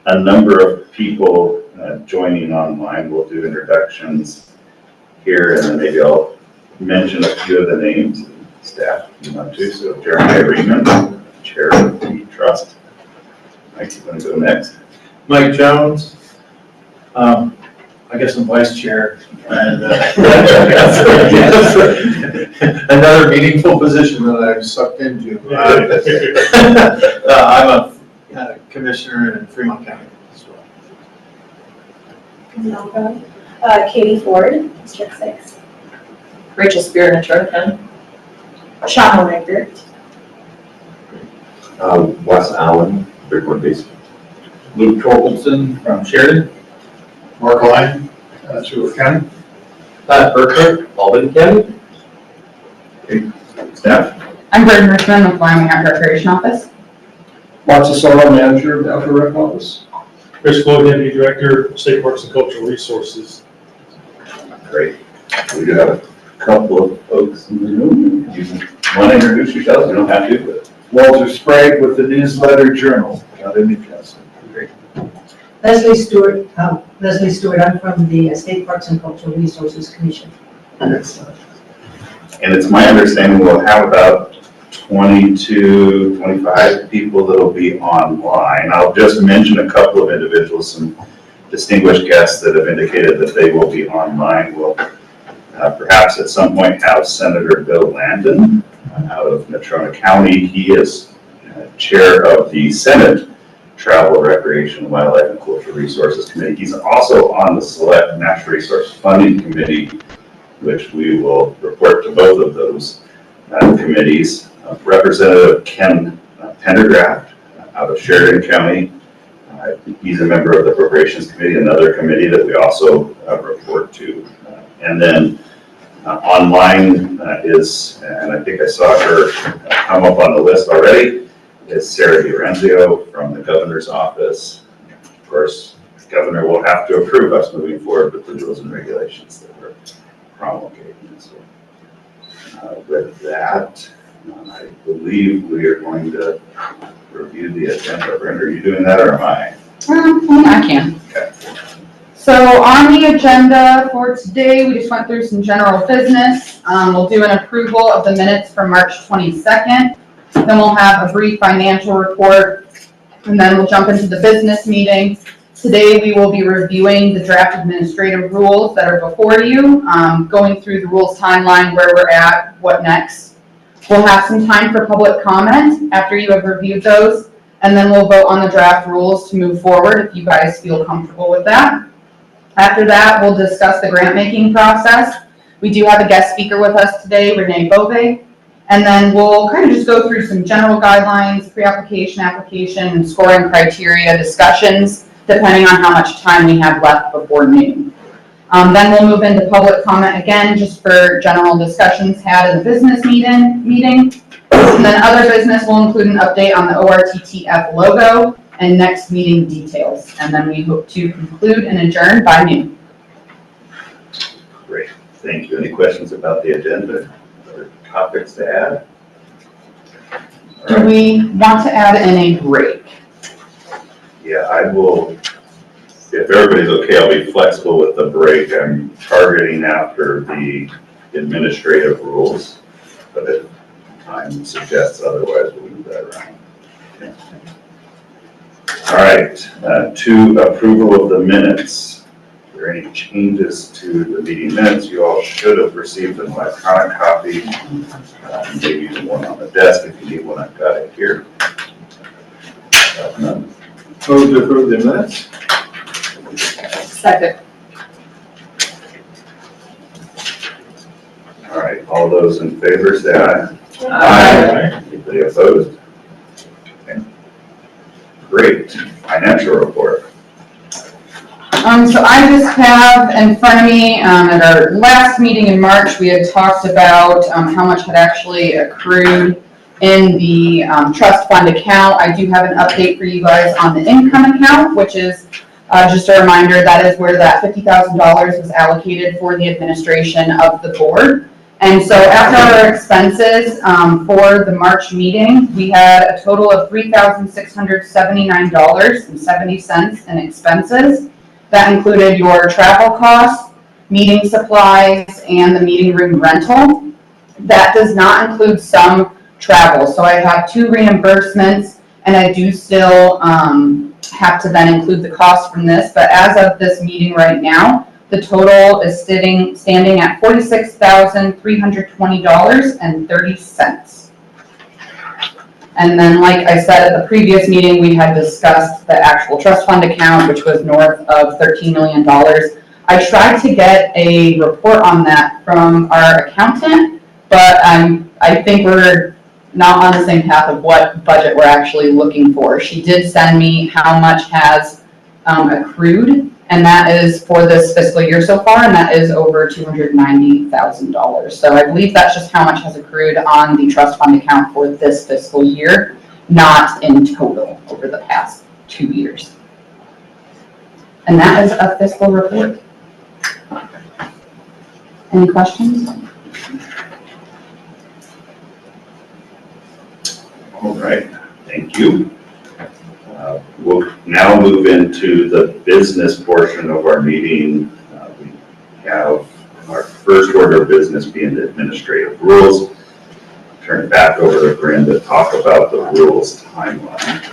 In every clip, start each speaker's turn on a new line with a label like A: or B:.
A: A number of people joining online. We'll do introductions here, and then maybe I'll mention a few of the names and staff if you want to. So Jeremiah Reedman, Chair of the Trust. Mike, you want to go next?
B: Mike Jones, I guess I'm Vice Chair, and another meaningful position that I've sucked into. I'm a Commissioner in Fremont County as
C: well. Katie Ford, District 6.
D: Rachel Spear in Turner County.
C: Sean Reichert.
E: Wes Allen, Bighorn Basin.
B: Luke Torkelson from Sheridan. Mark Lyon, Seward County.
E: Pat Burkhart, Albany County.
A: Okay. Staff?
F: I'm Brendan Richmond with Wyoming Outdoor Recreation Office.
G: Mark Cesaro, Manager of the Outdoor Rec Office.
H: Chris Floyd, Deputy Director, State Parks and Cultural Resources.
A: Great. We do have a couple of folks in the room. You want to introduce yourselves? You don't have to, but.
G: Walter Sprague with the Newsletter Journal out in Newcastle.
A: Great.
I: Leslie Stewart, I'm from the State Parks and Cultural Resources Commission.
A: Excellent. And it's my understanding we'll have about 22, 25 people that will be online. I'll just mention a couple of individuals, some distinguished guests that have indicated that they will be online. We'll perhaps at some point have Senator Bill Landon out of Natrona County. He is chair of the Senate Travel, Recreation, Wildlife, and Cultural Resources Committee. He's also on the Select Natural Resource Funding Committee, which we will report to both of those committees. Representative Ken Pendergraft out of Sheridan County. He's a member of the Appropriations Committee, another committee that we also report to. And then online is, and I think I saw her come up on the list already, is Sarah DiRenzio from the Governor's Office. Of course, the Governor will have to approve us moving forward with the rules and regulations that we're promulgating. So with that, I believe we are going to review the agenda. Brenda, are you doing that or am I?
F: I can.
A: Okay.
F: So on the agenda for today, we just went through some general business. We'll do an approval of the minutes from March 22nd. Then we'll have a brief financial report, and then we'll jump into the business meeting. Today we will be reviewing the draft administrative rules that are before you, going through the rules timeline, where we're at, what next. We'll have some time for public comment after you have reviewed those, and then we'll vote on the draft rules to move forward if you guys feel comfortable with that. After that, we'll discuss the grant making process. We do have a guest speaker with us today, Renee Bove, and then we'll kind of just go through some general guidelines, pre-application, application, and scoring criteria discussions, depending on how much time we have left before noon. Then we'll move into public comment again, just for general discussions had in the business meeting. And then other business will include an update on the ORTTF logo and next meeting details. And then we hope to conclude and adjourn by noon.
A: Great, thank you. Any questions about the agenda or topics to add?
F: Do we want to add in a break?
A: Yeah, I will, if everybody's okay, I'll be flexible with the break. I'm targeting after the administrative rules, but if time suggests otherwise, we'll move that around. Okay. All right, to approval of the minutes. Are there any changes to the meeting minutes? You all should have received an electronic copy. Maybe the one on the desk. If you need one, I've got it here. None.
G: Move to approve the minutes.
F: Second.
A: All right, all those in favor say aye.
F: Aye.
A: Anybody opposed? Okay. financial report.
F: So I just have in front of me, at our last meeting in March, we had talked about, how much had actually accrued in the, trust fund account. I do have an update for you guys on the income account, which is, just a reminder, that is where that $50,000 was allocated for the administration of the board. And so after our expenses, for the March meeting, we had a total of $3,679.70 in expenses. That included your travel costs, meeting supplies, and the meeting room rental. That does not include some travel. So I have 2 reimbursements, and I do still have to then include the cost from this. But as of this meeting right now, the total is standing at $46,320.30. And then, like I said at the previous meeting, we had discussed the actual trust fund account, which was north of $13 million. I tried to get a report on that from our accountant, but I think we're not on the same path of what budget we're actually looking for. She did send me how much has accrued, and that is for this fiscal year so far, and that is over $290,000. So I believe that's just how much has accrued on the trust fund account for this fiscal year, not in total over the past 2 years. And that is a fiscal report. Any questions?
A: All right, thank you. We'll now move into the business portion of our meeting. We have our first order of business being the administrative rules. Turn it back over to Bryn to talk about the rules timeline.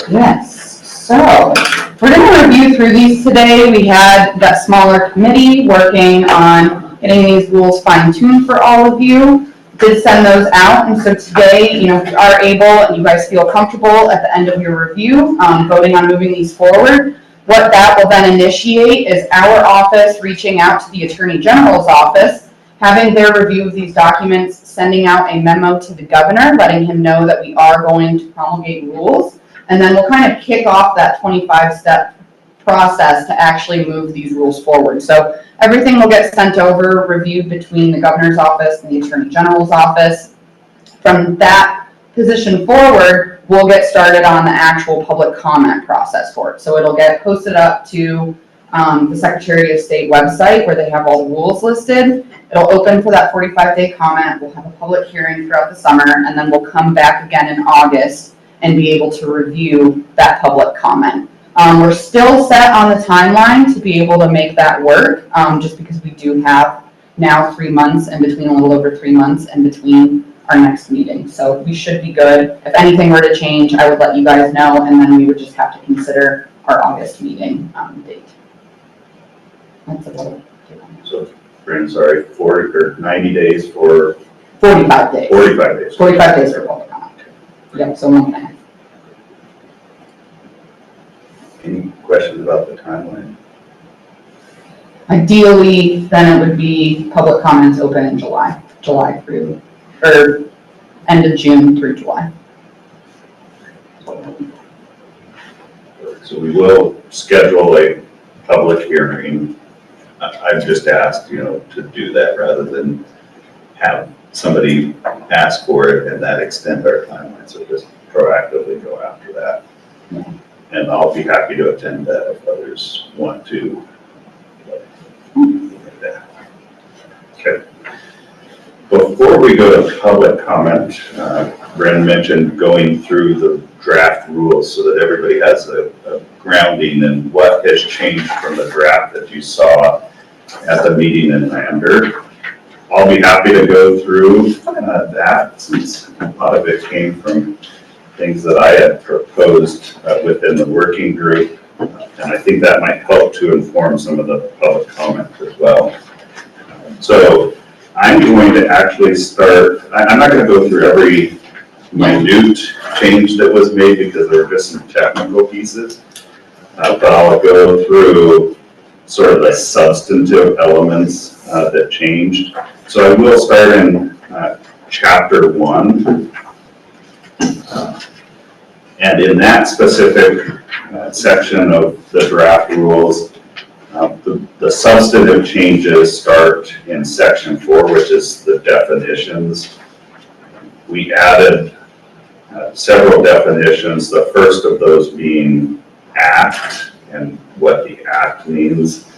F: Yes, so we're going to review through these today. We had that smaller committee working on getting these rules fine-tuned for all of you. Did send those out, and so today, if you are able and you guys feel comfortable at the end of your review, voting on moving these forward, what that will then initiate is our office reaching out to the Attorney General's office, having their review of these documents, sending out a memo to the governor, letting him know that we are going to promulgate rules, and then we'll kind of kick off that 25-step process to actually move these rules forward. So everything will get sent over, reviewed between the governor's office and the Attorney General's office. From that position forward, we'll get started on the actual public comment process for it. So it'll get posted up to the Secretary of State website where they have all the rules listed. It'll open for that 45-day comment. We'll have a public hearing throughout the summer, and then we'll come back again in August and be able to review that public comment. We're still set on the timeline to be able to make that work, just because we do have now 3 months in between, a little over 3 months in between our next meeting. So we should be good. If anything were to change, I would let you guys know, and then we would just have to consider our August meeting date. That's about it.
A: So, Bryn, sorry, 40 or 90 days for
F: 45 days.
A: 45 days.
F: 45 days for public comment. Yep, so 1 minute.
A: Any questions about the timeline?
F: Ideally, then it would be public comments open in July through, or end of June through July.
A: So we will schedule a public hearing. I've just asked, to do that rather than have somebody ask for it and that extend our timeline. So just proactively go after that. And I'll be happy to attend that if others want to. Okay. Before we go to public comment, Bryn mentioned going through the draft rules so that everybody has a grounding in what has changed from the draft that you saw at the meeting in Lander. I'll be happy to go through that, since a lot of it came from things that I had proposed within the working group, and I think that might help to inform some of the public comment as well. So I'm going to actually start, I'm not going to go through every minute change that was made because there were just some technical pieces, but I'll go through sort of the substantive elements that changed. So I will start in chapter 1. And in that specific section of the draft rules. The substantive changes start in section 4, which is the definitions. We added several definitions, the first of those being act and what the act means.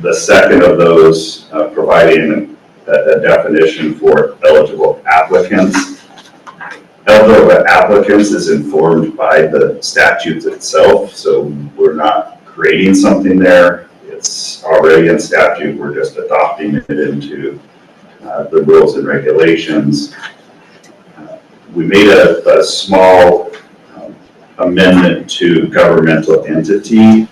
A: The second of those providing a definition for eligible applicants. Eligible applicants is informed by the statutes itself, so we're not creating something there. It's already in statute, we're just adopting it into the rules and regulations. We made a small amendment to governmental entity,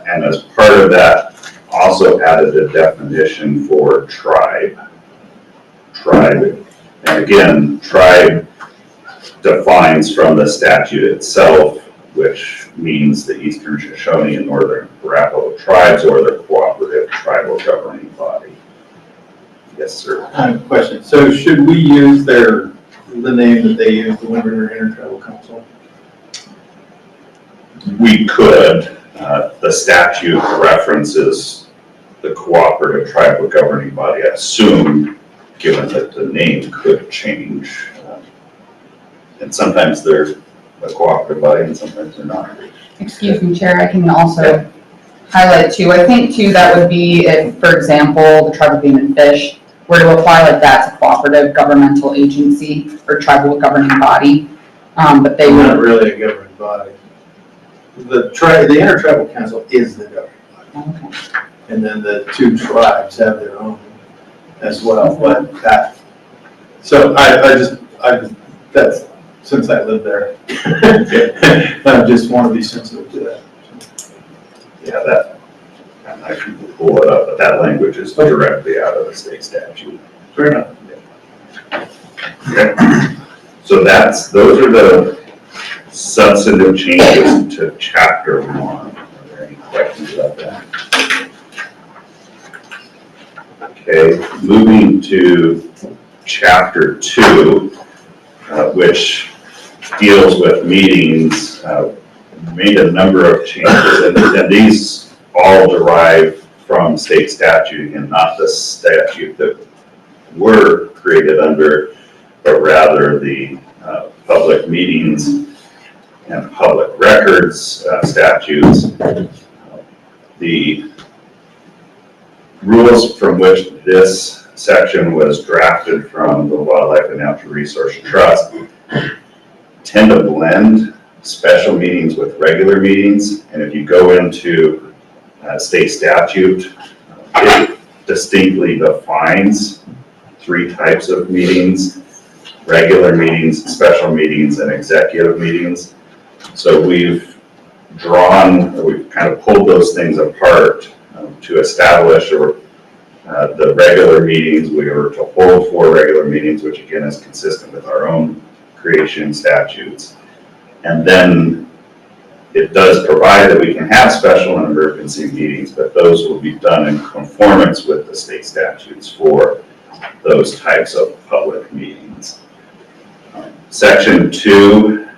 A: and as part of that, also added a definition for tribe. And again, tribe defines from the statute itself, which means the Eastern Shoshone and Northern Arapaho tribes or their cooperative tribal governing body. Yes, sir.
B: I have a question. So should we use the name that they use, the Wind River Intertribal Council?
A: We could. The statute references the cooperative tribal governing body, I assume, given that the name could change. And sometimes they're a cooperative body and sometimes they're not.
F: Excuse me, Chair, I can also highlight too. I think too that would be if, for example, the Tribe of Game and Fish were to apply like that's a cooperative governmental agency or tribal governing body. But they
B: Not
F: would.
B: really a governing body. The Intertribal Council is the governing body.
F: Okay.
B: And then the two tribes have their own as well, but that, so that's, since I live there, I just want to be sensitive to that.
A: Yeah, that, and I can pull it up, but that language is directly out of the state statute.
B: Fair enough.
A: Okay. So those are the substantive changes to chapter 1. Are there any questions about that? Okay, moving to chapter 2, which deals with meetings, made a number of changes, and these all derive from state statute and not the statute that were created under, but rather the public meetings and public records statutes. The rules from which this section was drafted from the Wildlife and Natural Resource Trust tend to blend special meetings with regular meetings, and if you go into state statute, it distinctly defines 3 types of meetings: regular meetings, special meetings, and executive meetings. So we've kind of pulled those things apart to establish the regular meetings. We were to hold 4 regular meetings, which again is consistent with our own creation statutes. And then it does provide that we can have special and emergency meetings, but those will be done in conformance with the state statutes for those types of public meetings. Section 2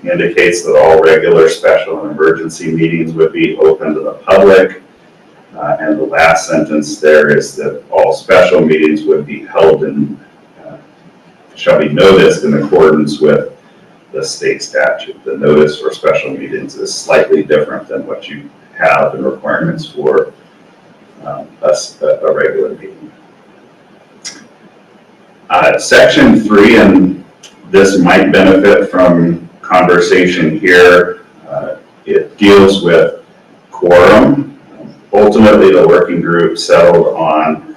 A: indicates that all regular, special, and emergency meetings would be open to the public. And the last sentence there is that all special meetings would be held and shall be noticed in accordance with the state statute. The notice for special meetings is slightly different than what you have in requirements for a regular meeting. Section 3, and this might benefit from conversation here, it deals with quorum. Ultimately, the working group settled on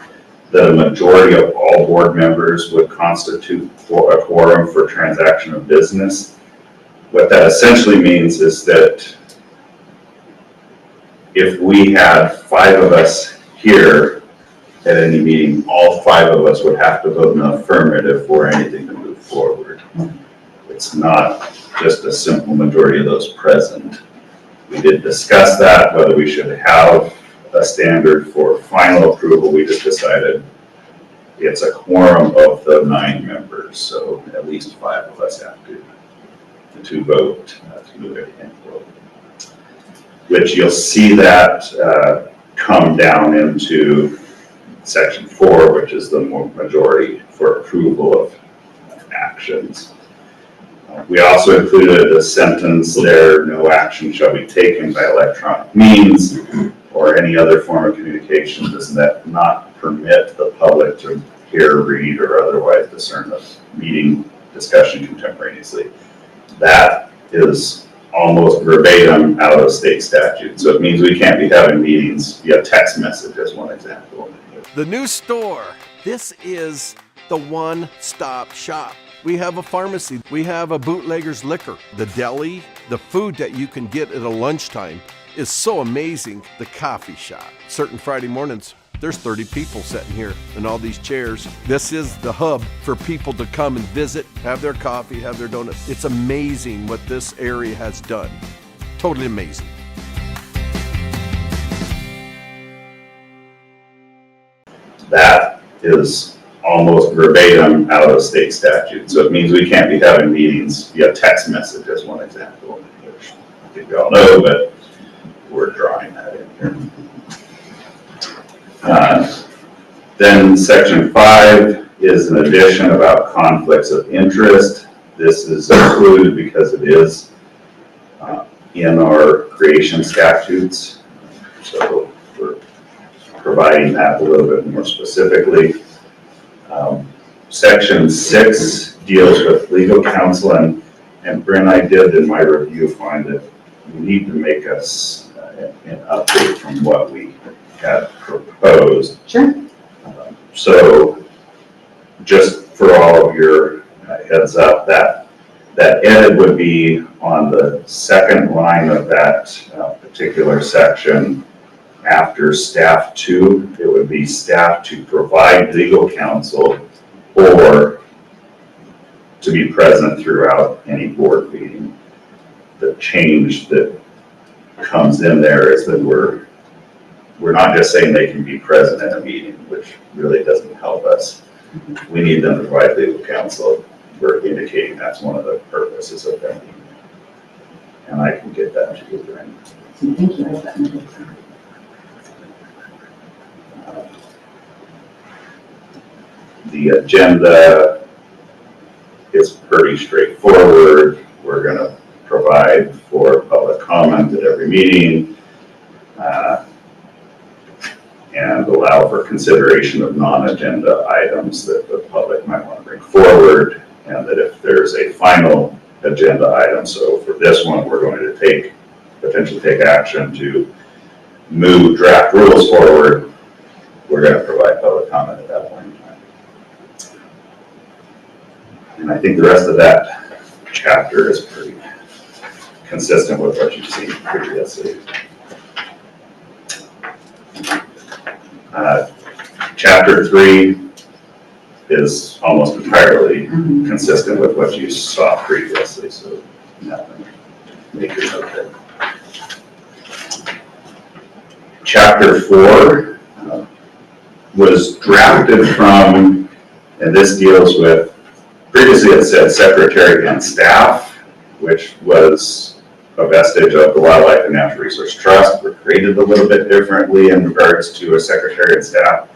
A: that a majority of all board members would constitute a quorum for transaction of business. What that essentially means is that if we had 5 of us here at any meeting, all 5 of us would have to vote in the affirmative for anything to move forward. It's not just a simple majority of those present. We did discuss that, whether we should have a standard for final approval. We just decided it's a quorum of the 9 members, so at least 5 of us have to to vote to move everything forward. Which you'll see that come down into section 4, which is the majority for approval of actions. We also included a sentence there, no action shall be taken by electronic means or any other form of communication does not permit the public to hear, read, or otherwise discern the meeting discussion contemporaneously. That is almost verbatim out of state statute. So it means we can't be having meetings via text message as one example.
J: The new store. This is the one-stop shop. We have a pharmacy. We have a bootlegger's liquor. The deli, the food that you can get at a lunchtime is so amazing. The coffee shop. Certain Friday mornings, there's 30 people sitting here in all these chairs. This is the hub for people to come and visit, have their coffee, have their donuts. It's amazing what this area has done. Totally amazing.
A: That is almost verbatim out of state statute. So it means we can't be having meetings via text message as one example, which I think we all know, but we're drawing that in here. Then section 5 is an addition about conflicts of interest. This is included because it is in our creation statutes. So we're providing that a little bit more specifically. Section 6 deals with legal counsel, and Brent, I did in my review find that we need to make us an update from what we had proposed.
F: Sure.
A: So just for all of your heads up, that edit would be on the second line of that particular section. After staff 2, it would be staff to provide legal counsel or to be present throughout any board meeting. The change that comes in there is that we're not just saying they can be present in a meeting, which really doesn't help us. We need them to provide legal counsel. We're indicating that's one of the purposes of that meeting. And I can get that to you, Brent.
F: Thank you.
A: The agenda is pretty straightforward. We're going to provide for public comment at every meeting and allow for consideration of non-agenda items that the public might want to bring forward, and that if there's a final agenda item, so for this one, we're going to potentially take action to move draft rules forward, we're going to provide public comment at that point in time. And I think the rest of that chapter is pretty consistent with what you've seen previously. Chapter 3 is almost entirely consistent with what you saw previously, so nothing major note there. Chapter 4 was drafted from, and this deals with, previously it said secretary and staff, which was a vestige of the Wildlife and Natural Resource Trust. We're created a little bit differently in regards to a secretary and staff.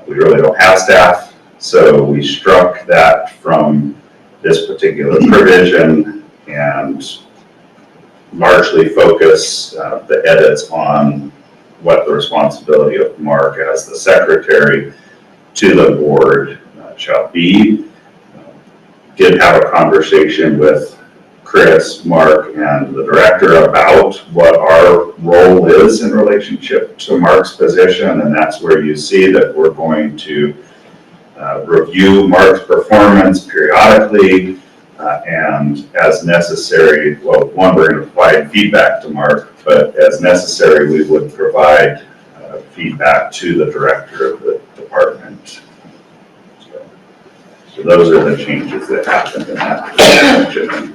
A: We really don't have staff, so we struck that from this particular provision and largely focus the edits on what the responsibility of Mark as the secretary to the board shall be. Did have a conversation with Chris, Mark, and the director about what our role is in relationship to Mark's position, and that's where you see that we're going to review Mark's performance periodically, and as necessary, well, one, we're going to provide feedback to Mark, but as necessary, we would provide feedback to the director of the department. So those are the changes that happened in that section.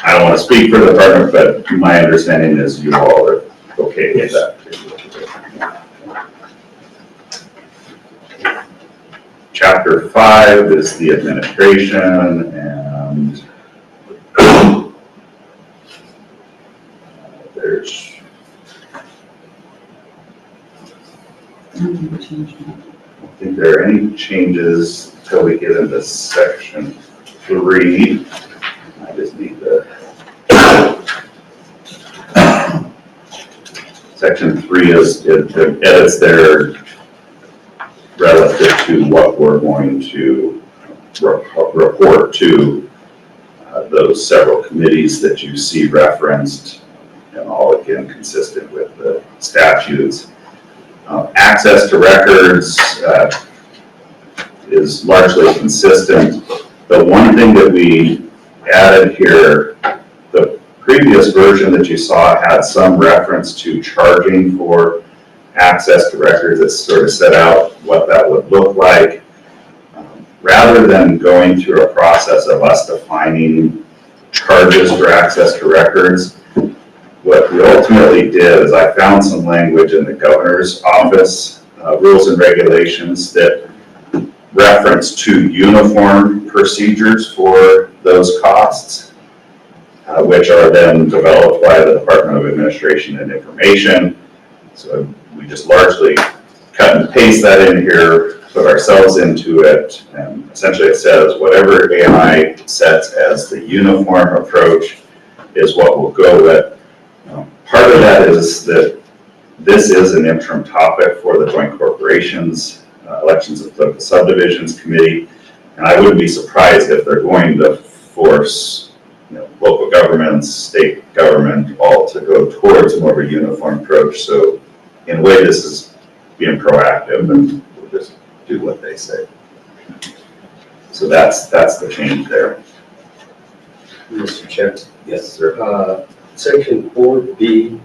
A: I don't want to speak for the department, but my understanding is you all are okay with that. Chapter 5 is the administration, and which I don't think there are any changes until we get into section 3. I just need the section 3 is the edits there relative to what we're going to report to those several committees that you see referenced, and all again consistent with the statutes. Access to records is largely consistent. The one thing that we added here, the previous version that you saw had some reference to charging for access to records. It sort of set out what that would look like. Rather than going through a process of us defining charges for access to records, what we ultimately did is I found some language in the governor's office rules and regulations that reference to uniform procedures for those costs, which are then developed by the Department of Administration and Information. So we just largely cut and paste that in here, put ourselves into it, and essentially it says whatever AI sets as the uniform approach is what we'll go with. Part of that is that this is an interim topic for the Joint Corporations, Elections of Political Subdivisions Committee, and I wouldn't be surprised if they're going to force local governments, state government, all to go towards more of a uniform approach. So in a way, this is being proactive, and we'll just do what they say. So that's the change there.
E: Mr. Chair? Yes, sir. Section 4BI,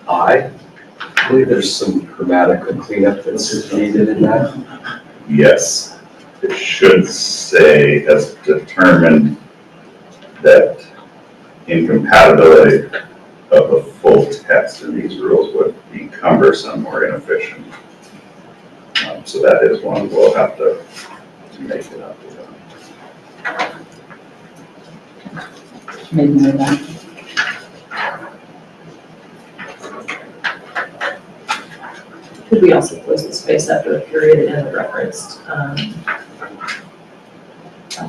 E: I believe there's some grammatical cleanup that's needed in that.
A: Yes, it should say has determined that incompatibility of the full text in these rules would be cumbersome or inefficient. So that is one we'll have to make it up.
F: Maybe know that.
D: Could we also close the space after the period and the referenced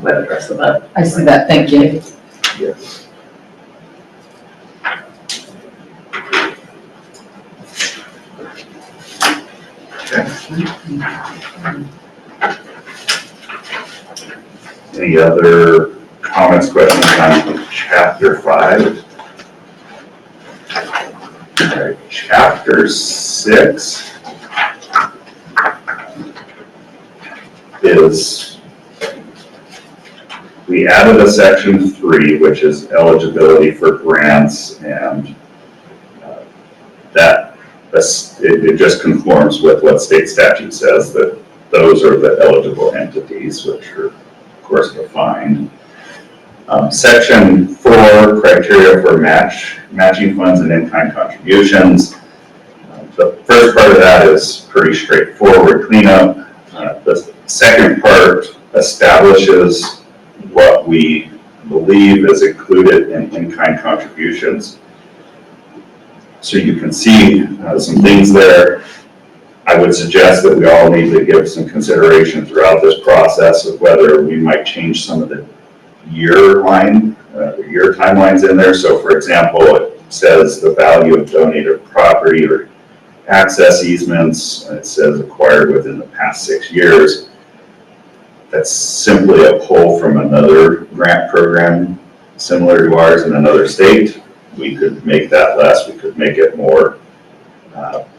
D: web address above?
F: I see that, thank you.
A: Yes. Any other comments, questions on chapter 5? All right, chapter 6 is, we added a section 3, which is eligibility for grants, and it just conforms with what state statute says, that those are the eligible entities, which are, of course, defined. Section 4, criteria for matching funds and in-kind contributions. The first part of that is pretty straightforward cleanup. The second part establishes what we believe is included in in-kind contributions. So you can see some things there. I would suggest that we all need to give some consideration throughout this process of whether we might change some of the year timelines in there. So for example, it says the value of donated property or access easements, it says acquired within the past 6 years. That's simply a pull from another grant program similar to ours in another state. We could make that less, we could make it more.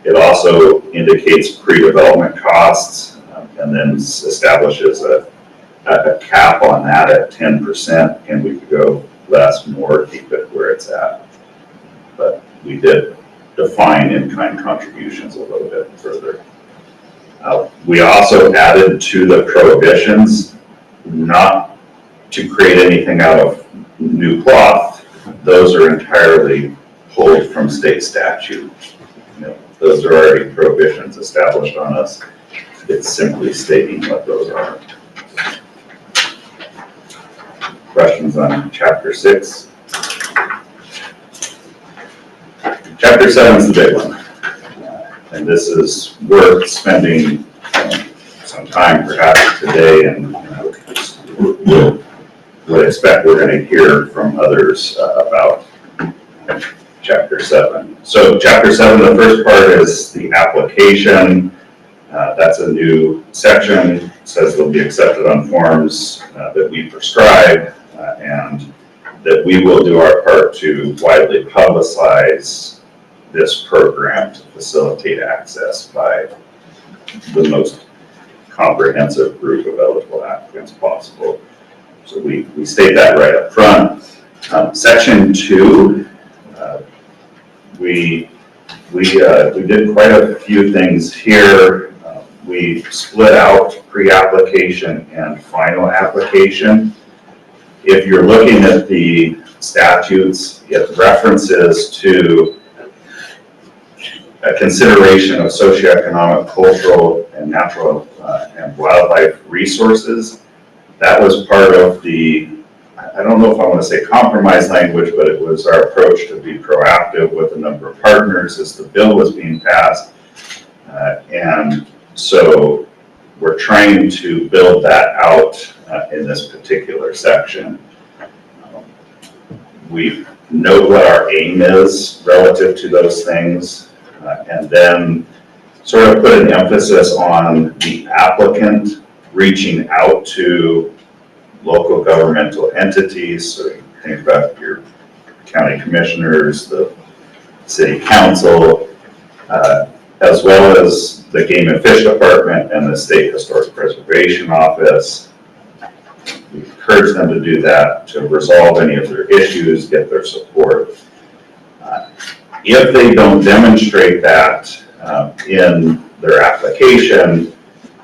A: It also indicates pre-development costs and then establishes a cap on that at 10%, and we could go less, more, keep it where it's at. But we did define in-kind contributions a little bit further. We also added to the prohibitions, not to create anything out of new cloth. Those are entirely pulled from state statute. Those are already prohibitions established on us. It's simply stating what those are. Questions on chapter 6? Chapter 7 is the big one. And this is worth spending some time perhaps today, and would expect we're going to hear from others about Chapter 7. So Chapter 7, the first part is the application. That's a new section. It says they'll be accepted on forms that we prescribe, and that we will do our part to widely publicize this program to facilitate access by the most comprehensive group of eligible applicants possible. So we state that right up front. Section 2, we did quite a few things here. We split out pre-application and final application. If you're looking at the statutes, it references to a consideration of socioeconomic, cultural, and natural and wildlife resources. That was part of the, I don't know if I want to say compromise language, but it was our approach to be proactive with a number of partners as the bill was being passed. And so we're trying to build that out in this particular section. We note what our aim is relative to those things, and then sort of put an emphasis on the applicant reaching out to local governmental entities. So you think about your county commissioners, the city council, as well as the Game and Fish Department and the State Historic Preservation Office. We encourage them to do that, to resolve any of their issues, get their support. If they don't demonstrate that in their application,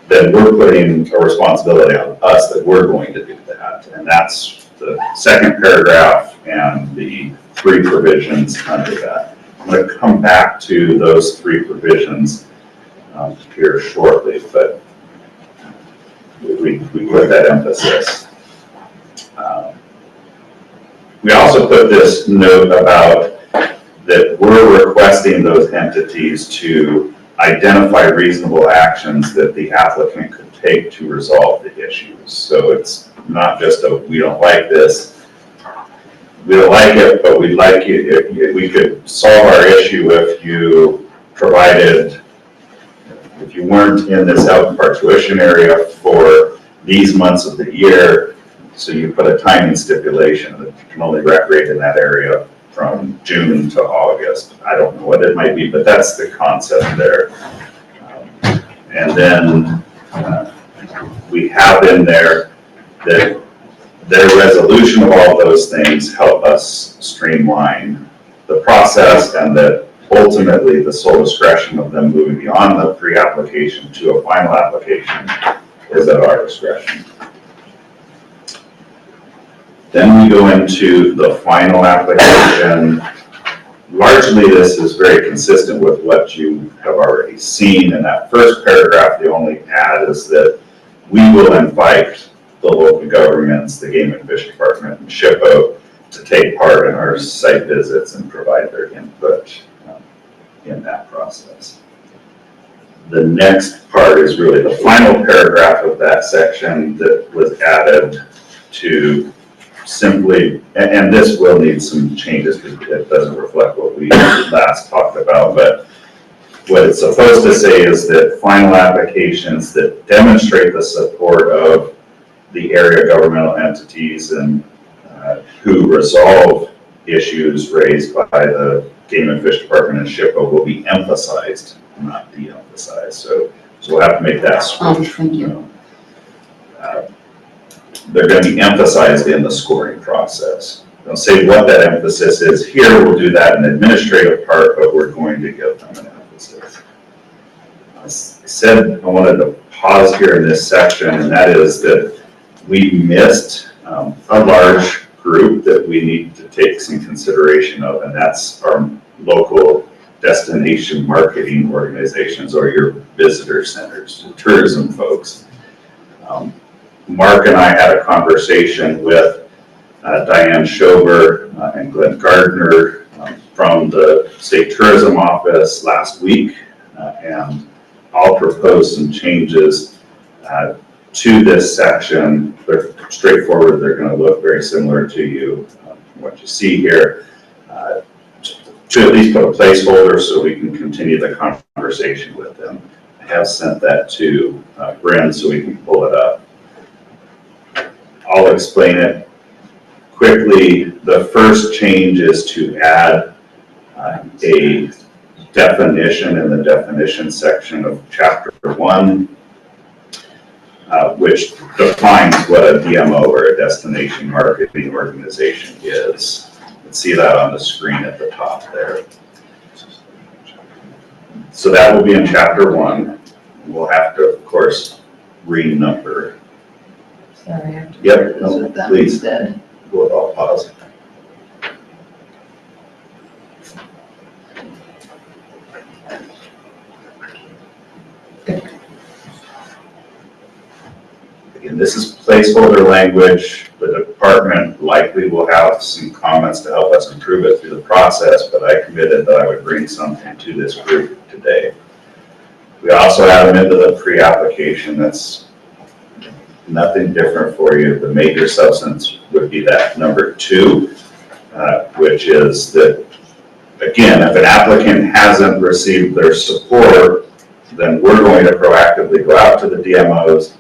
A: then we're putting a responsibility on us that we're going to do that. And that's the second paragraph and the 3 provisions under that. I'm going to come back to those 3 provisions here shortly, but we put that emphasis. We also put this note about that we're requesting those entities to identify reasonable actions that the applicant could take to resolve the issues. So it's not just a, we don't like this, we don't like it, but we'd like you, if we could solve our issue if you provided, if you weren't in this out park tuition area for these months of the year, so you put a timing stipulation that you can only recreate in that area from June to August. I don't know what it might be, but that's the concept there. And then we have in there that their resolution of all those things help us streamline the process, and that ultimately the sole discretion of them moving beyond the pre-application to a final application is at our discretion. Then we go into the final application. Largely, this is very consistent with what you have already seen. In that first paragraph, the only add is that we will invite the local governments, the Game and Fish Department and SHPO, to take part in our site visits and provide their input in that process. The next part is really the final paragraph of that section that was added to simply, and this will need some changes because it doesn't reflect what we last talked about, but what it's supposed to say is that final applications that demonstrate the support of the area governmental entities and who resolve issues raised by the Game and Fish Department and SHPO will be emphasized, not de-emphasized. So we'll have to make that switch.
F: Thank you.
A: They're going to be emphasized in the scoring process. They'll say what that emphasis is here. We'll do that in the administrative part, but we're going to give them an emphasis. I said I wanted to pause here in this section, and that is that we missed a large group that we need to take some consideration of, and that's our local destination marketing organizations, or your visitor centers, tourism folks. Mark and I had a conversation with Diane Schober and Glenn Gardner from the State Tourism Office last week, and I'll propose some changes to this section. They're straightforward. They're going to look very similar to what you see here, to at least put a placeholder so we can continue the conversation with them. I have sent that to Bryn so we can pull it up. I'll explain it quickly. The first change is to add a definition in the definition section of Chapter 1, which defines what a DMO or a destination marketing organization is. You can see that on the screen at the top there. So that will be in Chapter 1. We'll have to, of course, renumber.
F: Sorry, I have to.
A: Yep,
F: pause
A: no,
F: with them
A: please.
F: instead.
A: We'll pause. Again, this is placeholder language. The department likely will have some comments to help us improve it through the process, but I committed that I would bring something to this group today. We also add them into the pre-application. That's nothing different for you. The major substance would be that number 2, which is that, again, if an applicant hasn't received their support, then we're going to proactively go out to the DMOs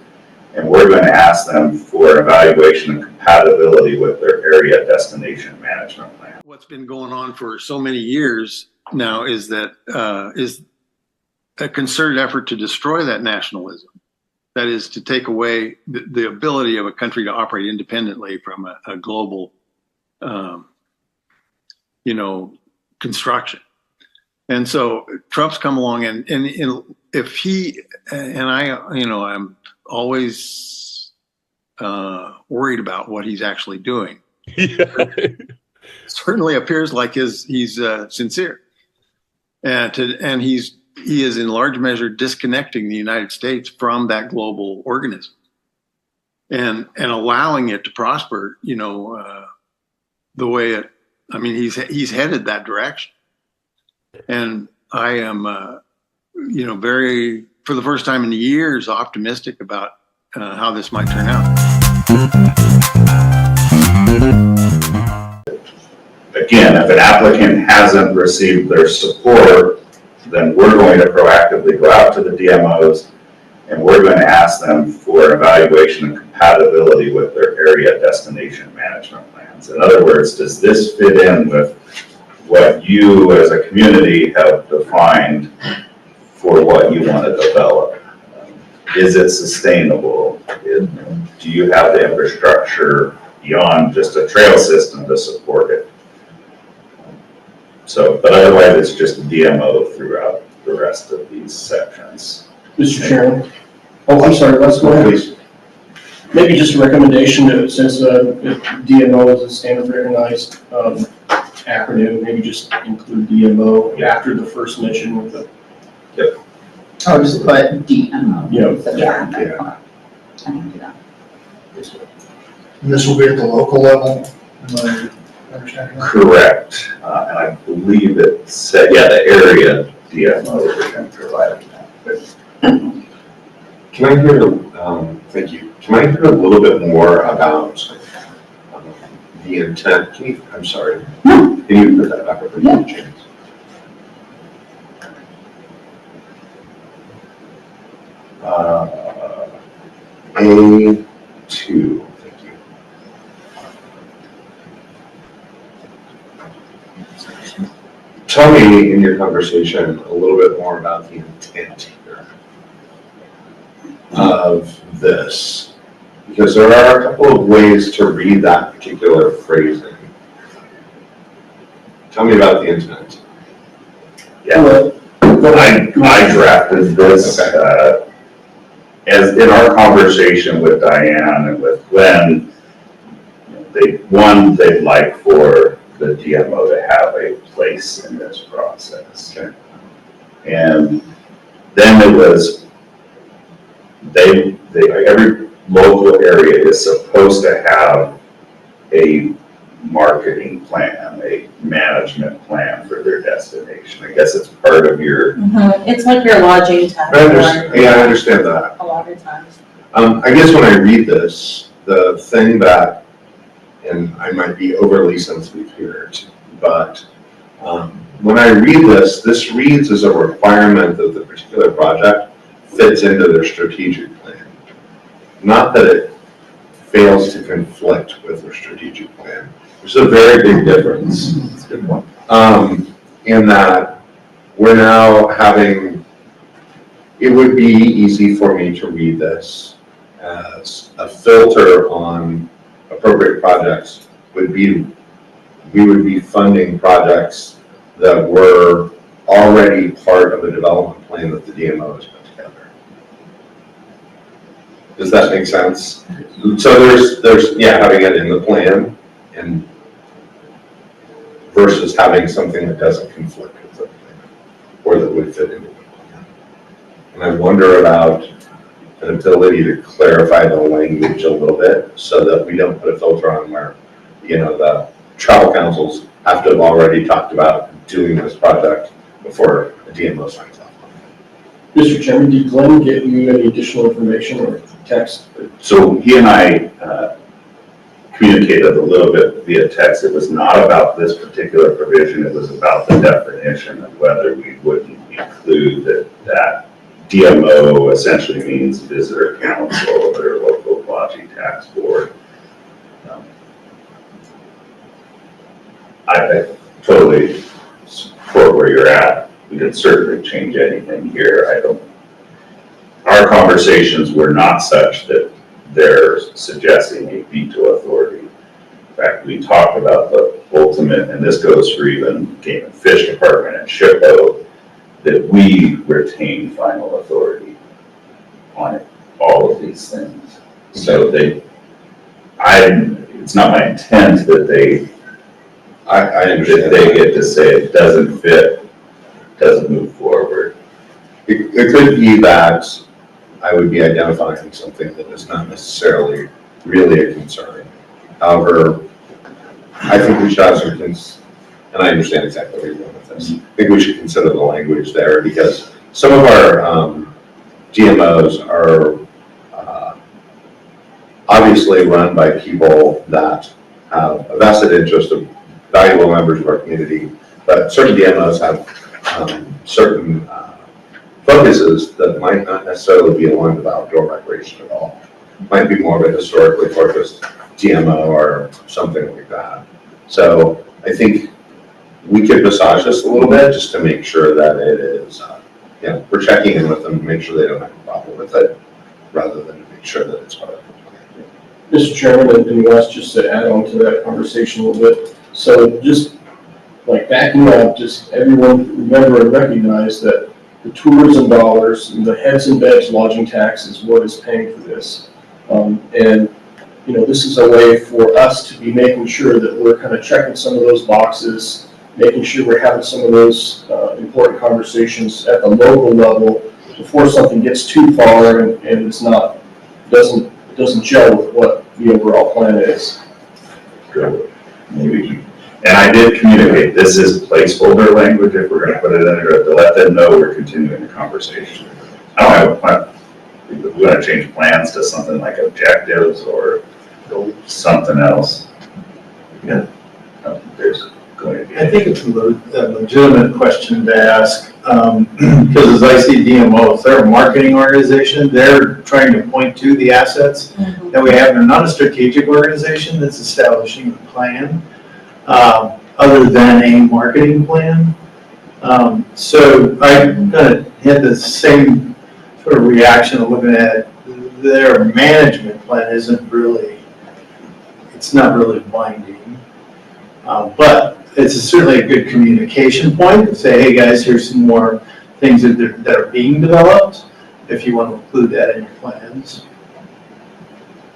A: and we're going to ask them for evaluation and compatibility with their area destination management plan.
B: What's been going on for so many years now is that is a concerted effort to destroy that nationalism. That is to take away the ability of a country to operate independently from a global, construction. And so Trump's come along and if he, and I'm always worried about what he's actually doing. Certainly appears like he's sincere, and he is in large measure disconnecting the United States from that global organism, and allowing it to prosper. The way it. I mean, he's headed that direction, and I am, very, for the first time in years, optimistic about how this might turn out.
A: Again, if an applicant hasn't received their support, then we're going to proactively go out to the DMOs and we're going to ask them for evaluation and compatibility with their area destination management plans. In other words, does this fit in with what you as a community have defined for what you want to develop? Is it sustainable? Do you have the infrastructure beyond just a trail system to support it? So, but otherwise it's just DMO throughout the rest of these sections.
K: Mr. Chairman. Oh, I'm sorry, let's go ahead.
A: Please.
K: Maybe just a recommendation to, since DMO is a standard recognized acronym, maybe just include DMO after the first mention with the.
A: Yep.
F: Oh, just put DMO.
K: Yeah.
F: Yeah. I can do that.
G: And this will be at the local level, am I understanding that?
A: Correct. And I believe it said, the area DMO is going to provide that.
L: Can I hear, thank you. Can I hear a little bit more about the intent? I'm sorry. Can you put that back up again, James? A2, thank you. Tell me in your conversation a little bit more about the intent here of this, because there are a couple of ways to read that particular phrasing. Tell me about the intent.
A: Yeah, I drafted this as in our conversation with Diane and with Glenn. They'd like for the DMO to have a place in this process. Okay. And then it was, every local area is supposed to have a marketing plan, a management plan for destination. I guess it's part of your,
C: It's like your lodging tax.
L: Yeah, I understand that.
C: A lot of times.
L: I guess when I read this, the thing that, and I might be overly sensitive here, but when I read this, this reads as a requirement that the particular project fits into their strategic plan. Not that it fails to conflict with their strategic plan. There's a very big difference.
A: that's a good point.
L: In that we're now having, it would be easy for me to read this as a filter on appropriate projects would be, we would be funding projects that were already part of a development plan that the DMO has put together. Does that make sense? So there's yeah, having it in the plan and versus having something that doesn't conflict with the plan or that would fit into the plan. And I wonder about an ability to clarify the language a little bit so that we don't put a filter on where, you know, the travel councils have to have already talked about doing this project before the DMO signs off on it.
K: Mr. Chairman, did Glenn get you any additional information or text?
A: So he and I communicated a little bit via text. It was not about this particular provision. It was about the definition of whether we wouldn't include that DMO essentially means visitor council or local lodging tax board. I totally support where you're at. We can certainly change anything here. Our conversations were not such that they're suggesting a veto authority. In fact, we talked about the ultimate, and this goes for even Game and Fish Department and SHPO, that we retain final authority on all of these things. So it's not my intent that they,
L: I understand.
A: that they get to say it doesn't fit, doesn't move forward.
L: It could be that I would be identifying something that is not necessarily really a concern. However, I think we should have some, and I understand exactly where you're going with this. I think we should consider the language there because some of our DMOs are obviously run by people that have a vested interest of valuable members of our community, but certain DMOs have certain focuses that might not necessarily be aligned with outdoor recreation at all. Might be more of a historically focused DMO or something like that. So I think we could massage this a little bit just to make sure that it is, we're checking in with them to make sure they don't have a problem with it, rather than to make sure that it's part of the plan.
K: Mr. Chairman, and Wes, just to add on to that conversation a little bit. So just like backing up, just everyone remember and recognize that the tourism dollars and the heads and beds lodging tax is what is paying for this. And this is a way for us to be making sure that we're kind of checking some of those boxes, making sure we're having some of those important conversations at the local level before something gets too far and it's not, doesn't gel with what the overall plan is.
A: Good. Maybe. And I did communicate, this is placeholder language if we're gonna put it in there, to let them know we're continuing the conversation. I don't have a plan. If we wanna change plans to something like objectives or something else. Yeah, there's going to be.
B: I think it's a legitimate question to ask, because as I see DMOs, they're a marketing organization. They're trying to point to the assets that we have. They're not a strategic organization that's establishing a plan, other than a marketing plan. So I kind of had the same sort of reaction of looking at their management plan it's not really binding. But it's certainly a good communication point to say, hey guys, here's some more things that are being developed, if you want to include that in your plans.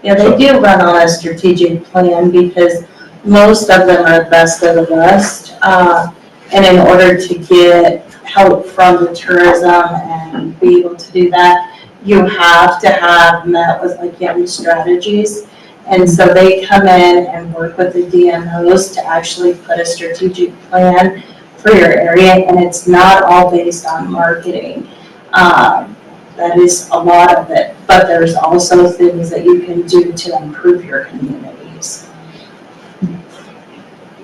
C: Yeah, they do run on a strategic plan because most of them are best of the best. And in order to get help from the tourism and be able to do that, you have to have met with strategies. And so they come in and work with the DMOs to actually put a strategic plan for your area, and it's not all based on marketing. That is a lot of it, but there's also things that you can do to improve your communities.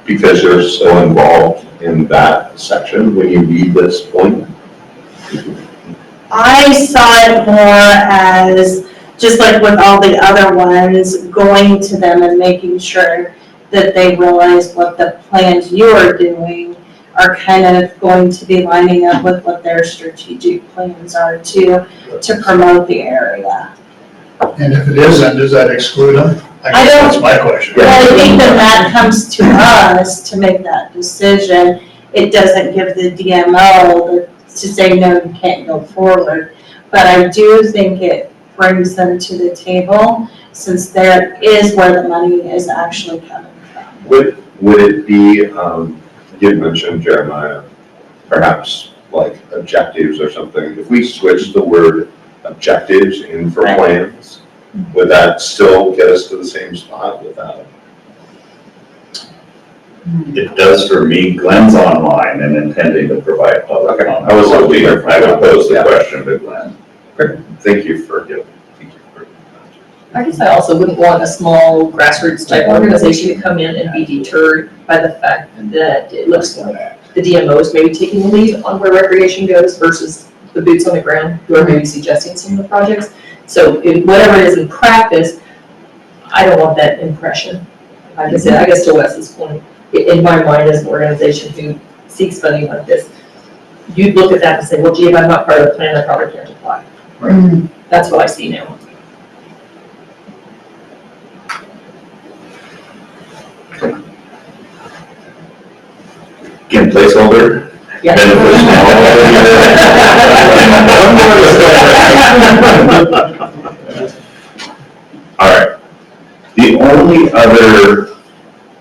L: Because you're so involved in that section when you read this point?
C: I saw it more as, just like with all the other ones, going to them and making sure that they realize what the plans you are doing are kind of going to be lining up with what their strategic plans are to promote the area.
G: And if it isn't, does that exclude them? I guess that's my question.
C: Well, I think that comes to us to make that decision. It doesn't give the DMO to say, no, you can't go forward. But I do think it brings them to the table, since there is where the money is actually coming from.
L: Would it be, you mentioned Jeremiah, perhaps like objectives or something, if we switch the word objectives in for plans, would that still get us to the same spot without?
A: It does for me. Glenn's online and intending to provide public comment.
L: I was hoping-
A: I would pose the question to Glenn.
L: Thank you for giving.
D: I guess I also wouldn't want a small grassroots type organization to come in and be deterred by the fact that it looks like the DMO is maybe taking the lead on where recreation goes versus the boots on the ground who are maybe suggesting some of the projects. So whatever it is in practice, I don't want that impression. Like I said, I guess to Wes's point, in my mind as an organization who seeks funding like this, you'd look at that and say, well, gee, if I'm not part of the plan, I probably can't apply. Right. That's what I see now.
A: Again, placeholder.
D: Yeah.
A: All right. The only other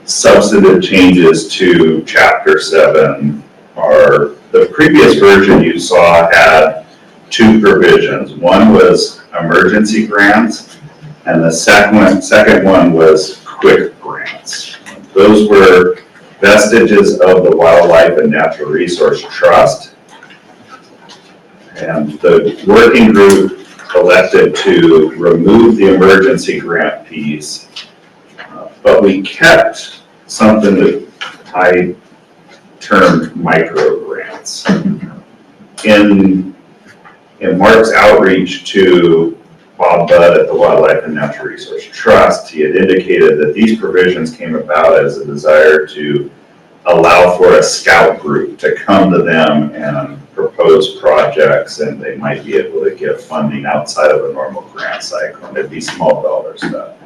A: substantive changes to Chapter 7 are, the previous version you saw had two provisions. One was emergency grants, and the second one was quick grants. Those were vestiges of the Wildlife and Natural Resource Trust. And the working group elected to remove the emergency grant piece, but we kept something that I termed micro grants. In Mark's outreach to Bob Budd at the Wildlife and Natural Resource Trust, he had indicated that these provisions came about as a desire to allow for a scout group to come to them and propose projects, and they might be able to get funding outside of a normal grant cycle, and it'd be small dollar stuff.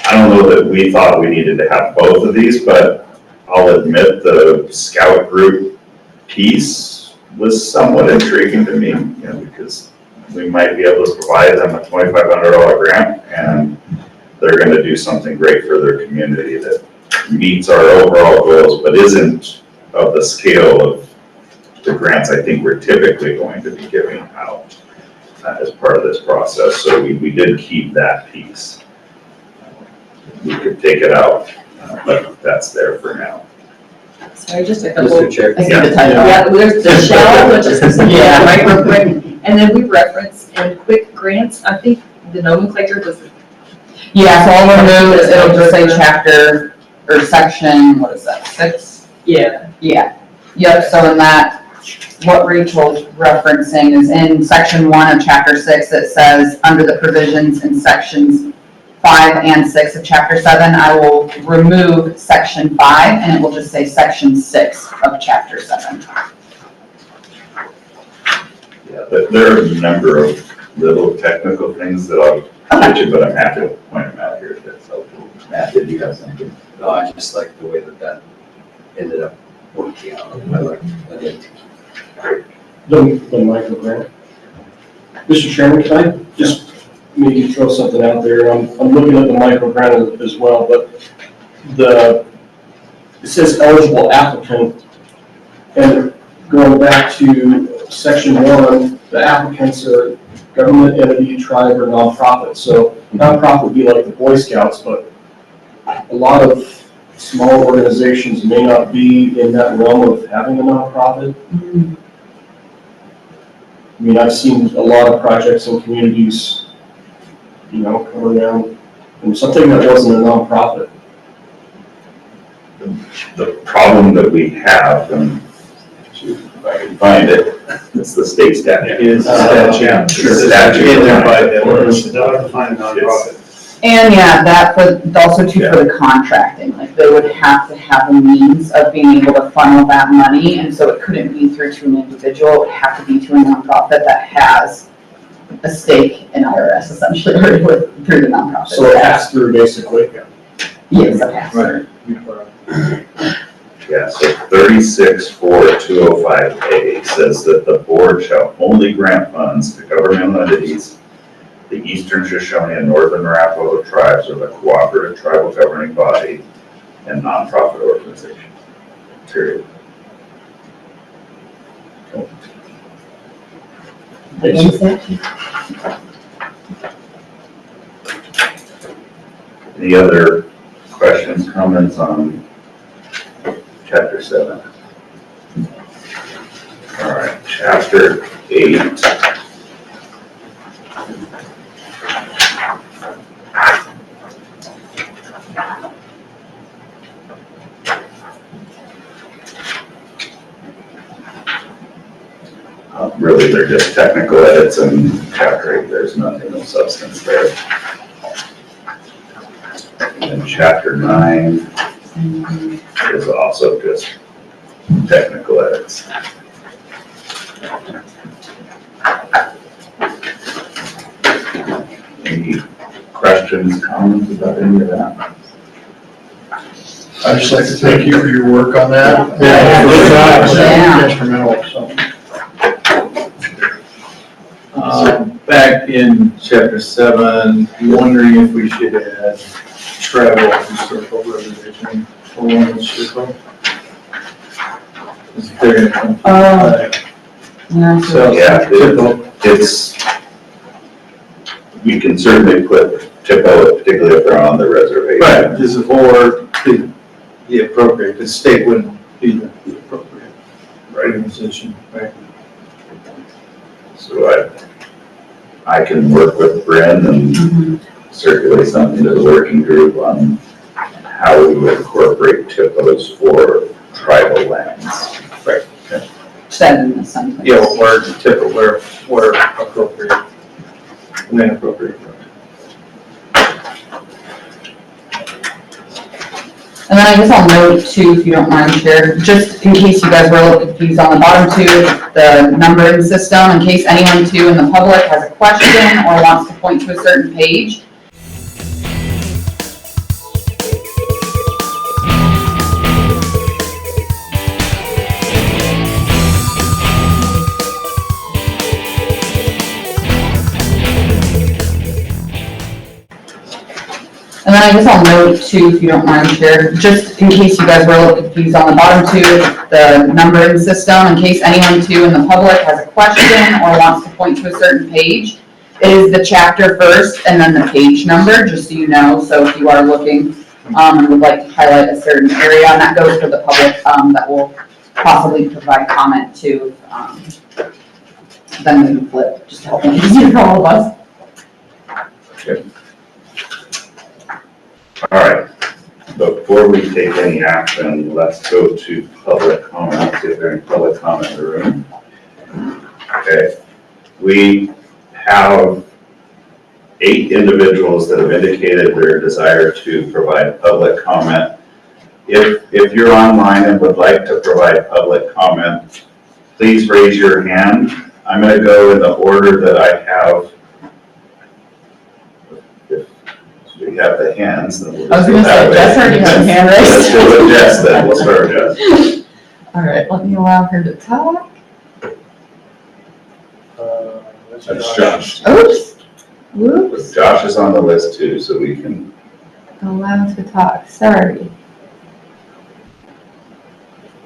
A: I don't know that we thought we needed to have both of these, but I'll admit the scout group piece was somewhat intriguing to me, because we might be able to provide them a $2,500 grant, and they're going to do something great for their community that meets our overall goals, but isn't of the scale of the grants I think we're typically going to be giving out as part of this process. So we did keep that piece. We could take it out, but that's there for now.
D: Sorry, just a couple.
E: Mr. Chair.
D: I see the title. Yeah, there's the shall, which is right real quick. And then we reference and quick grants. I think the nomenclature does.
F: Yeah, so I'll remove, it'll just say chapter or section, what is that, 6?
D: Yeah.
F: Yeah. Yep, so in that, what Rachel's referencing is in section 1 of chapter 6, it says, under the provisions in sections 5 and 6 of chapter 7, I will remove section 5 and it will just say section 6 of chapter 7.
A: Yeah, there are a number of little technical things that I'll mention, but I'm happy to point them out here if it's helpful. Matt, did you have something?
E: No, I just like the way that ended up working out. I like it.
K: The micro grant. Mr. Chairman, can I just maybe throw something out there? I'm looking at the micro grant as well, but it says eligible applicant, and going back to section 1, the applicants are government entity, tribe, or nonprofit. So nonprofit would be like the Boy Scouts, but a lot of small organizations may not be in that realm of having a nonprofit. I mean, I've seen a lot of projects in communities, you know, come around, and something that wasn't a nonprofit.
A: The problem that we have, and if I can find it, it's the state statute.
B: Is statute.
A: Sure. Statute.
B: In there by definition.
H: They'll define a nonprofit.
F: And yeah, that, but also too for the contracting, like they would have to have a means of being able to funnel that money, and so it couldn't be through to an individual, it would have to be to a nonprofit that has a stake in IRS essentially, or through the nonprofit.
K: So it pass through basically.
F: Yes, a pass through.
A: Yeah, so 36.4205A says that the board shall only grant funds to governmental entities, the Eastern Shoshone and Northern Arapaho tribes, or the cooperative tribal governing body, and nonprofit organizations. Period. Any other questions, comments on Chapter 7? All right, Chapter 8. Really, they're just technical edits, and Chapter 8, there's nothing of substance there. And Chapter 9 is also just technical edits. Any questions, comments about any of that?
G: I'd just like to thank you for your work on that.
F: Yeah.
G: Instrumental, so.
B: Back in chapter 7, wondering if we should add travel historical preservation along with circle. Is there gonna come?
F: Yeah.
B: So,
A: Yeah, it's, we can certainly put TIPO, particularly if they're on the reservation.
B: right, just for the appropriate, the state wouldn't be the appropriate organization, right?
A: So I can work with Bryn and circulate something to the working group on how we would incorporate TIPOs for tribal lands.
B: Right.
F: Send in the same place.
B: Yeah, where typical, where appropriate, when appropriate.
F: And then I guess I'll note too, if you don't mind, Chair, just in case you guys were a little confused on the bottom two, the numbering system, in case anyone too in the public has a question or wants to point to a certain page. And then I guess I'll note too, if you don't mind, Chair, just in case you guys were a little confused on the bottom two, the numbering system, in case anyone too in the public has a question or wants to point to a certain page, it is the chapter first and then the page number, just so you know. So if you are looking and would like to highlight a certain area, and that goes for the public that will possibly provide comment to, then we can flip, just to help make it easier for all of us.
A: All right, before we take any action, let's go to public comment, see if there's any public comment in the room. Okay, we have 8 individuals that have indicated their desire to provide public comment. If you're online and would like to provide public comment, please raise your hand. I'm going to go in the order that I have. We have the hands, then we'll
F: I was
A: just go
F: gonna say,
A: that way.
F: Jess already has a hand raised.
A: Let's go with Jess then, we'll start with Jess.
F: All right, let me allow her to talk.
A: That's Josh.
F: Oops. Whoops.
A: Josh is on the list too, so we can.
F: Allow to talk, sorry.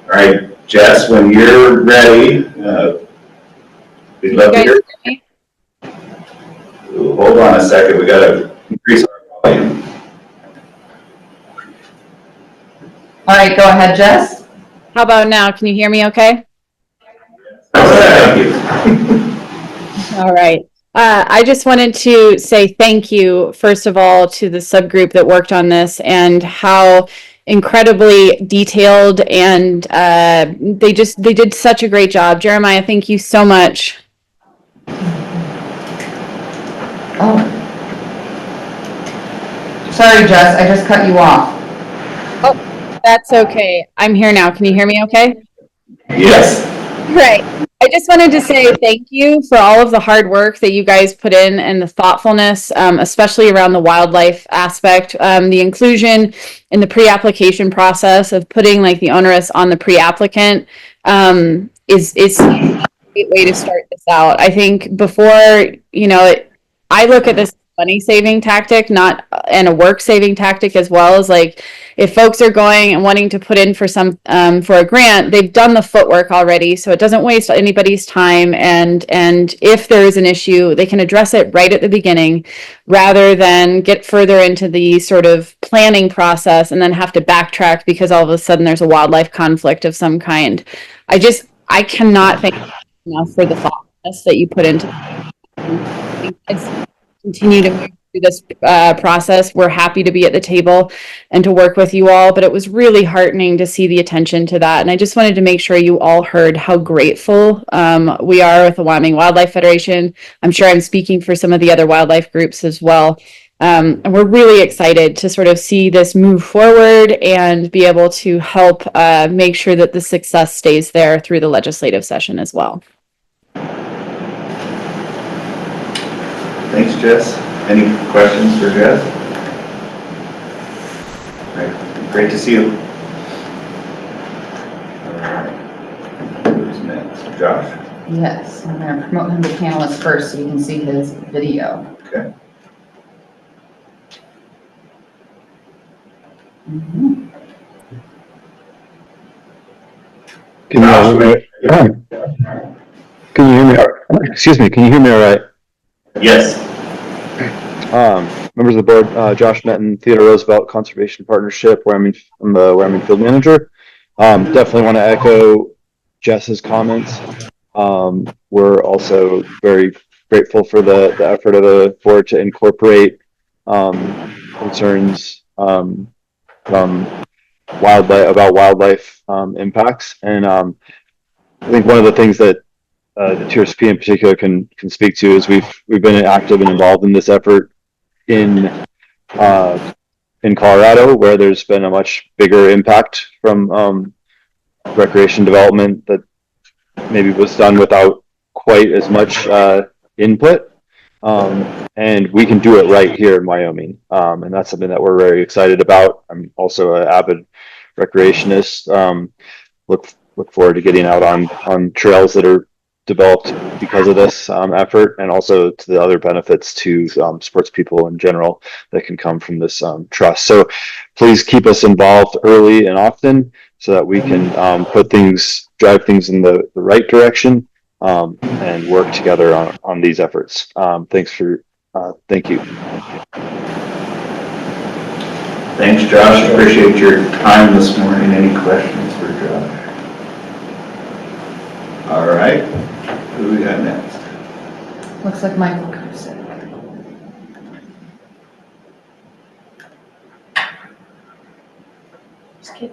A: All right, Jess, when you're ready, we'd love to hear. Ooh, hold on a second, we gotta increase our volume.
F: All right, go ahead, Jess.
M: How about now? Can you hear me okay?
A: Thank you.
M: All right. I just wanted to say thank you, first of all, to the subgroup that worked on this and how incredibly detailed and they did such a great job. Jeremiah, thank you so much.
F: Oh. Sorry, Jess, I just cut you off.
M: Oh, that's okay. I'm here now. Can you hear me okay?
A: Yes.
M: Great. I just wanted to say thank you for all of the hard work that you guys put in and the thoughtfulness, especially around the wildlife aspect, the inclusion in the pre-application process of putting like the onus on the pre-applicant is a great way to start this out. I think before, I look at this money saving tactic, not and a work saving tactic as well. As like if folks are going and wanting to put in for some for a grant, they've done the footwork already, so it doesn't waste anybody's time. And if there is an issue, they can address it right at the beginning, rather than get further into the sort of planning process and then have to backtrack because all of a sudden there's a wildlife conflict of some kind. I cannot thank you enough for the thoughtfulness that you put into it. Continue to move through this process. We're happy to be at the table and to work with you all, but it was really heartening to see the attention to that. And I just wanted to make sure you all heard how grateful we are with the Wyoming Wildlife Federation. I'm sure I'm speaking for some of the other wildlife groups as well. And we're really excited to sort of see this move forward and be able to help make sure that the success stays there through the legislative session as well.
A: Thanks, Jess. Any questions for Jess? Great to see you. All right. Who's next? Josh?
F: Yes, I'm going to promote him to panelist first so you can see his video.
A: Okay.
N: Can you hear me? Excuse me, can you hear me all right?
A: Yes.
N: Members of the board, Josh Netton, Theodore Roosevelt Conservation Partnership, I'm the Wyoming Field Manager. Definitely want to echo Jess's comments. We're also very grateful for the effort of the board to incorporate concerns from wildlife impacts. And I think one of the things that the TRSP in particular can speak to is we've been active and involved in this effort in Colorado, where there's been a much bigger impact from recreation development that maybe was done without quite as much input. And we can do it right here in Wyoming. And that's something that we're very excited about. I'm also an avid recreationist. Look forward to getting out on trails that are developed because of this effort, and also to the other benefits to sports people in general that can come from this trust. So please keep us involved early and often so that we can drive things in the right direction and work together on these efforts. Thank you.
A: Thanks, Josh. Appreciate your time this morning. Any questions for Josh? All right. Who we got next?
F: Looks like Michael Kusick. Just kidding.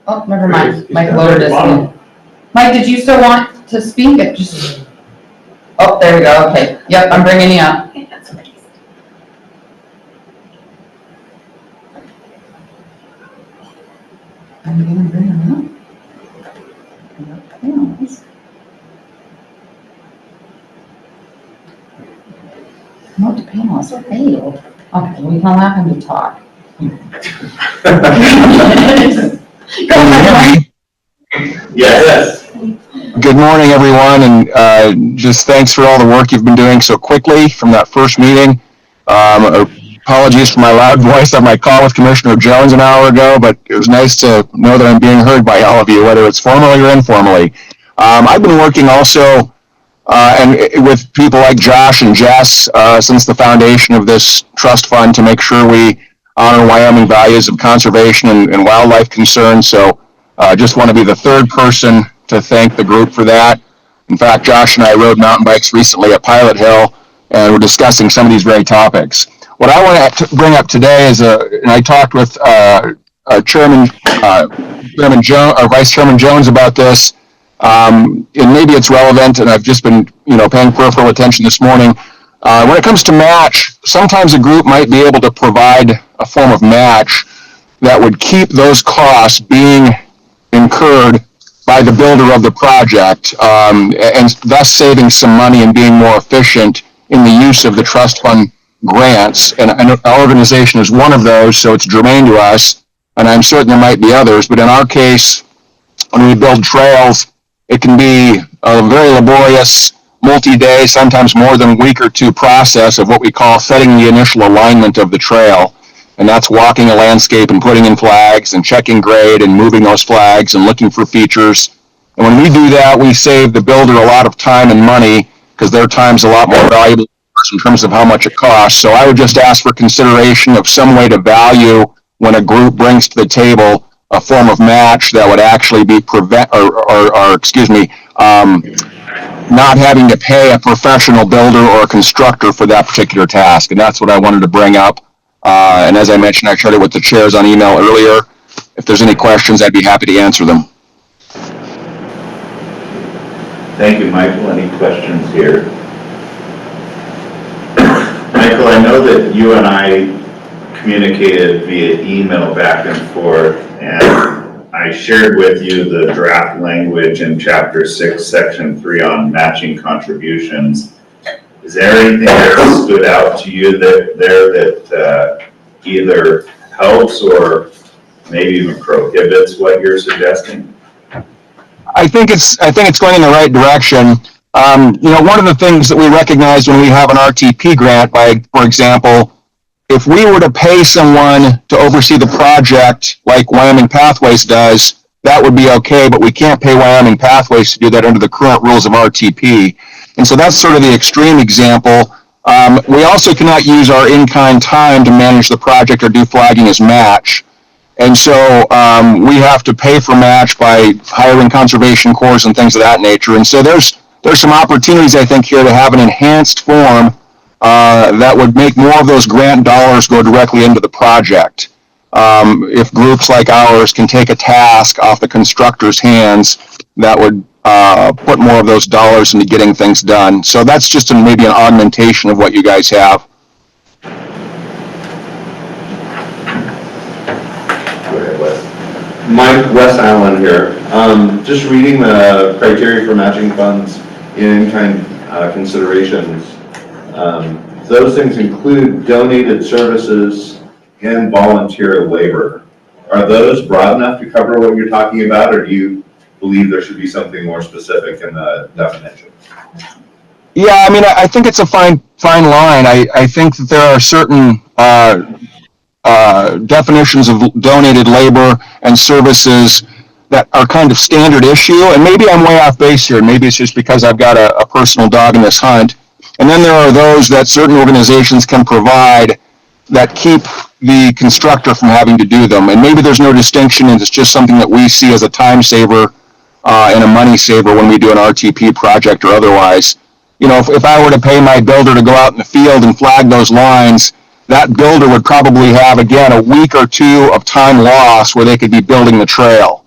F: Oh, never mind. Mike lowered his hand. Mike, did you still want to speak? Oh, there we go. Okay. Yep, I'm bringing you up. I'm gonna bring him up. Promote to panelist failed. Okay, we can allow him to talk. Go ahead.
A: Yes.
O: Good morning, everyone, and just thanks for all the work you've been doing so quickly from that first meeting. Apologies for my loud voice on my call with Commissioner Jones an hour ago, but it was nice to know that I'm being heard by all of you, whether it's formally or informally. I've been working also and with people like Josh and Jess, since the foundation of this trust fund, to make sure we honor Wyoming values of conservation and wildlife concerns. So just want to be the third person to thank the group for that. In fact, Josh and I rode mountain bikes recently at Pilot Hill, and we're discussing some of these very topics. What I want to bring up today is, and I talked with Chairman Jones, or Vice Chairman Jones about this, and maybe it's relevant, and I've just been, paying peripheral attention this morning. When it comes to match, sometimes a group might be able to provide a form of match that would keep those costs being incurred by the builder of the project, and thus saving some money and being more efficient in the use of the trust fund grants. And our organization is one of those, so it's germane to us, and I'm certain there might be others, but in our case, when we build trails, it can be a very laborious, multi-day, sometimes more than a week or two process of what we call setting the initial alignment of the trail. And that's walking a landscape and putting in flags and checking grade and moving those flags and looking for features. And when we do that, we save the builder a lot of time and money, because their time's a lot more valuable in terms of how much it costs. So I would just ask for consideration of some way to value when a group brings to the table a form of match that would actually be not having to pay a professional builder or a constructor for that particular task. And that's what I wanted to bring up. And as I mentioned, I shared it with the chairs on email earlier. If there's any questions, I'd be happy to answer them.
A: Thank you, Michael. Any questions here? Michael, I know that you and I communicated via email back and forth, and I shared with you the draft language in Chapter 6, Section 3 on matching contributions. Is there anything that stood out to you that either helps or maybe even prohibits what you're suggesting?
O: I think it's going in the right direction. One of the things that we recognize when we have an RTP grant, for example, if we were to pay someone to oversee the project like Wyoming Pathways does, that would be okay, but we can't pay Wyoming Pathways to do that under the current rules of RTP. And so that's sort of the extreme example. We also cannot use our in-kind time to manage the project or do flagging as match. And so we have to pay for match by hiring conservation corps and things of that nature. And so there's some opportunities, I think, here to have an enhanced form that would make more of those grant dollars go directly into the project. If groups like ours can take a task off the constructor's hands, that would put more of those dollars into getting things done. So that's just maybe an augmentation of what you guys have.
L: Mike, West Island here. Just reading the criteria for matching funds in kind considerations. Those things include donated services and volunteer labor. Are those broad enough to cover what you're talking about, or do you believe there should be something more specific in the definition?
O: Yeah, I mean, I think it's a fine line. I think that there are certain definitions of donated labor and services that are kind of standard issue, and maybe I'm way off base here, and maybe it's just because I've got a personal dog in this hunt. And then there are those that certain organizations can provide that keep the constructor from having to do them. And maybe there's no distinction, and it's just something that we see as a time saver and a money saver when we do an RTP project or otherwise. If I were to pay my builder to go out in the field and flag those lines, that builder would probably have, again, a week or two of time loss where they could be building the trail.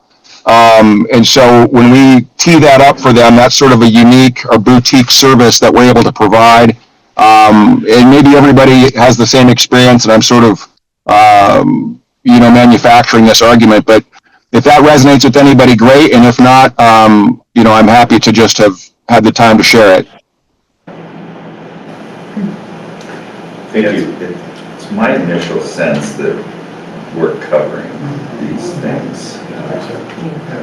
O: And so when we tee that up for them, that's sort of a unique or boutique service that we're able to provide. And maybe everybody has the same experience, and I'm sort of, manufacturing this argument. But if that resonates with anybody, great. And if not, I'm happy to just have had the time to share it.
A: Thank you. It's my initial sense that we're covering these things.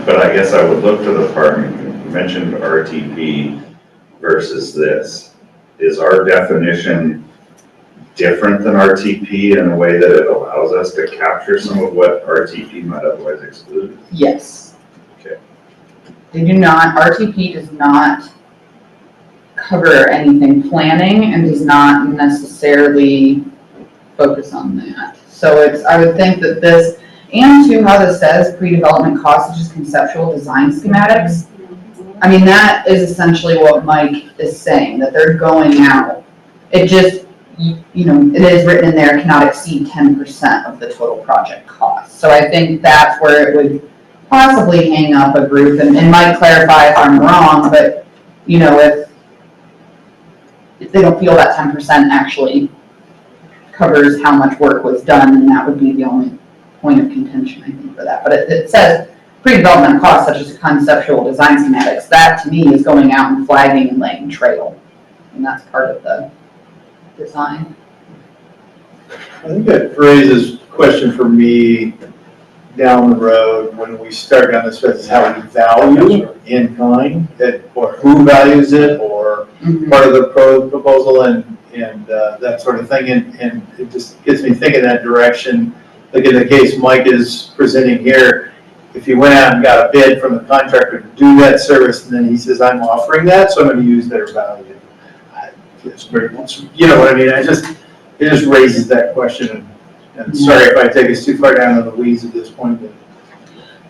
A: But I guess I would look to the part, you mentioned RTP versus this. Is our definition different than RTP in a way that it allows us to capture some of what RTP might otherwise exclude?
F: Yes.
A: Okay.
F: They do not, RTP does not cover anything planning and does not necessarily focus on that. So I would think that this, and too, how this says pre-development costs, which is conceptual design schematics. I mean, that is essentially what Mike is saying, that they're going out. It just, it is written in there, cannot exceed 10% of the total project cost. So I think that's where it would possibly hang up a group, and Mike clarify if I'm wrong, but, if they don't feel that 10% actually covers how much work was done, then that would be the only point of contention, I think, for that. But it says pre-development costs such as conceptual design schematics. That to me is going out and flagging and laying trail, and that's part of the design.
B: I think that raises a question for me down the road when we start down this path, is how we value in kind, or who values it, or part of the proposal and that sort of thing. And it just gets me thinking that direction. Like in the case Mike is presenting here, if you went out and got a bid from the contractor to do that service, and then he says, I'm offering that, so I'm going to use their value. You know what I mean? It just raises that question. And sorry if I take us too far down in the weeds at this point,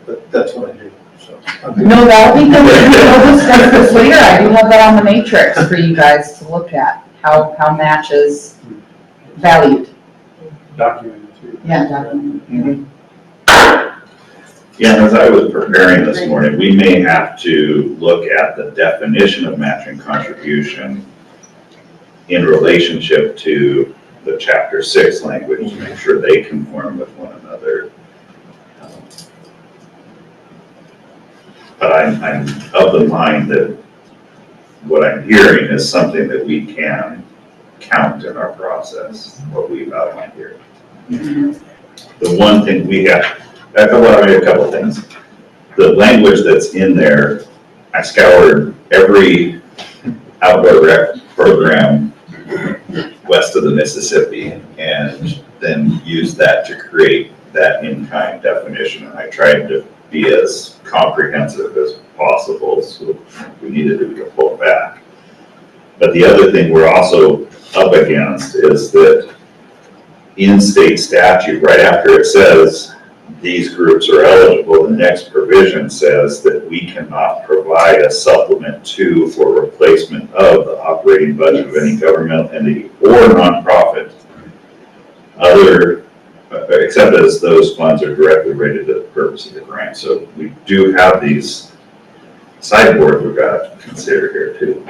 B: but that's what I do. So.
F: No, that'll be good. We'll discuss this later. I do have that on the matrix for you guys to look at, how match is valued.
H: Documented too.
F: Yeah, documented.
A: Yeah, and as I was preparing this morning, we may have to look at the definition of matching contribution in relationship to the Chapter 6 language to make sure they conform with one another. But I'm of the mind that what I'm hearing is something that we can count in our process, what we've outlined here. The one thing we have, I made a couple things. The language that's in there, I scoured every outdoor rec program west of the Mississippi and then used that to create that in-kind definition. And I tried to be as comprehensive as possible, so if we needed to, we could pull it back. But the other thing we're also up against is that in state statute, right after it says these groups are eligible, the next provision says that we cannot provide a supplement to for replacement of the operating budget of any governmental entity or nonprofit, except as those funds are directly related to the purpose of the grant. So we do have these sideboards we've got to consider here too.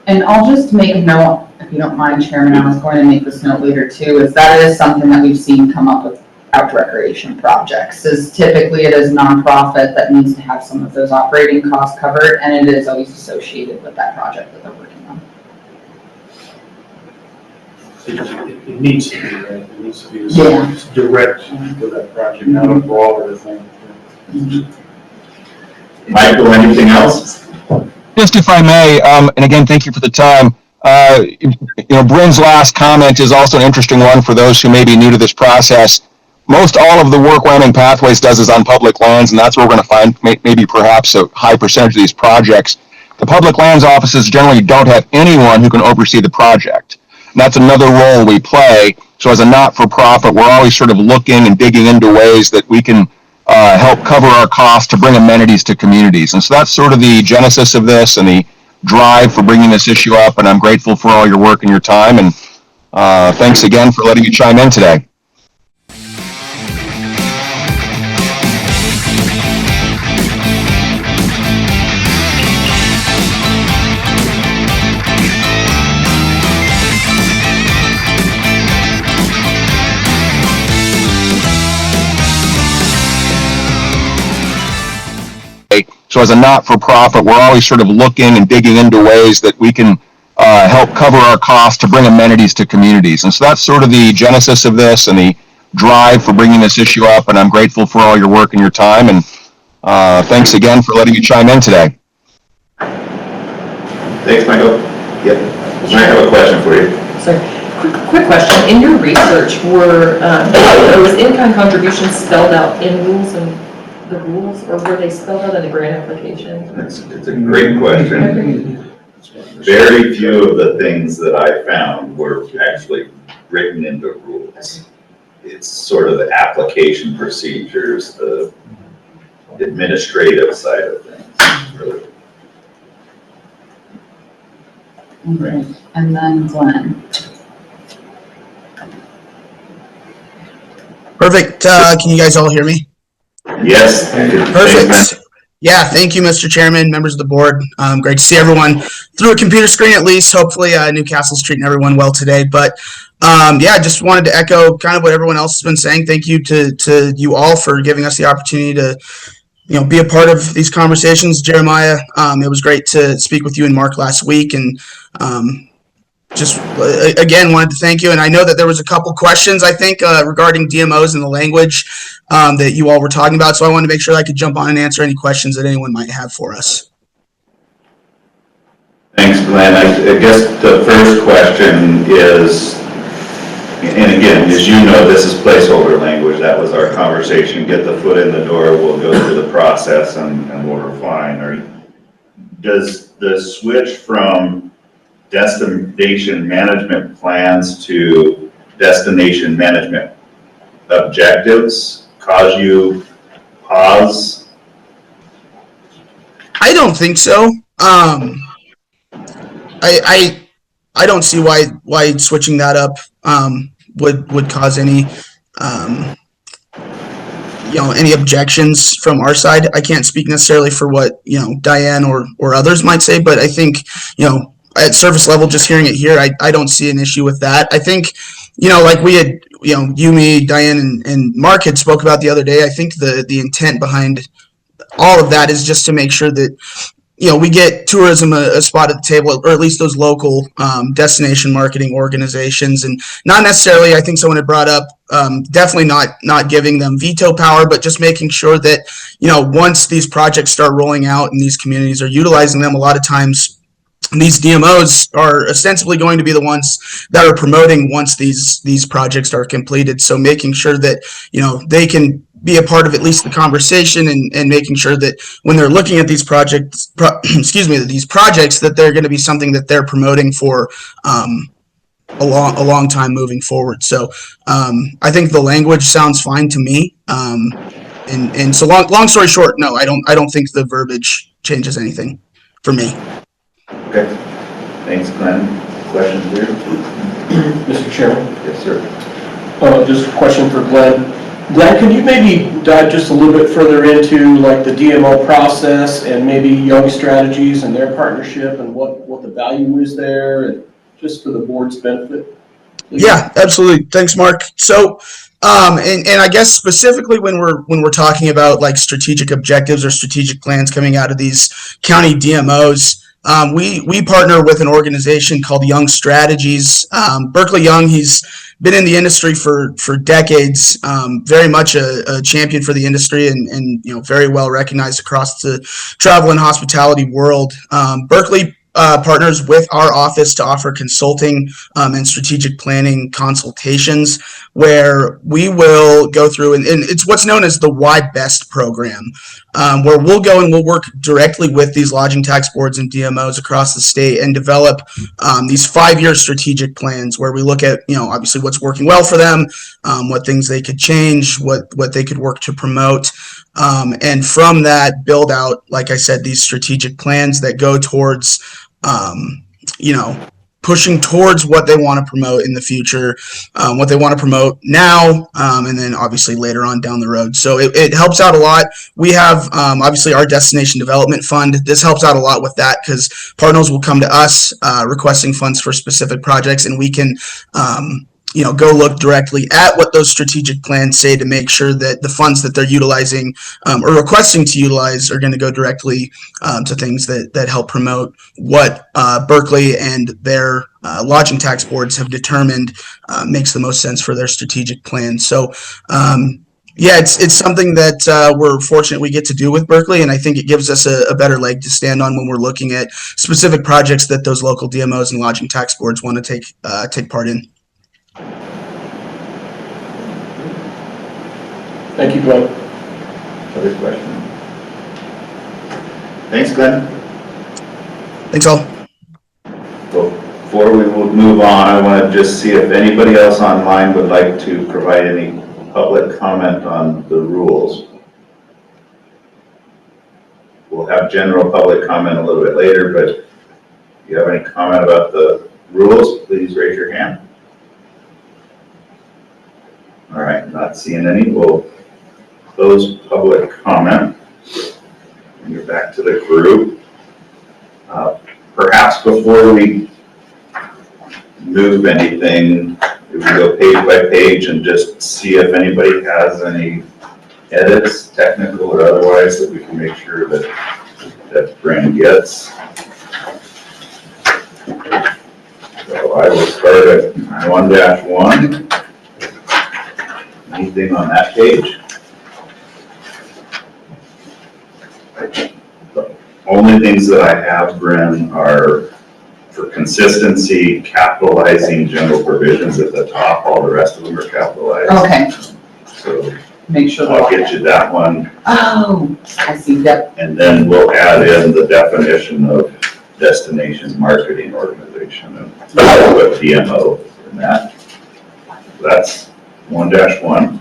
F: And I'll just make a note, if you don't mind, Chairman, I was going to make this note later too, is that is something that we've seen come up with outdoor recreation projects, is typically it is nonprofit that needs to have some of those operating costs covered, and it is always associated with that project that they're working on.
H: It needs to be, right? It needs to be
F: Yeah.
H: direct to that project, not a broader thing.
A: Michael, anything else?
O: Just if I may, and again, thank you for the time. Bryn's last comment is also an interesting one for those who may be new to this process. Most all of the work Wyoming Pathways does is on public lands, and that's where we're going to find maybe perhaps a high percentage of these projects. The public lands offices generally don't have anyone who can oversee the project. And that's another role we play. So as a not-for-profit, we're always sort of looking and digging into ways that we can help cover our costs to bring amenities to communities. And so that's sort of the genesis of this and the drive for bringing this issue up. And I'm grateful for all your work and your time. And thanks again for letting me chime in today. So as a not-for-profit, we're always sort of looking and digging into ways that we can help cover our costs to bring amenities to communities. And so that's sort of the genesis of this and the drive for bringing this issue up. And I'm grateful for all your work and your time. And thanks again for letting me chime in today.
A: Thanks, Michael. Yep. I have a question for you.
D: So, quick question. In your research, was in-kind contributions spelled out in rules and the rules, or were they spelled out in the grant application?
A: It's a great question. very few of the things that I found were actually written into rules. It's sort of the application procedures, the administrative side of things, really.
F: Okay. And then Glenn.
P: Perfect. Can you guys all hear me?
A: Yes.
P: Perfect. Yeah, thank you, Mr. Chairman, members of the board. Great to see everyone through a computer screen at least. Hopefully Newcastle's treating everyone well today. But yeah, just wanted to echo kind of what everyone else has been saying. Thank you to you all for giving us the opportunity to be a part of these conversations. Jeremiah, it was great to speak with you and Mark last week, and just again wanted to thank you. And I know that there was a couple questions I think regarding DMOs and the language that you all were talking about, so I wanted to make sure I could jump on and answer any questions that anyone might have for us.
A: Thanks, Glenn. I guess the first question is, and again, as you know, this is placeholder language. That was our conversation. Get the foot in the door, we'll go through the process, and we'll refine. Does the switch from destination management plans to destination management objectives cause you pause?
P: I don't think so. I don't see why switching that up would cause any any objections from our side. I can't speak necessarily for what Diane or others might say, but I think at surface level, just hearing it here, I don't see an issue with that. I think like we had you, me, Diane, and Mark had spoke about the other day. I think the intent behind all of that is just to make sure that we get tourism a spot at the table, or at least those local destination marketing organizations, and not necessarily, I think someone had brought up, definitely not giving them veto power, but just making sure that, once these projects start rolling out and these communities are utilizing them, a lot of times these DMOs are ostensibly going to be the ones that are promoting once these projects are completed. So making sure that, they can be a part of at least the conversation, and making sure that when they're looking at these projects, these projects, that they're going to be something that they're promoting for a long time moving forward. So I think the language sounds fine to me. And so long story short, no, I don't think the verbiage changes anything for me.
A: Okay. Thanks, Glenn. Questions here?
K: Mr. Chairman?
A: Yes, sir.
K: Just a question for Glenn. Glenn, can you maybe dive just a little bit further into like the DMO process and maybe Young Strategies and their partnership and what the value is there, and just for the board's benefit? Please?
P: Yeah, absolutely. Thanks, Mark. So, and I guess specifically when we're talking about like strategic objectives or strategic plans coming out of these county DMOs, we partner with an organization called Young Strategies. Berkeley Young, he's been in the industry for decades, very much a champion for the industry, and very well recognized across the travel and hospitality world. Berkeley partners with our office to offer consulting and strategic planning consultations, where we will go through, and it's what's known as the Why Best program, where we'll go and we'll work directly with these lodging tax boards and DMOs across the state and develop these 5-year strategic plans, where we look at obviously what's working well for them, what things they could change, what they could work to promote. And from that, build out, like I said, these strategic plans that go towards, pushing towards what they want to promote in the future, what they want to promote now, and then obviously later on down the road. So it helps out a lot. We have obviously our Destination Development Fund. This helps out a lot with that, because partners will come to us requesting funds for specific projects, and we can go look directly at what those strategic plans say to make sure that the funds that they're utilizing or requesting to utilize are going to go directly to things that help promote what Berkeley and their lodging tax boards have determined makes the most sense for their strategic plan. So yeah, it's something that we're fortunate we get to do with Berkeley, and I think it gives us a better leg to stand on when we're looking at specific projects that those local DMOs and lodging tax boards want to take part in.
K: Thank you, Glenn.
A: Other question? Thanks, Glenn.
P: Thanks all.
A: Before we will move on, I want to just see if anybody else online would like to provide any public comment on the rules. We'll have general public comment a little bit later, but if you have any comment about the rules, please raise your hand. All right, not seeing any. We'll close public comment. And you're back to the group. Perhaps before we move anything, we go page by page and just see if anybody has any edits, technical or otherwise, that we can make sure that Brent gets. So I will start at 1-1. Anything on that page? The only things that I have, Brent, are for consistency, capitalizing general provisions at the top. All the rest of them are capitalized.
F: Okay,
A: So
F: make sure.
A: I'll get you that one.
F: Oh, I see, yep.
A: And then we'll add in the definition of destination marketing organization and put DMO in that. That's 1-1.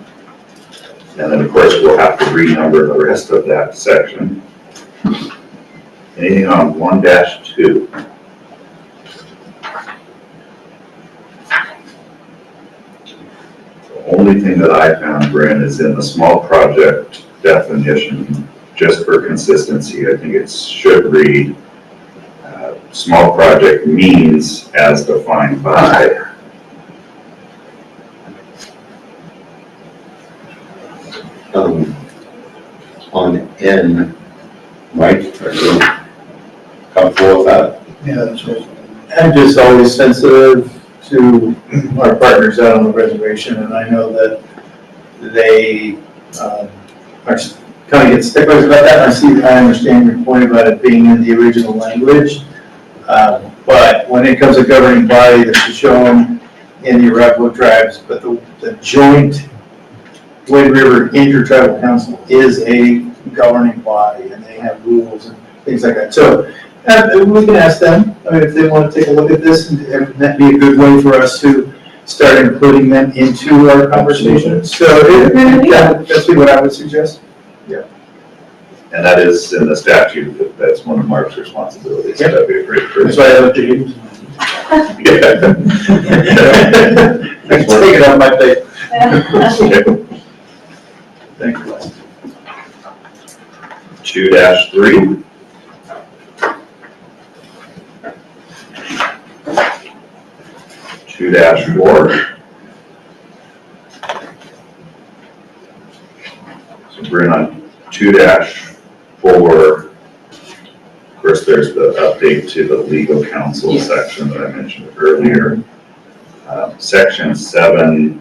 A: And then of course we'll have to renumber the rest of that section. Anything on 1-2? The only thing that I found, Brent, is in the small project definition, just for consistency. I think it should read, small project means as defined by.
L: On N, Mike, are you comfortable with that?
B: Yeah, that's right. I'm just always sensitive to our partners out on the reservation, and I know that they are kind of get sticklers about that. I understand your point about it being in the original language, but when it comes to governing body, that should show them in the Arapahoe tribes, but the joint Wind River Intertribal Council is a governing body, and they have rules and things like that. So we can ask them, I mean, if they want to take a look at this, and that'd be a good way for us to start including them into our conversation. So that's what I would suggest.
A: Yeah. And that is in the statute, that's one of Mark's responsibilities.
B: Yep.
A: That'd be a great.
B: That's why I looked at you. Take it off my plate. Thank you, Les.
A: 2-3. -4. So we're on 2-4. Of course, there's the update to the legal counsel section that I mentioned earlier. Section 7,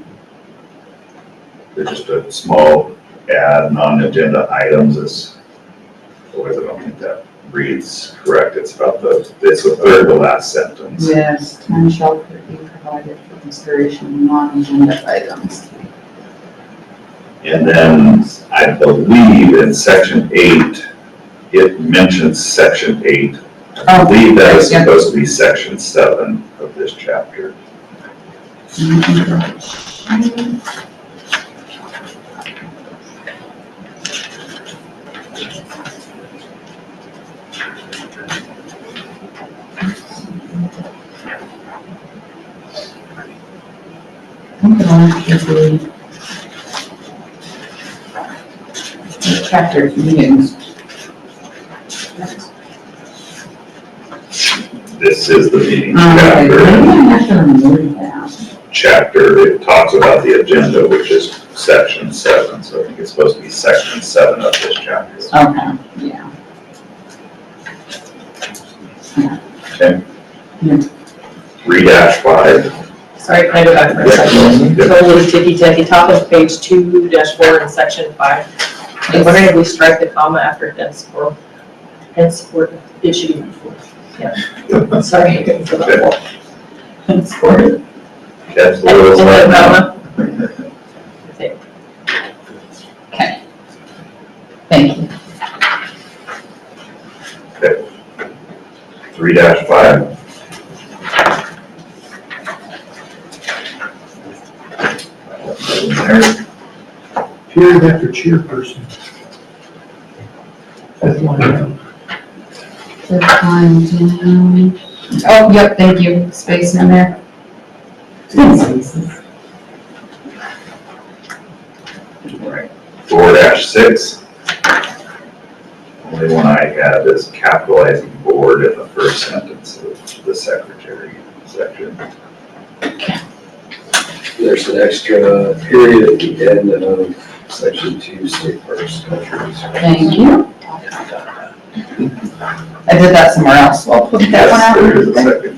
A: there's just a small add non-agenda items. Otherwise, I don't think that reads correct. It's about it's the third to last sentence.
F: Yes, time shall be provided for consideration of non-agenda items.
A: And then I believe in section 8, it mentions section 8. I believe that is supposed to be section 7 of this chapter.
F: Chapter meetings.
A: This is the meeting chapter. It talks about the agenda, which is section 7. So I think it's supposed to be section 7 of this chapter.
F: Okay, yeah.
A: Okay. 3-5.
D: Sorry, can I go back for a second? Go a little ticky-tacky, top of page 2-4 in section 5. I'm wondering if we strike the comma after henceforth. Henceforth, it should be before. Yeah. Sorry, I couldn't feel that. Henceforth.
A: That's what it was like now.
F: Okay. Thank you.
A: Okay. 3-5.
G: Period after chairperson. Fifth line down.
F: Fifth line down. Oh, yep, thank you, space in there.
A: Right. 4-6. Only one I have is capitalizing board in the first sentence of the secretary section.
E: There's an extra period at the end of section 2, state parks, culture reserve.
F: Thank you. I did that somewhere else, so I'll put that one out.
A: There is a second.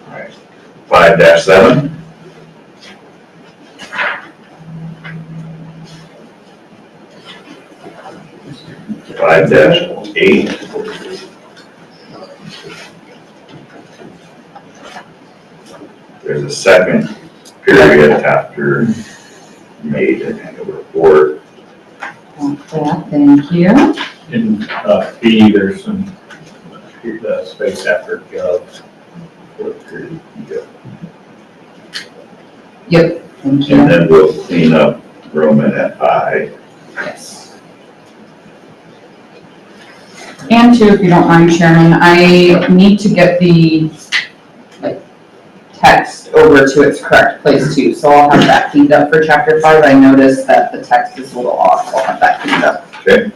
A: All right. 5-7. Five dash 8. There's a second period after made annual report.
F: Thank you.
H: In B, there's some space after gov.
F: Yep, thank you.
A: And then we'll clean up Roman at I.
F: Yes. And two, if you don't mind, Chairman, I need to get the, text over to its correct place too, so I'll have that cleaned up for chapter 5. I noticed that the text is a little off, so I'll have that cleaned up.
A: Okay.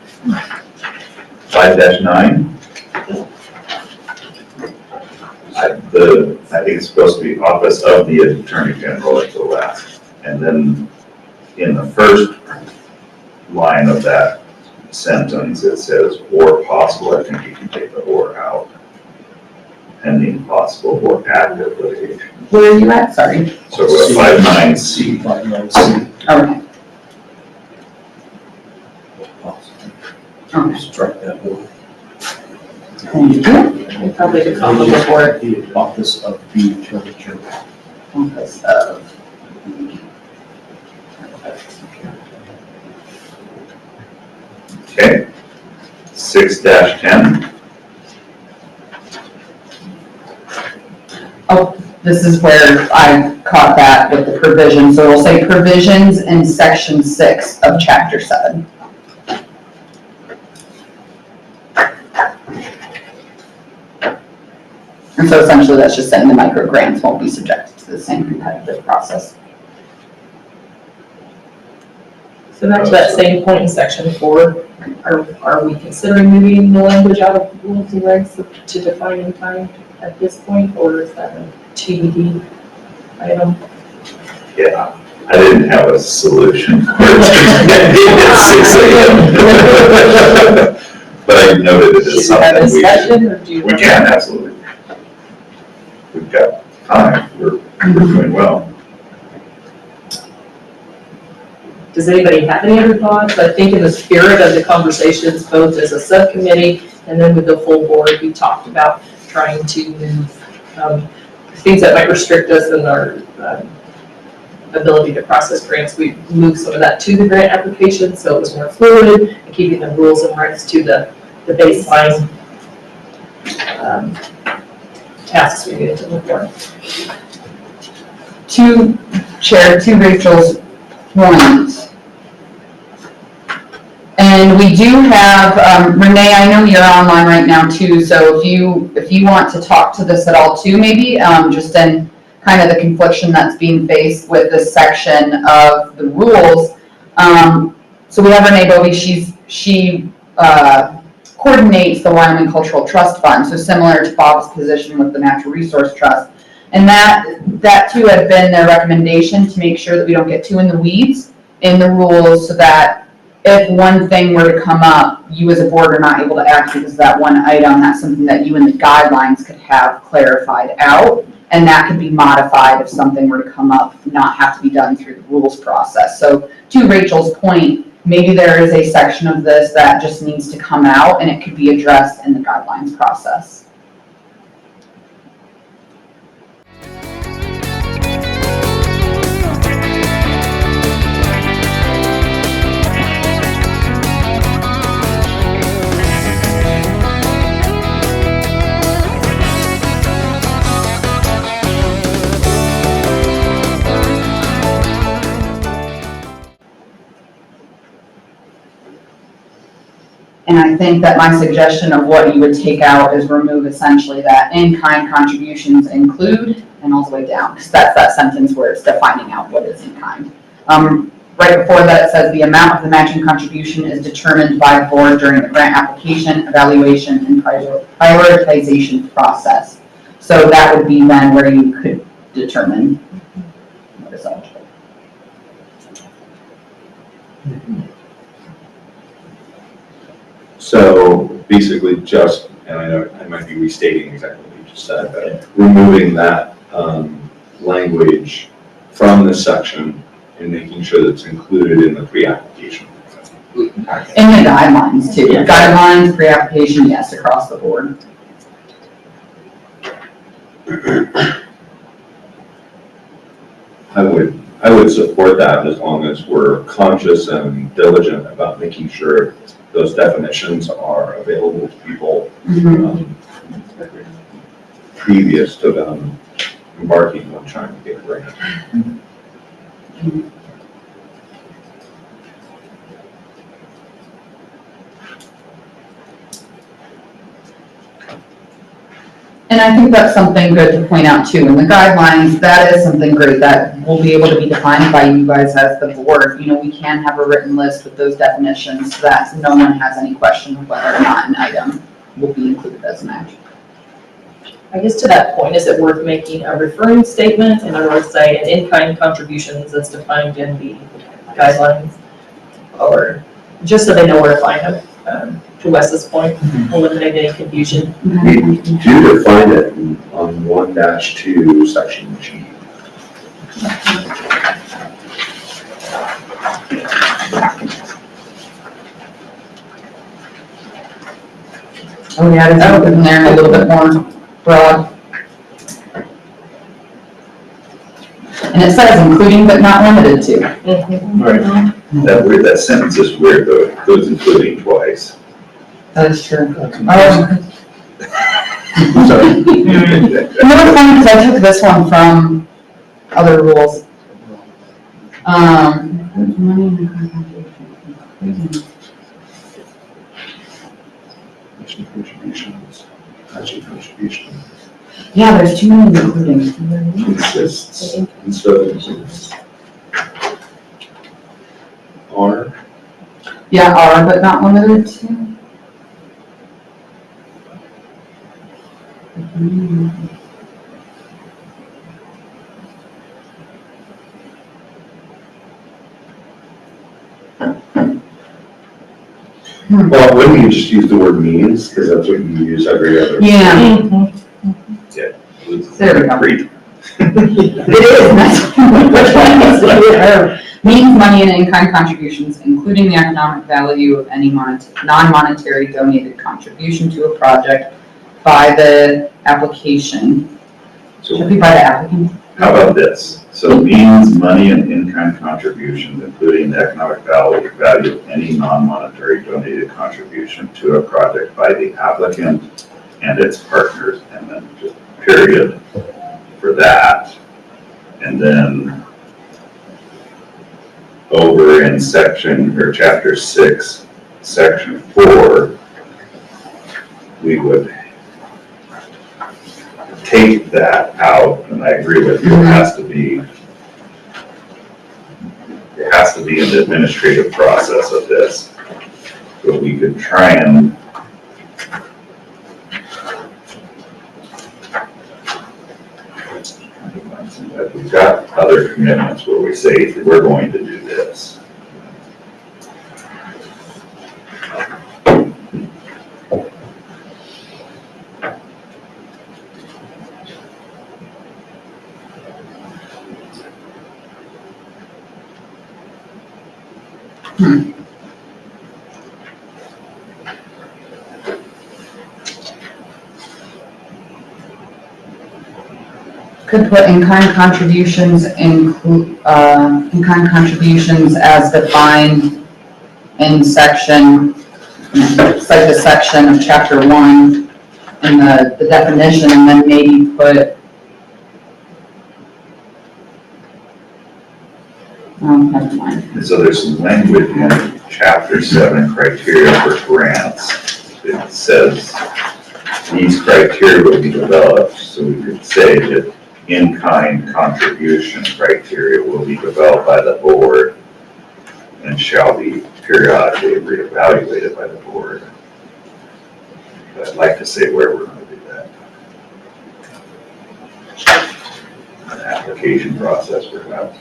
A: 5-9. I think it's supposed to be Office of the Attorney General at the last. And then in the first line of that sentence, it says, or possible. I think you can take the or out. Pending possible or active litigation.
F: Where are you at? Sorry.
A: So we're at 5-9C.
H: 5-9C.
F: Okay. Okay.
E: Strike that one.
F: Thank you.
D: We probably could come before it.
H: The Office of the Attorney General.
F: Office of.
A: Okay. 6-10.
F: Oh, this is where I caught that with the provision. So it'll say provisions in section 6 of chapter 7. And so essentially that's just saying the micro grants won't be subjected to the same competitive process.
D: So back to that same point in section 4, are we considering moving the language out of rules and regs to define in time at this point, or is that a TBD item?
A: Yeah, I didn't have a solution for it. 6 a.m. But I noted it as
D: Should we have a
A: something
D: discussion, or do you?
A: we can, absolutely. We've got time, we're doing well.
D: Does anybody have any other thoughts? I think in the spirit of the conversations, both as a subcommittee and then with the full board, we talked about trying to move things that might restrict us in our ability to process grants. We moved some of that to the grant application, so it was more fluid, and keeping the rules and rights to the baseline tasks we needed to look for.
F: To Rachel's point. And we do have, Renee, I know you're online right now too, so if you want to talk to this at all too, maybe, just in kind of the confliction that's being faced with this section of the rules. So we have Renee Bovey, she coordinates the Wyoming Cultural Trust Fund, so similar to Bob's position with the Natural Resource Trust. And that too had been their recommendation, to make sure that we don't get too in the weeds in the rules, so that if one thing were to come up, you as a board are not able to act because of that one item, that's something that you in the guidelines could have clarified out, and that could be modified if something were to come up, not have to be done through the rules process. So to Rachel's point, maybe there is a section of this that just needs to come out and it could be addressed in the guidelines process. And I think that my suggestion of what you would take out is remove essentially that in-kind contributions include and all the way down, because that's that sentence where it's defining out what is in-kind. Right before that, it says the amount of the matching contribution is determined by the board during the grant application, evaluation, and prioritization process. So that would be then where you could determine what is eligible.
L: So basically just, and I know I might be restating exactly what you just said, but removing that language from this section and making sure that it's included in the pre-application.
F: In the guidelines too.
L: Yeah.
F: Guidelines, pre-application, yes, across the board.
L: I would support that as long as we're conscious and diligent about making sure those definitions are available to people previous to them embarking on trying to get a grant.
F: And I think that's something good to point out too. In the guidelines, that is something great that will be able to be defined by you guys as the board. You know, we can have a written list with those definitions so that no one has any question of whether or not an item will be included as a match.
D: I guess to that point, is it worth making a referring statement, in other words, say an in-kind contributions that's defined in the guidelines? Or just so they know where to find them, to Wes's point, eliminate any confusion.
L: We do define it on 1-2, section G.
F: Oh yeah, it's open in there a little bit more broad. And it says including but not limited to.
A: Right. That sentence is weird though, it includes including twice.
F: That is true.
L: Sorry.
F: You know what's funny, because I took this one from other rules.
L: Contributions, matching contributions.
F: Yeah, there's too many including.
L: Consists, instead of consists. Are.
F: Yeah, are but not limited to.
L: Well, wouldn't you just use the word means, because that's what you use every other.
F: Yeah.
L: Yeah.
F: There we go.
L: Great.
F: It is, that's which one needs to be there. Means money and in-kind contributions, including the economic value of any non-monetary donated contribution to a project by the application. Should it be by the applicant?
A: How about this? So means money and in-kind contributions, including the economic value of any non-monetary donated contribution to a project by the applicant and its partners, and then just period for that. And then over in section, or chapter 6, section 4, we would take that out, and I agree with you, it has to be an administrative process of this. But we could try and we've got other commitments where we say we're going to do this.
F: Could put in-kind contributions in-kind contributions as defined in section, it's like the section of chapter 1 in the definition, and then maybe put never mind.
A: And so there's some language in Chapter 7 criteria for grants, it says these criteria will be developed, so we could say that in-kind contribution criteria will be developed by the board and shall be periodically reevaluated by the board. But I'd like to say where we're going to do that. An application process perhaps.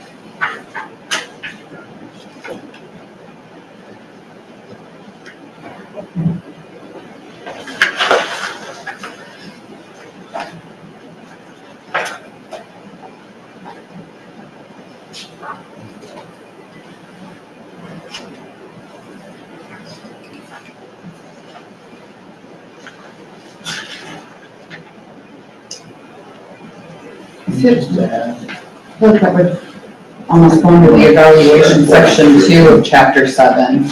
F: Look, that would almost go into the evaluation section 2 of chapter 7.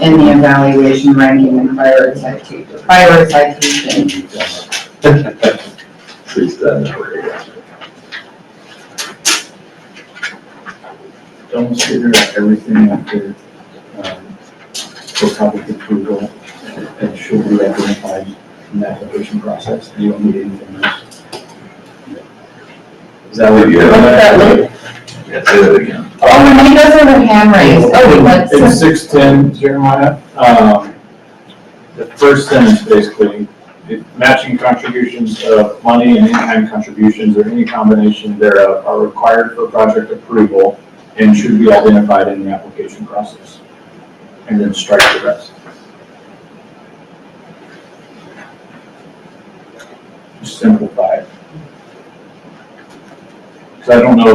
F: In the evaluation, ranking, and prioritization.
L: Please,
B: Don't figure out everything after, for public approval, and should be identified in the application process, and you don't need anything else. Is that what you're?
A: Yeah, say that again.
F: Oh, when he does have a hand raised, let's.
B: In 610, Jeremiah, the first sentence basically, matching contributions of money and in-kind contributions or any combination thereof are required for project approval and should be identified in the application process. And then strike the rest. Just simplify it. Because I don't know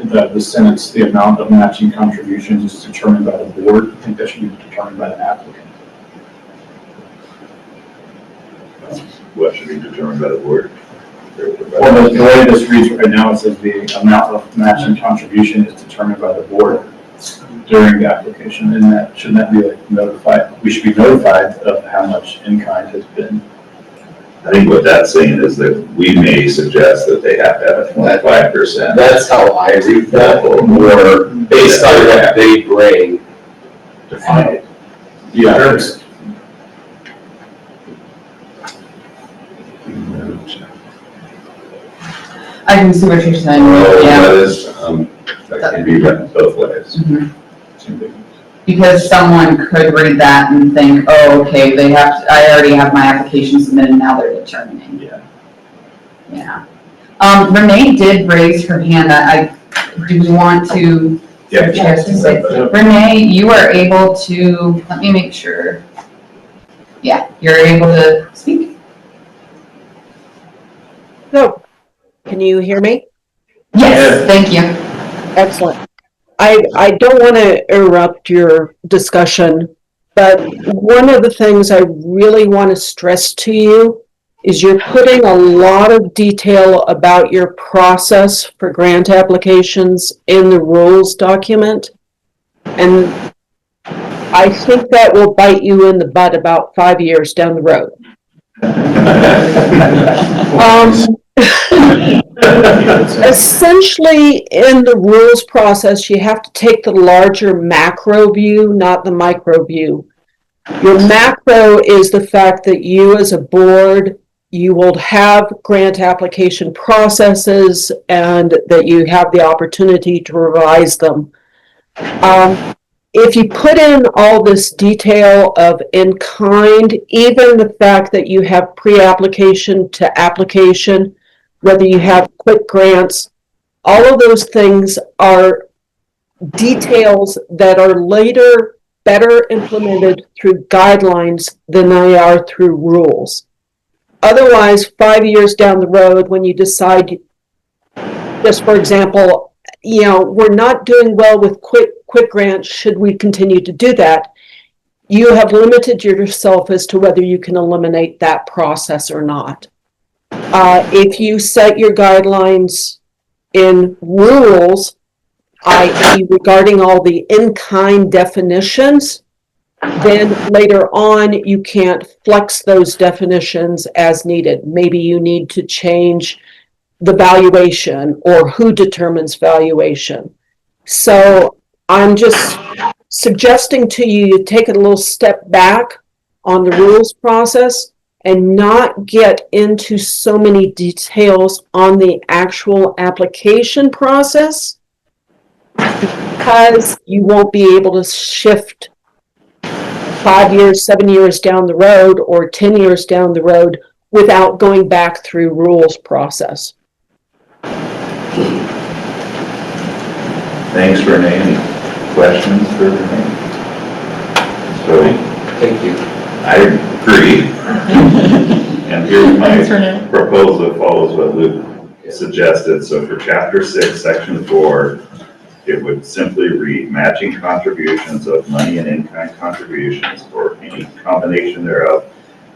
B: that the sentence, the amount of matching contributions is determined by the board. I think that should be determined by the applicant.
A: What should be determined by the board?
B: Well, the way this reads right now, it says the amount of matching contribution is determined by the board during the application, and that, shouldn't that be like notified? We should be notified of how much in-kind has been.
A: I think what that's saying is that we may suggest that they have to have a 25%.
E: That's how I read that, or based on what they bring.
A: Define it.
B: Yeah.
F: I can see what you're saying,
L: That
F: yeah.
L: is, that can be read both ways.
F: Because someone could read that and think, oh, okay, I already have my application submitted, now they're determining.
B: Yeah.
F: Yeah. Renee did raise her hand. Do we want to?
A: Yeah.
F: Renee, you are able to, let me make sure. Yeah, you're able to speak?
Q: So, can you hear me?
F: Yes, thank you.
Q: Excellent. I don't want to interrupt your discussion, but one of the things I really want to stress to you is you're putting a lot of detail about your process for grant applications in the rules document. And I think that will bite you in the butt about 5 years down the road. Essentially, in the rules process, you have to take the larger macro view, not the micro view. Your macro is the fact that you as a board, you will have grant application processes and that you have the opportunity to revise them. If you put in all this detail of in-kind, even the fact that you have pre-application to application, whether you have quick grants, all of those things are details that are later better implemented through guidelines than they are through rules. Otherwise, 5 years down the road, when you decide, just for example, we're not doing well with quick grants, should we continue to do that? You have limited yourself as to whether you can eliminate that process or not. If you set your guidelines in rules, i.e. regarding all the in-kind definitions, then later on you can't flex those definitions as needed. Maybe you need to change the valuation or who determines valuation. So I'm just suggesting to you, you take it a little step back on the rules process and not get into so many details on the actual application process, because you won't be able to shift 5 years, 7 years down the road, or 10 years down the road without going back through rules process.
A: Thanks, Renee. Any questions for Renee? So,
E: Thank you.
A: I agree. And here's my proposal that follows what Luke suggested. So for chapter 6, section 4, it would simply read, matching contributions of money and in-kind contributions or any combination thereof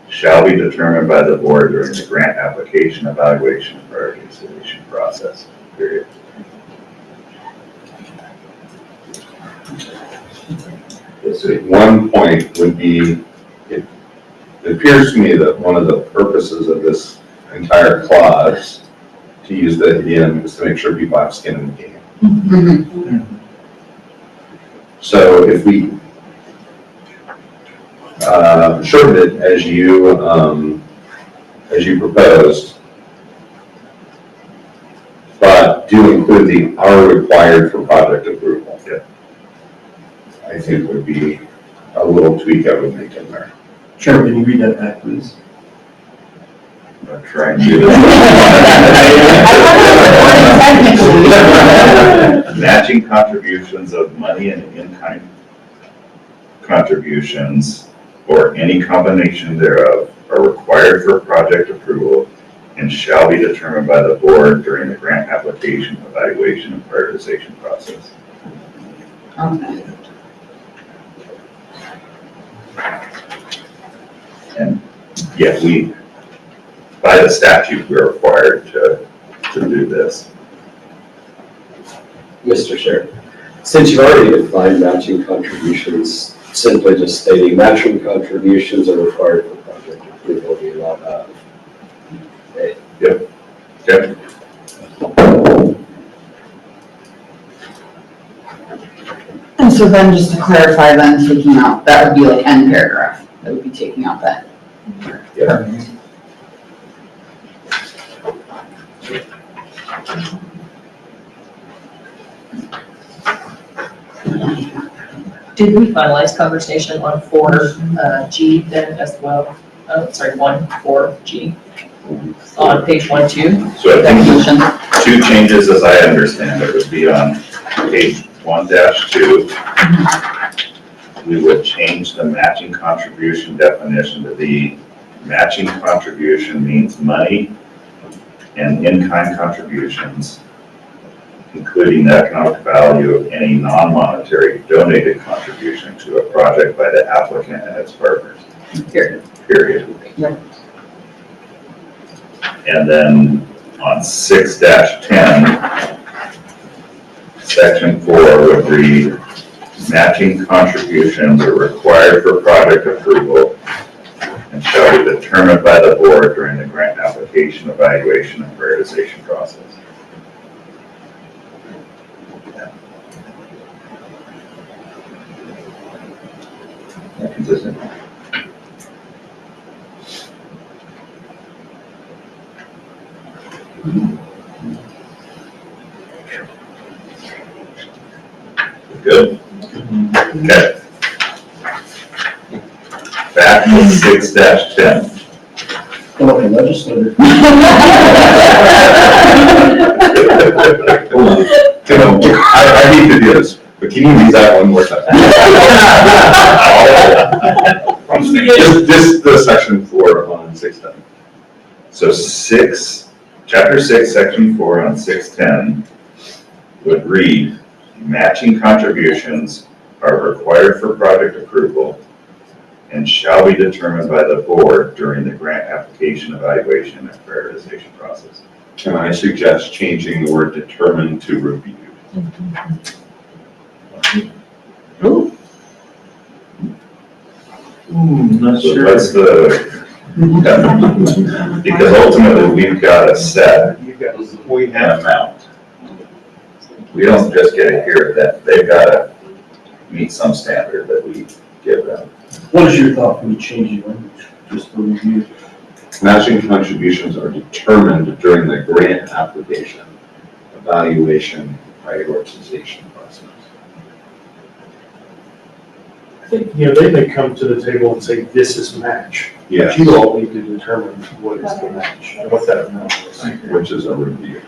A: shall be determined by the board during the grant application, evaluation, and prioritization process, period.
L: So one point would be, it appears to me that one of the purposes of this entire clause, to use the idiom, is to make sure people have skin in the game. So if we shorten it as you proposed, but do include the are required for project approval, I think would be a little tweak I would make in there.
B: Sure, can you read that back, please?
A: I'm trying to do this. Matching contributions of money and in-kind contributions or any combination thereof are required for project approval and shall be determined by the board during the grant application, evaluation, and prioritization process.
F: Okay.
A: And yeah, by the statute, we're required to do this.
E: Mr. Chair, since you've already defined matching contributions, simply just stating matching contributions are required for project approval, we allow that. Okay.
A: Yep. Okay.
F: And so then just to clarify then, taking out, that would be like end paragraph, that would be taking out that.
A: Yeah.
D: Did we finalize conversation on 4G then as well? Oh, sorry, 4G on page 1-2?
A: So I think two changes as I understand it would be on page 1-2. We would change the matching contribution definition to be matching contribution means money and in-kind contributions, including the economic value of any non-monetary donated contribution to a project by the applicant and its partners. Period.
F: Yep.
A: And then on 6-10, section 4 would read, matching contributions are required for project approval and shall be determined by the board during the grant application, evaluation, and prioritization process. Not consistent. Good? Okay. Back to 6-10.
K: Okay, legislator.
L: I need to do this, but can you read that one more time? Just the section 4 on 6-10.
A: So chapter 6, section 4 on 6-10 would read, matching contributions are required for project approval and shall be determined by the board during the grant application, evaluation, and prioritization process.
L: Can I suggest changing the word determined to review?
B: Not
A: So
B: sure.
A: that's because ultimately we've got to set an amount. We don't just get it here, that they've got to meet some standard that we give them.
K: What is your thought from the changing language, just for review?
L: Matching contributions are determined during the grant application, evaluation, prioritization process.
H: I think, they may come to the table and say, this is match.
L: Yeah.
H: But you all need to determine what is the match, and what that amount is.
L: Which is a review.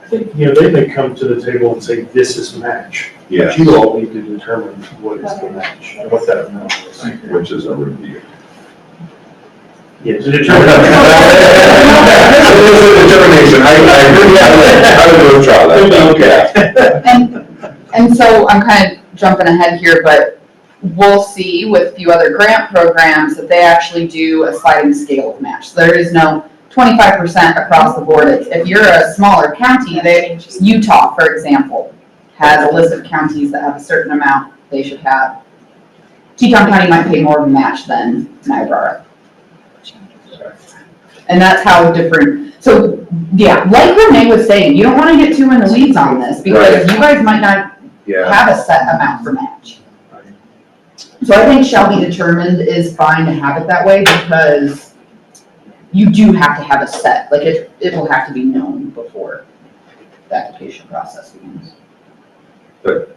H: I think, they may come to the table and say, this is match.
L: Yeah.
H: But you all need to determine what is the match, and what that amount is.
L: Which is a review.
H: Yeah, to determine.
L: This is a determination. I would withdraw that.
F: And so I'm kind of jumping ahead here, but we'll see with a few other grant programs that they actually do a sliding scale of match. So there is no 25% across the board. If you're a smaller county, Utah, for example, has a list of counties that have a certain amount they should have. Teton County might pay more of a match than Niobrara. And that's how different, so yeah, like Renee was saying, you don't want to get too in the weeds on this because you guys might not have a set amount for match. So I think shall be determined is fine to have it that way because you do have to have a set, like it will have to be known before the application process begins.
L: Good.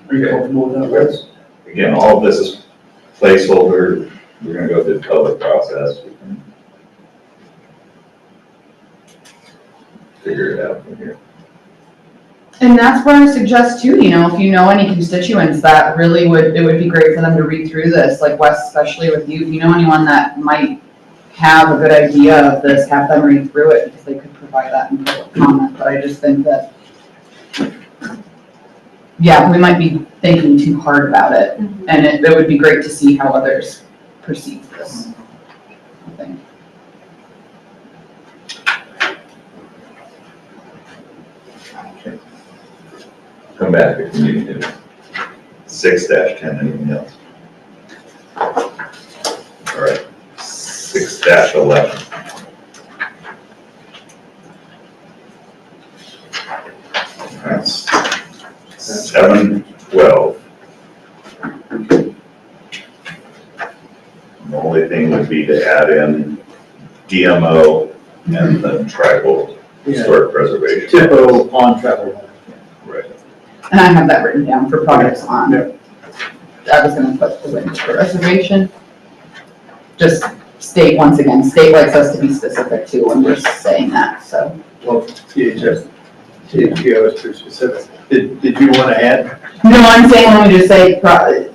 K: Are you comfortable with that, Wes?
A: Again, all of this is placeholder. We're gonna go through the public process. We can figure it out from here.
F: And that's where I suggest too, if you know any constituents that really it would be great for them to read through this, like Wes, especially with you. If you know anyone that might have a good idea of this, have them read through it because they could provide that in public comment. But I just think that, yeah, we might be thinking too hard about it. And it would be great to see how others perceive this, I think.
A: Come back if you need to. 6-10, anything else? All right, 6-11. That's 7-12. The only thing would be to add in DMO and the tribal historic preservation.
B: Typical on travel.
A: Right.
F: And I have that written down for projects on. I was gonna put the witness for reservation. Just state, once again, state likes us to be specific too when we're saying that, so.
B: Well, THO is too specific. Did you want to add?
F: No, I'm saying when we just say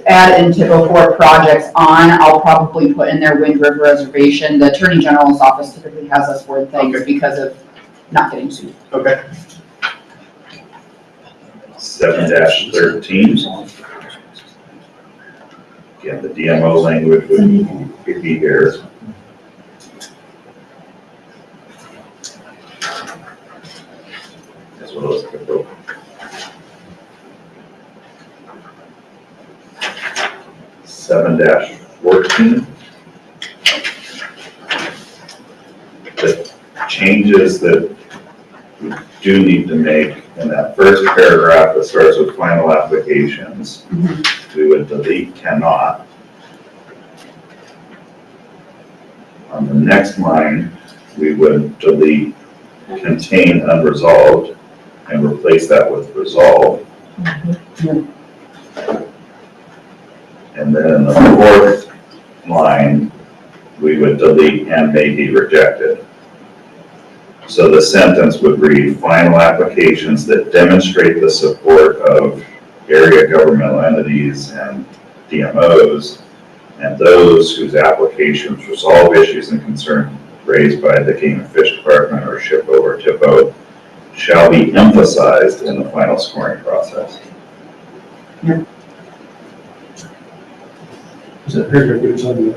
F: add in typical for projects on, I'll probably put in there Wind River Reservation. The Attorney General's office typically has us word things because of not getting sued.
B: Okay.
A: 7-13. Again, the DMO language would be here. As well as the 7-14. The changes that we do need to make in that first paragraph that starts with final applications, we would delete cannot. On the next line, we would delete contain unresolved and replace that with resolved. And then in the fourth line, we would delete and may be rejected. So the sentence would read, final applications that demonstrate the support of area governmental entities and DMOs, and those whose applications resolve issues and concerns raised by the Game and Fish Department or SHPO or TIPO shall be emphasized in the final scoring process.
H: Is that paragraph good? It's on the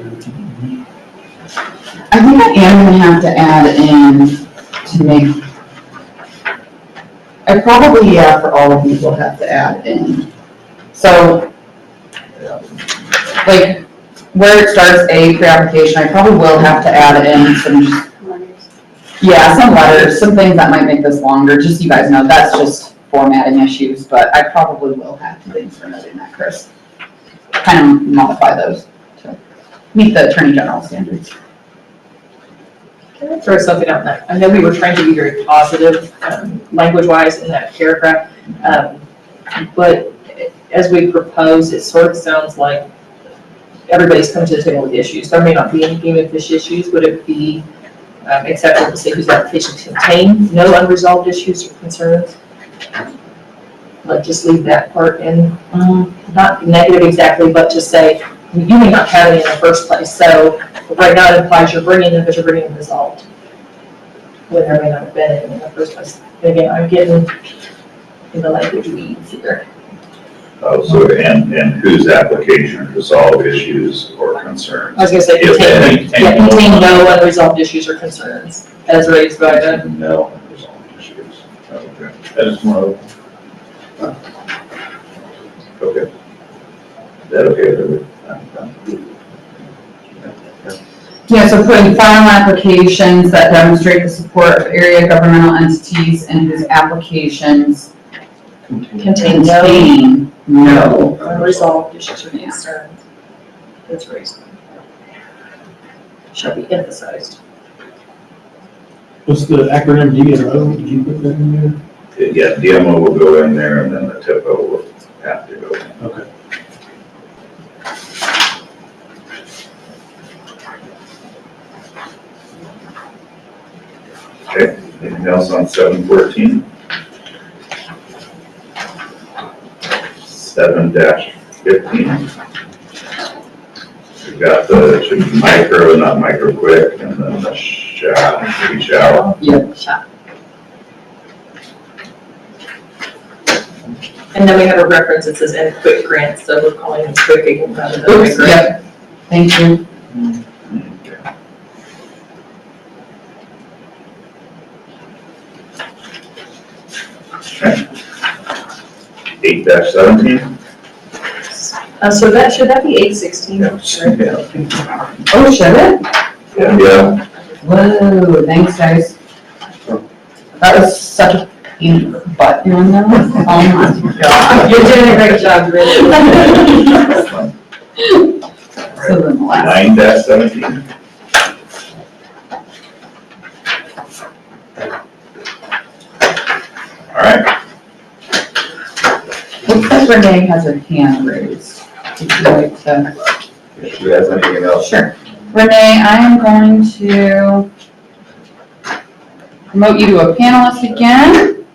F: I think I am gonna have to add in to make I probably, yeah, for all of these, will have to add in. So, like, where it starts A, pre-application, I probably will have to add in some, yeah, some letters, some things that might make this longer, just so you guys know, that's just formatting issues, but I probably will have things for noting that, Chris. Kind of modify those to meet the Attorney General standards.
D: Can I throw something out there? I know we were trying to be very positive, language-wise in that paragraph, but as we propose, it sort of sounds like everybody's coming to the table with issues. There may not be any game of fish issues. Would it be acceptable to say whose applications contain no unresolved issues or concerns? Like, just leave that part in, not negative exactly, but just say, you may not have it in the first place, so right now it implies you're bringing them, but you're bringing them resolved. When there may not have been any in the first place. Again, I'm getting in the language weeds here.
A: So, and whose application resolve issues or concerns?
D: I was gonna say, contain no unresolved issues or concerns as raised by the.
A: No unresolved issues. Okay.
B: That is more.
A: Okay. Is that okay with
F: Yeah, so putting final applications that demonstrate the support of area governmental entities and whose applications
D: Contain
F: no
D: unresolved issues or concerns as raised. Shall be emphasized.
H: What's the acronym DMO? Did you put that in there?
A: Yeah, DMO will go in there and then the TIPO will have to go in.
H: Okay.
A: Okay, anything else on 714? 7-15. We've got the should be micro, not micro quick, and then the shower.
F: Yep.
D: And then we have a reference that says and quick grants, so we're calling them quick again rather than
F: Oops,
D: micro.
F: yep. Thank you.
A: Okay. 8-17.
D: So that, should that be 816?
A: Yeah.
F: Oh, should it?
A: Yeah.
F: Whoa, thanks, guys. That was such a pain in the butt doing that. Oh my God.
D: You're doing a great job, really.
F: So then the last.
A: 9-17. All right.
F: Looks like Renee has her hand raised. Would you like to?
A: If she has anything else.
F: Sure. Renee, I am going to promote you to a panelist again.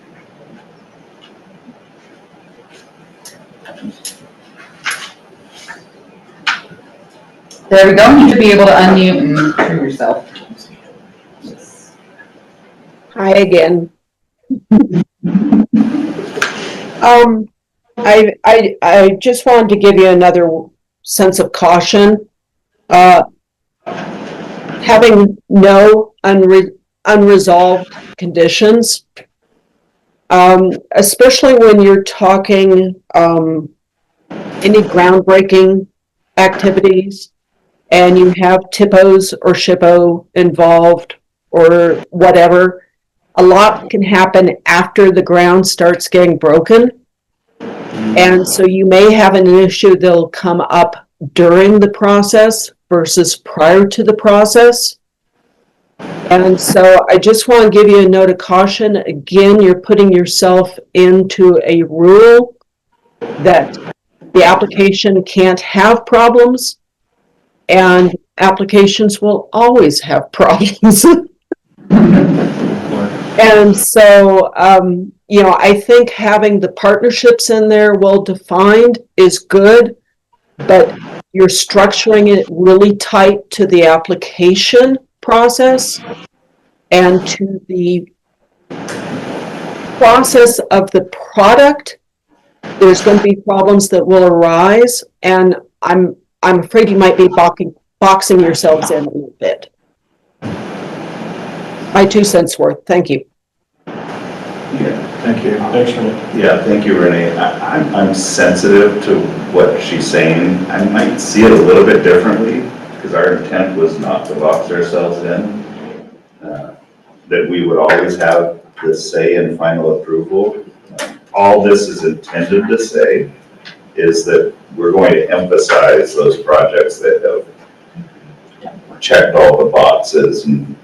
F: There we go. You should be able to unmute and prove yourself.
Q: Hi again. I just wanted to give you another sense of caution. Having no unresolved conditions, especially when you're talking any groundbreaking activities and you have TIPOs or SHPO involved or whatever, a lot can happen after the ground starts getting broken. And so you may have an issue that'll come up during the process versus prior to the process. And so I just want to give you a note of caution. Again, you're putting yourself into a rule that the application can't have problems, and applications will always have problems. And so, I think having the partnerships in there well defined is good, but you're structuring it really tight to the application process and to the process of the product. There's going to be problems that will arise, and I'm afraid you might be boxing yourselves in a little bit. My 2 cents worth. Thank you.
B: Yeah, thank you.
K: Thanks, Renee.
A: Yeah, thank you, Renee. I'm sensitive to what she's saying. I might see it a little bit differently, because our intent was not to box ourselves in. That we would always have the say in final approval. All this is intended to say is that we're going to emphasize those projects that have checked all the boxes and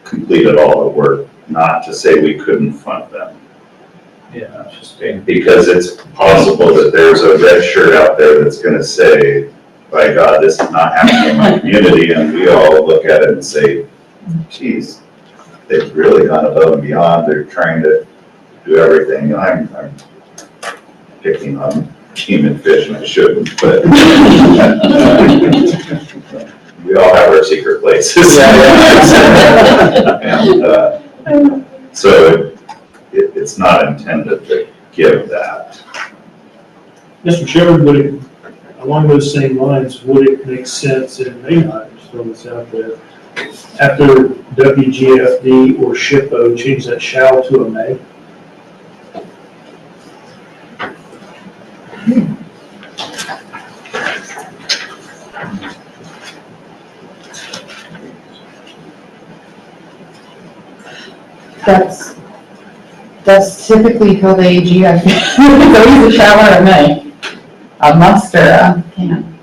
A: completed all the work, not to say we couldn't fund them.
B: Yeah, just
A: Because it's possible that there's a red shirt out there that's gonna say, by God, this is not happening in my community, and we all look at it and say, geez, they've really gone above and beyond, they're trying to do everything. I'm picking on human fish and I shouldn't, but we all have our secret places. And so it's not intended to give that.
H: Mr. Chairman, would it, along those same lines, would it make sense, and it may not, just throw this out there, after WGFD or SHPO, change that shall to a may?
F: That's typically how the AG, I think, it's always a shall or a may. A must or a can.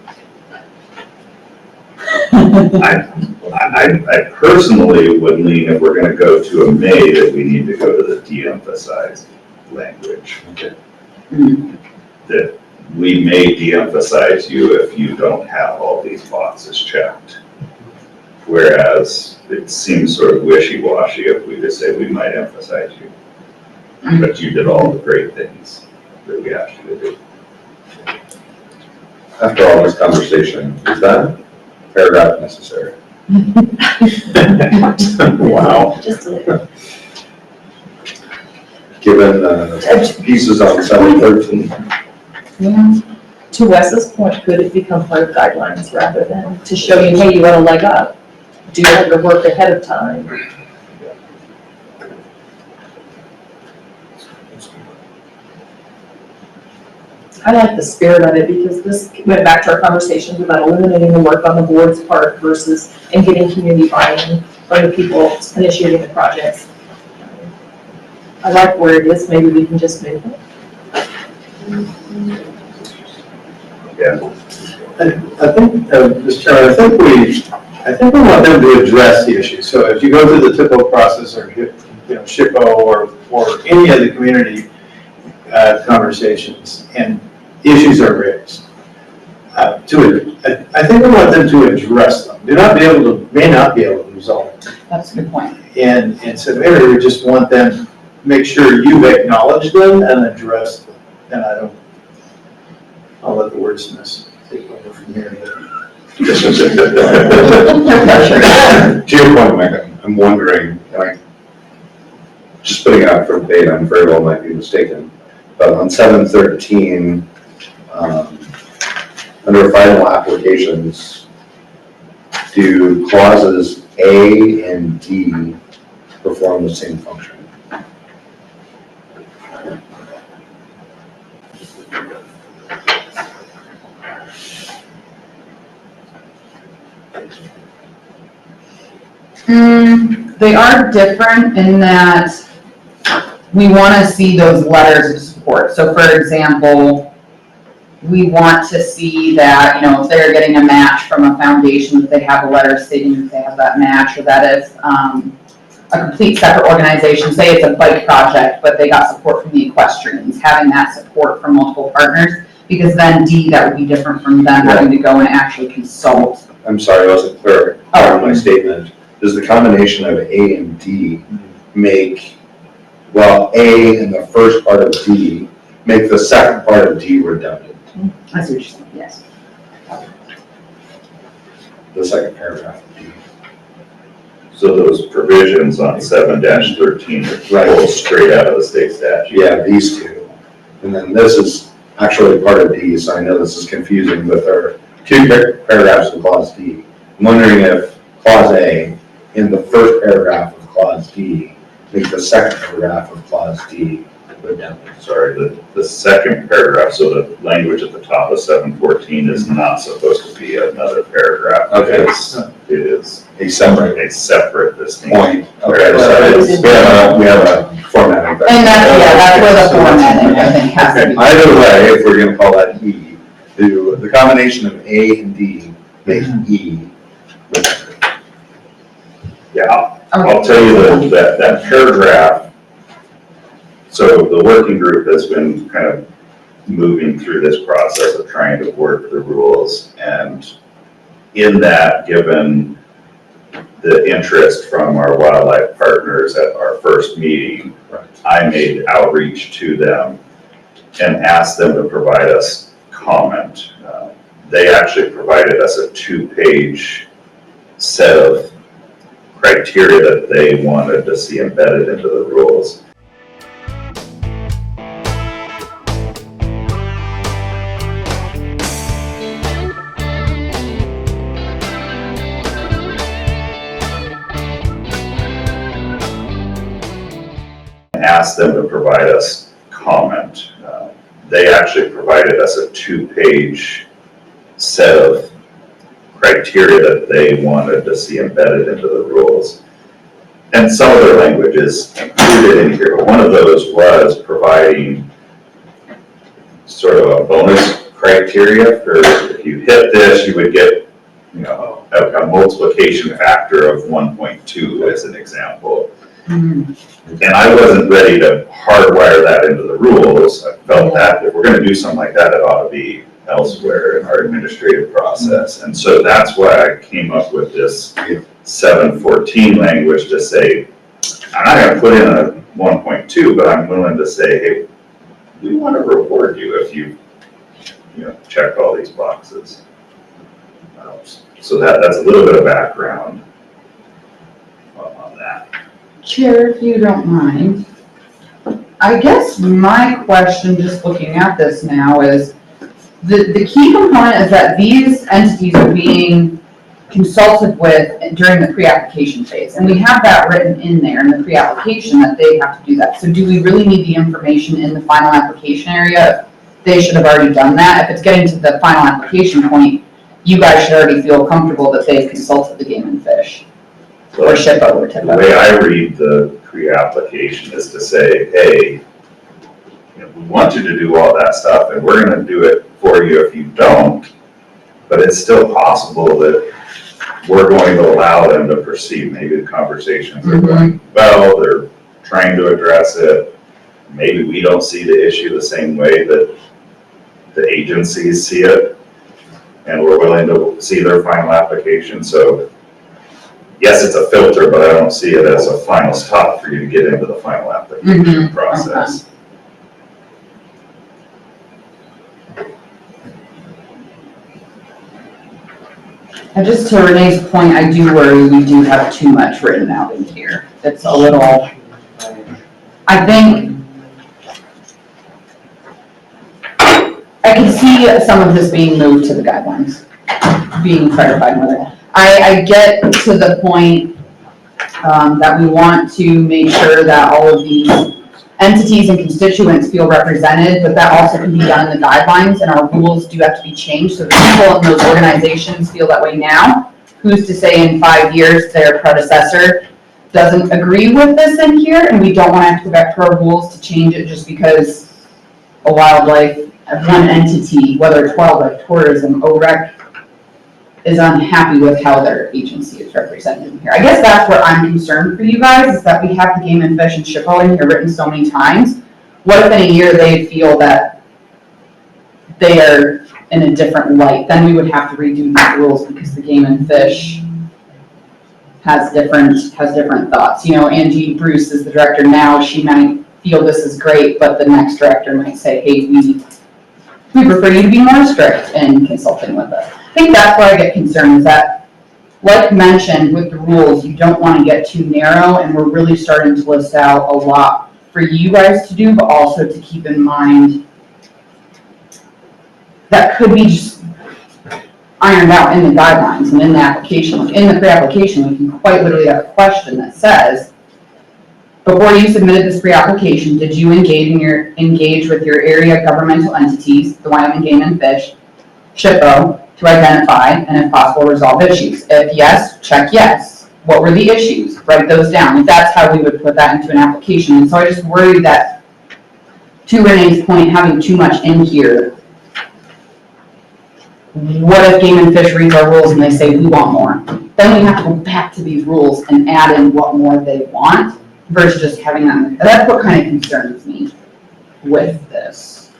A: I personally would lean, if we're gonna go to a may, that we need to go to the de-emphasized language. That we may de-emphasize you if you don't have all these boxes checked. Whereas it seems sort of wishy-washy if we just say we might emphasize you. But you did all the great things that we asked you to do.
L: After all this conversation, is that paragraph necessary?
A: Wow.
D: Just a little.
L: Given pieces on 713.
F: Yeah.
D: To Wes's point, could it become part of guidelines rather than to show you, hey, you want a leg up? Do your work ahead of time. I like the spirit of it because this went back to our conversations about eliminating the work on the board's part versus and getting community buy-in from the people initiating the projects. I like where it is. Maybe we can just move it.
A: Yeah.
B: I think, Mr. Chairman, I think we want them to address the issue. So if you go through the typical process or, SHPO or any of the community conversations and issues are raised, I think we want them to address them. May not be able to resolve them.
F: That's a good point.
B: And so maybe we just want them to make sure you acknowledge them and address them. And I'll let the wordsmiths take over from here.
L: To your point, Mike, I'm wondering, just putting it out for debate, I very well might be mistaken, but on 713, under final applications, do clauses A and D perform the same function?
F: They are different in that we want to see those letters of support. So for example, we want to see that, if they're getting a match from a foundation, that they have a letter stating that they have that match, or that is a complete separate organization. Say it's a bike project, but they got support from the equestrians, having that support from multiple partners, because then D, that would be different from them having to go and actually consult.
L: I'm sorry, I wasn't clear on my statement. Does the combination of A and D make, A and the first part of D make the second part of D redundant?
F: I see what you're saying, yes.
L: The second paragraph of D.
A: So those provisions on 7-13 are pulled straight out of the state statute.
L: Yeah, these two. And then this is actually part of D, so I know this is confusing, but there are two paragraphs in clause D. I'm wondering if clause A in the first paragraph of clause D make the second paragraph of clause D
A: Sorry, the second paragraph, so the language at the top of 714 is not supposed to be another paragraph.
L: Okay.
A: It is
L: A separate
A: a separate distinct
L: point. Okay, so we have a formatting.
F: And that's where the formatting, I think, has to be.
L: Either way, if we're gonna call that E, the combination of A and D make E.
A: Yeah, I'll tell you that paragraph, so the working group has been kind of moving through this process of trying to work the rules, and in that, given the interest from our wildlife partners at our first meeting, I made outreach to them and asked them to provide us comment. They actually provided us a 2-page set of criteria that they wanted to see embedded into the rules. Asked them to provide us comment. They actually provided us a 2-page set of criteria that they wanted to see embedded into the rules. And some of their language is included in here. One of those was providing sort of a bonus criteria for if you hit this, you would get, a multiplication factor of 1.2 as an example. And I wasn't ready to hardwire that into the rules. I felt that if we're going to do something like that, it ought to be elsewhere in our administrative process. And so that's why I came up with this 714 language to say, I'm not going to put in a 1.2, but I'm willing to say, hey, we want to reward you if you checked all these boxes. So that's a little bit of background on that.
F: Chair, if you don't mind, I guess my question, just looking at this now, is the key component is that these entities are being consulted with during the pre-application phase. And we have that written in there in the pre-application that they have to do that. So do we really need the information in the final application area? They should have already done that. If it's getting to the final application point, you guys should already feel comfortable that they've consulted the Game and Fish. Or SHPO or TIPO.
A: The way I read the pre-application is to say, hey, we want you to do all that stuff and we're going to do it for you if you don't, but it's still possible that we're going to allow them to proceed. Maybe the conversations are going well, they're trying to address it. Maybe we don't see the issue the same way that the agencies see it, and we're willing to see their final application. So yes, it's a filter, but I don't see it as a final stop for you to get into the final application process.
F: And just to Renee's point, I do worry we do have too much written out in here. It's a little, I think, I can see some of this being moved to the guidelines, being clarified with it. I get to the point that we want to make sure that all of these entities and constituents feel represented, but that also can be done in the guidelines, and our rules do have to be changed so that people in those organizations feel that way now. Who's to say in 5 years their predecessor doesn't agree with this in here, and we don't want to have to go back to our rules to change it just because a wildlife, one entity, whether it's wildlife, tourism, OREC, is unhappy with how their agency is represented in here. I guess that's where I'm concerned for you guys, is that we have the Game and Fish and SHPO in here written so many times. What if in a year they feel that they are in a different light? Then we would have to redo the rules because the Game and Fish has different thoughts. Angie Bruce is the director now. She might feel this is great, but the next director might say, hey, we prefer you to be more strict in consulting with us. I think that's where I get concerned, is that, like mentioned with the rules, you don't want to get too narrow, and we're really starting to list out a lot for you guys to do, but also to keep in mind that could be just ironed out in the guidelines and in the application. In the pre-application, we can quite literally have a question that says, Before you submitted this pre-application, did you engage with your area governmental entities, the Wyoming Game and Fish, SHPO, to identify and if possible resolve issues? If yes, check yes. What were the issues? Write those down. That's how we would put that into an application. And so I just worry that, to Renee's point, having too much in here, what if Game and Fish reads our rules and they say we want more? Then we have to go back to these rules and add in what more they want versus just having that. That's what kind of concerns me with this.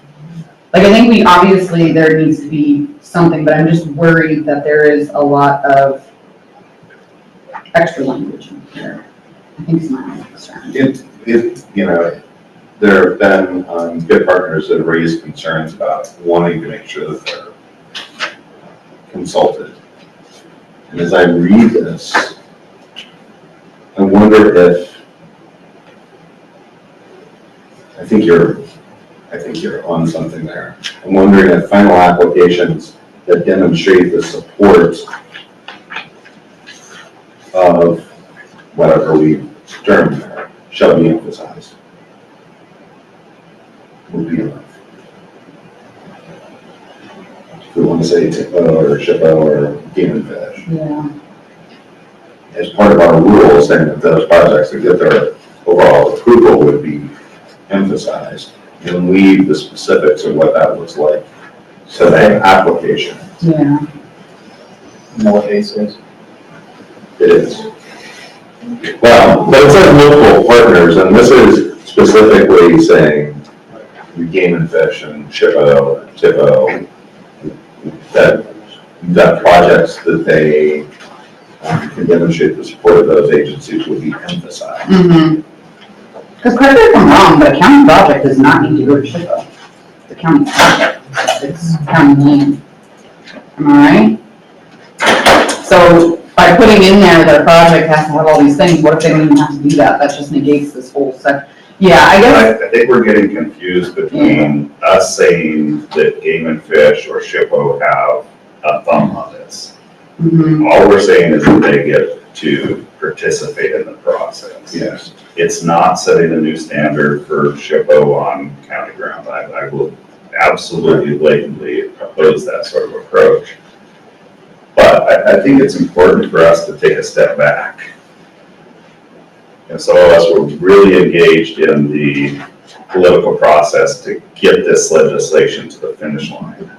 F: Like, I think obviously there needs to be something, but I'm just worried that there is a lot of extra language in here. I think it's my only concern.
L: There have been good partners that have raised concerns about wanting to make sure that they're consulted. And as I read this, I wonder if, I think you're on something there. I'm wondering if final applications that demonstrate the support of whatever we term there shall be emphasized. Would be enough. If we want to say TIPO or SHPO or Game and Fish.
F: Yeah.
L: As part of our rules, saying that those projects to get their overall approval would be emphasized and leave the specifics of what that looks like to the application.
F: Yeah.
B: You know what ACE is?
L: It is. Well, but it says multiple partners, and this is specifically saying Game and Fish and SHPO, TIPO, that projects that they can demonstrate the support of those agencies will be emphasized.
F: Mm-hmm. Because correct me if I'm wrong, but a county project does not need to go to SHPO. The county project, it's county land. Am I right? So by putting in there that a project has to have all these things, what if they don't even have to do that? That just negates this whole section. Yeah, I guess.
A: I think we're getting confused between us saying that Game and Fish or SHPO have a thumb on this.
F: Mm-hmm.
A: All we're saying is that they get to participate in the process.
L: Yes.
A: It's not setting a new standard for SHPO on county ground. I will absolutely blatantly oppose that sort of approach. But I think it's important for us to take a step back. And some of us were really engaged in the political process to get this legislation to the finish line.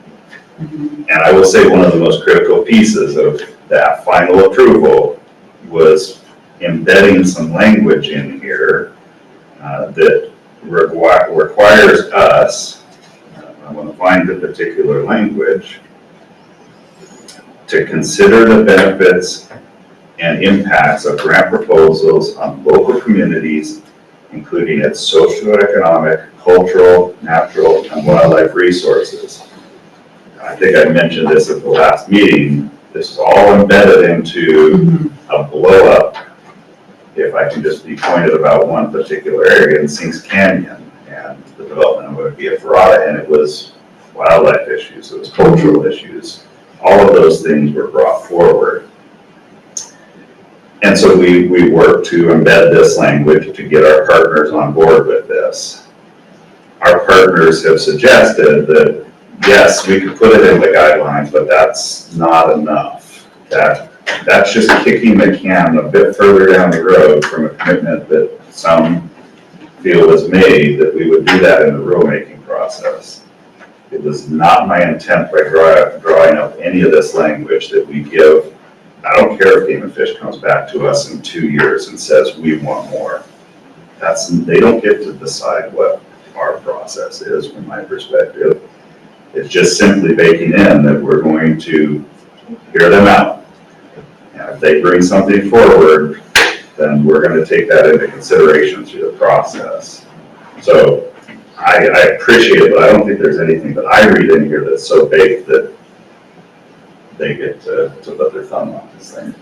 A: And I will say one of the most critical pieces of that final approval was embedding some language in here that requires us, I want to find the particular language, to consider the benefits and impacts of grant proposals on local communities, including its socioeconomic, cultural, natural, and wildlife resources. I think I mentioned this at the last meeting. This is all embedded into a blow up, if I can just be pointed about one particular area in Sinks Canyon, and the development would be a Ferrata, and it was wildlife issues, it was cultural issues. All of those things were brought forward. And so we worked to embed this language to get our partners on board with this. Our partners have suggested that, yes, we could put it in the guidelines, but that's not enough. That's just kicking the can a bit further down the road from a commitment that some feel was made that we would do that in the rulemaking process. It was not my intent by drawing up any of this language that we give. I don't care if Game and Fish comes back to us in 2 years and says we want more. They don't get to decide what our process is from my perspective. It's just simply baking in that we're going to hear them out. And if they bring something forward, then we're going to take that into consideration through the process. So I appreciate it, but I don't think there's anything that I read in here that's so big that they get to put their thumb on this thing.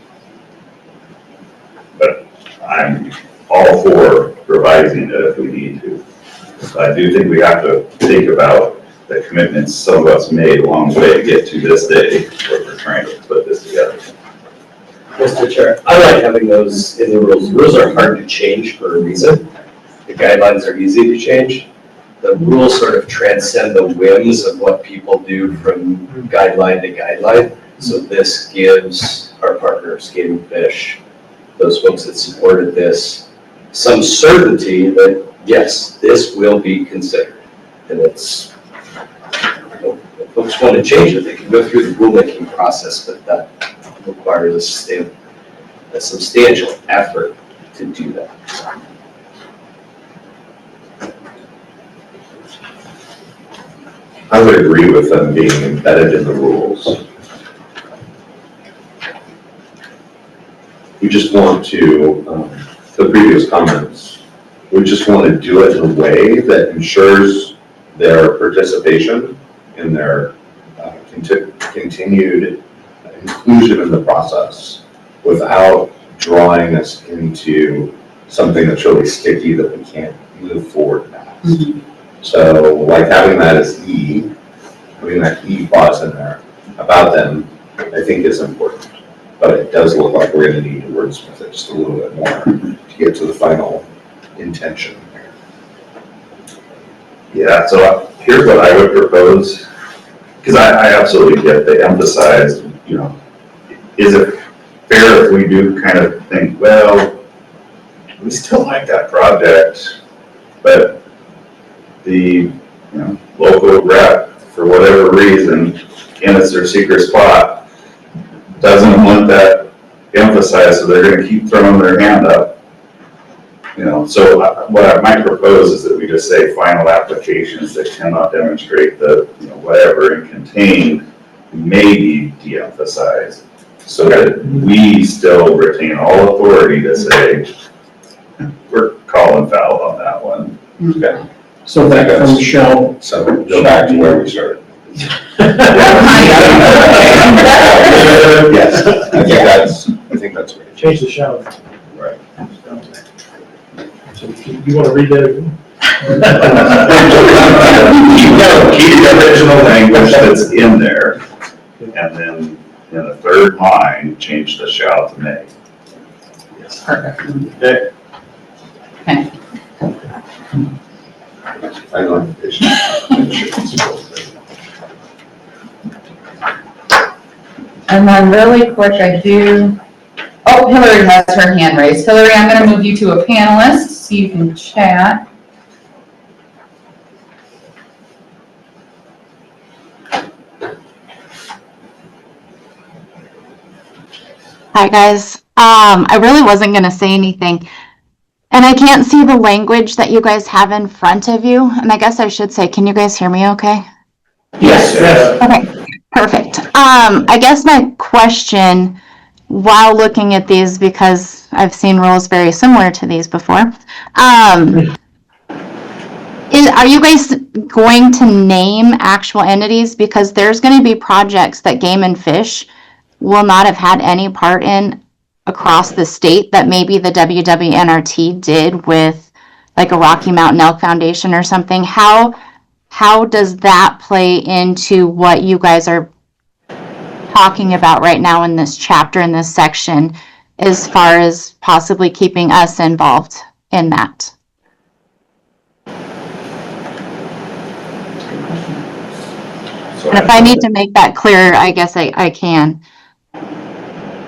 A: But I'm all for revising it if we need to. So I do think we have to think about the commitments some of us made along the way to get to this day where we're trying to put this together.
E: Mr. Chair, I like having those in the rules. Rules are hard to change for a reason. The guidelines are easy to change. The rules sort of transcend the whims of what people do from guideline to guideline. So this gives our partners, Game and Fish, those folks that supported this, some certainty that, yes, this will be considered. And it's, if folks want to change it, they can go through the rulemaking process, but that requires a substantial effort to do that.
L: I would agree with them being embedded in the rules. We just want to, the previous comments, we just want to do it in a way that ensures their participation in their continued inclusion in the process without drawing us into something that's really sticky that we can't move forward past. Mm-hmm. So like having that as E, having that E clause in there about them, I think is important. But it does look like we're going to need to wordsmith it just a little bit more to get to the final intention.
A: Yeah, so here's what I would propose, because I absolutely get the emphasized, you know, is it fair if we do kind of think, well, we still like that project, but the local rep, for whatever reason, and it's their secret spot, doesn't want that emphasized, so they're going to keep throwing their hand up. So what I might propose is that we just say final applications that cannot demonstrate the whatever and contained may be de-emphasized, so that we still retain all authority to say we're calling foul on that one. Okay.
K: So that from shall.
L: So go back to where we started. Yes, I think that's right.
H: Change the shall.
L: Right.
H: So you want to read that again?
A: Keep the original language that's in there, and then in the third line, change the shall to may.
F: Perfect.
B: Okay.
F: Okay. And then really quick, Hillary has her hand raised. Hillary, I'm going to move you to a panelist so you can chat.
R: Hi guys. I really wasn't going to say anything. And I can't see the language that you guys have in front of you. And I guess I should say, can you guys hear me okay?
K: Yes.
R: Okay, perfect. I guess my question, while looking at these, because I've seen rules very similar to these before, are you guys going to name actual entities? Because there's going to be projects that Game and Fish will not have had any part in across the state that maybe the WWNRT did with like a Rocky Mountain Elk Foundation or something. How does that play into what you guys are talking about right now in this chapter, in this section, as far as possibly keeping us involved in that? And if I need to make that clear, I guess I can.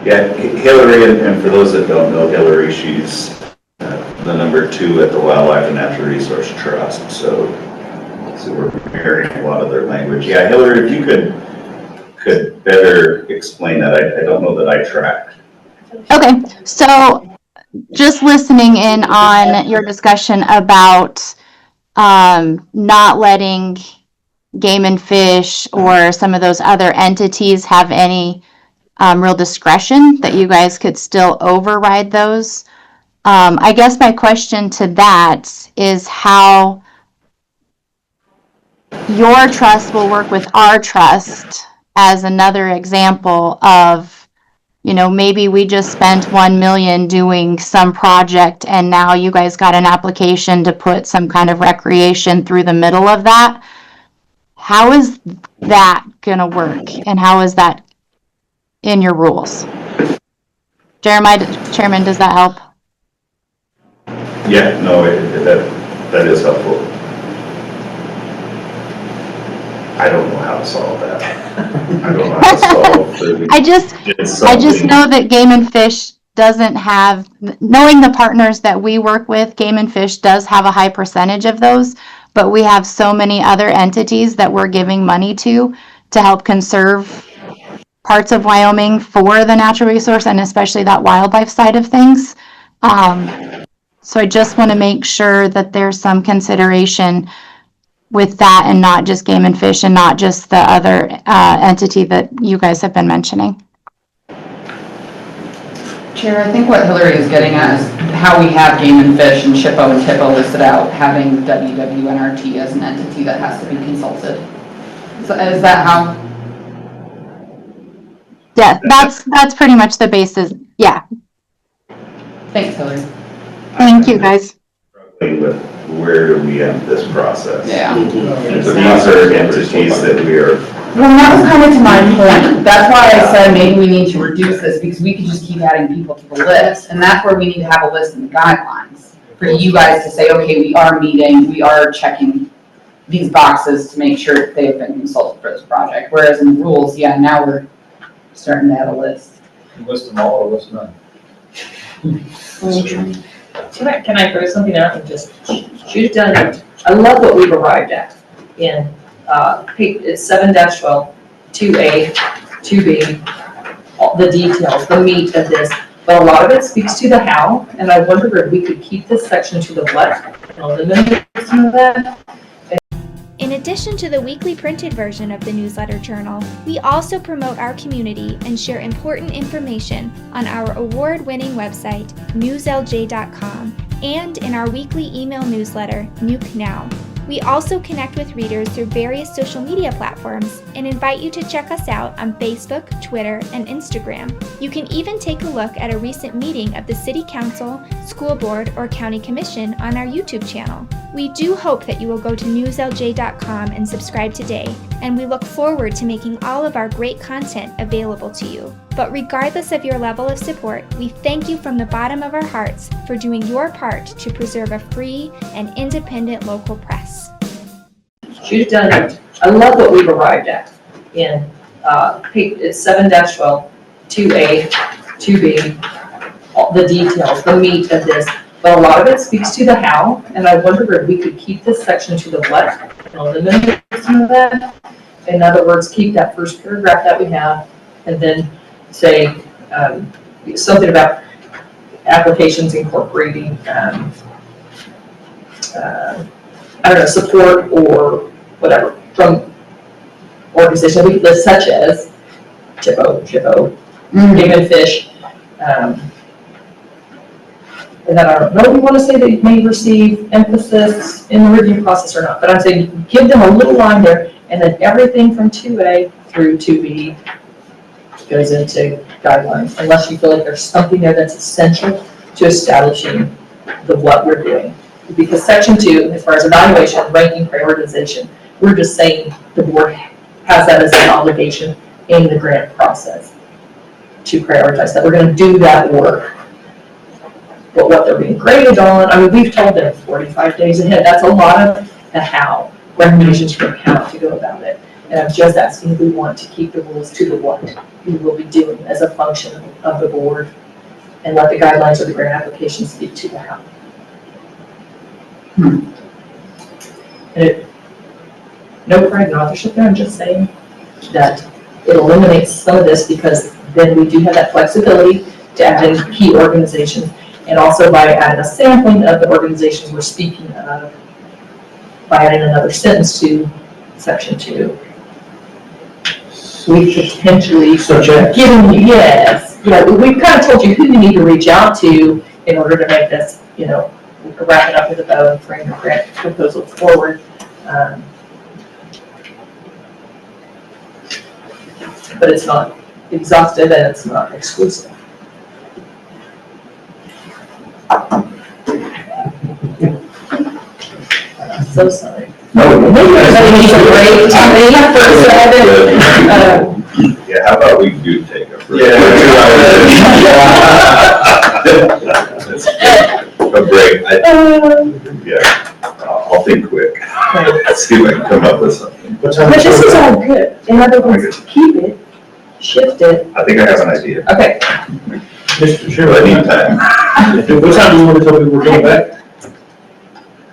A: Yeah, Hillary, and for those that don't know Hillary, she's the number 2 at the Wildlife and Natural Resource Trust. So we're hearing a lot of their language. Yeah, Hillary, if you could better explain that. I don't know that I tracked.
R: Okay, so just listening in on your discussion about not letting Game and Fish or some of those other entities have any real discretion, that you guys could still override those. I guess my question to that is how your trust will work with our trust as another example of, maybe we just spent $1 million doing some project and now you guys got an application to put some kind of recreation through the middle of that. How is that gonna work, and how is that in your rules? Chairman, does that help?
A: Yeah, no, that is helpful. I don't know how to solve that. I don't know how to solve the.
R: I just know that Game and Fish doesn't have, knowing the partners that we work with, Game and Fish does have a high percentage of those, but we have so many other entities that we're giving money to help conserve parts of Wyoming for the natural resource and especially that wildlife side of things. So I just want to make sure that there's some consideration with that and not just Game and Fish and not just the other entity that you guys have been mentioning.
F: Chair, I think what Hillary is getting at is how we have Game and Fish and SHPO and TIPO listed out, having WWNRT as an entity that has to be consulted. So is that how?
R: Yeah, that's pretty much the basis. Yeah.
F: Thanks, Hillary.
R: Thank you, guys.
A: With where do we end this process?
F: Yeah.
A: These are entities that we are.
F: Well, that was kind of to my point. That's why I said maybe we need to reduce this because we could just keep adding people to the list. And that's where we need to have a list and guidelines for you guys to say, okay, we are meeting, we are checking these boxes to make sure that they've been consulted for this project. Whereas in the rules, yeah, now we're starting to have a list.
B: List them all or list none?
D: Can I throw something out and just shoot it down? I love what we've arrived at in, it's 7-12, 2A, 2B, the details, the meat of this. But a lot of it speaks to the how, and I wonder if we could keep this section to the what and eliminate some of that.
S: In addition to the weekly printed version of the newsletter journal, we also promote our community and share important information on our award-winning website, newslj.com, and in our weekly email newsletter, Nuke Now. We also connect with readers through various social media platforms and invite you to check us out on Facebook, Twitter, and Instagram. You can even take a look at a recent meeting of the City Council, School Board, or County Commission on our YouTube channel. We do hope that you will go to newslj.com and subscribe today, and we look forward to making all of our great content available to you. But regardless of your level of support, we thank you from the bottom of our hearts for doing your part to preserve a free and independent local press.
D: Shoot it down. I love what we've arrived at in, it's 7-12, 2A, 2B, the details, the meat of this. But a lot of it speaks to the how, and I wonder if we could keep this section to the what and eliminate some of that. In other words, keep that first paragraph that we have, and then say something about applications incorporating, support or whatever from organizations such as SHPO, Game and Fish. And then I don't know if you want to say that it may receive emphasis in the review process or not, but I'm saying give them a little line there, and then everything from 2A through 2B goes into guidelines, unless you feel like there's something there that's essential to establishing the what we're doing. Because section 2, as far as evaluation, ranking, prioritization, we're just saying the board has that as an obligation in the grant process to prioritize that. We're going to do that work. But what they're being graded on, I mean, we've told them 45 days ahead. That's a lot of the how, recommendations for how to go about it. And I'm just asking if we want to keep the rules to the what we will be doing as a function of the board and let the guidelines of the grant application speak to the how. And no pride in authorship there, I'm just saying that it eliminates some of this because then we do have that flexibility to add in key organizations. And also by adding a sampling of the organizations we're speaking of, by adding another sentence to section 2, we potentially giving you, yes, we've kind of told you who you need to reach out to in order to make this, wrap it up with a bow and bring your grant proposal forward. But it's not exhaustive and it's not exclusive. I'm so sorry. Maybe everybody needs a break.
A: Yeah, how about we do take a break? A break, yeah, I'll think quick. Let's see if I can come up with something.
D: But this is all good. In other words, keep it, shift it.
A: I think I have an idea.
D: Okay.
H: Mr.
A: But I
H: Chairman,
A: need time.
H: what time do you want to tell people we're going back?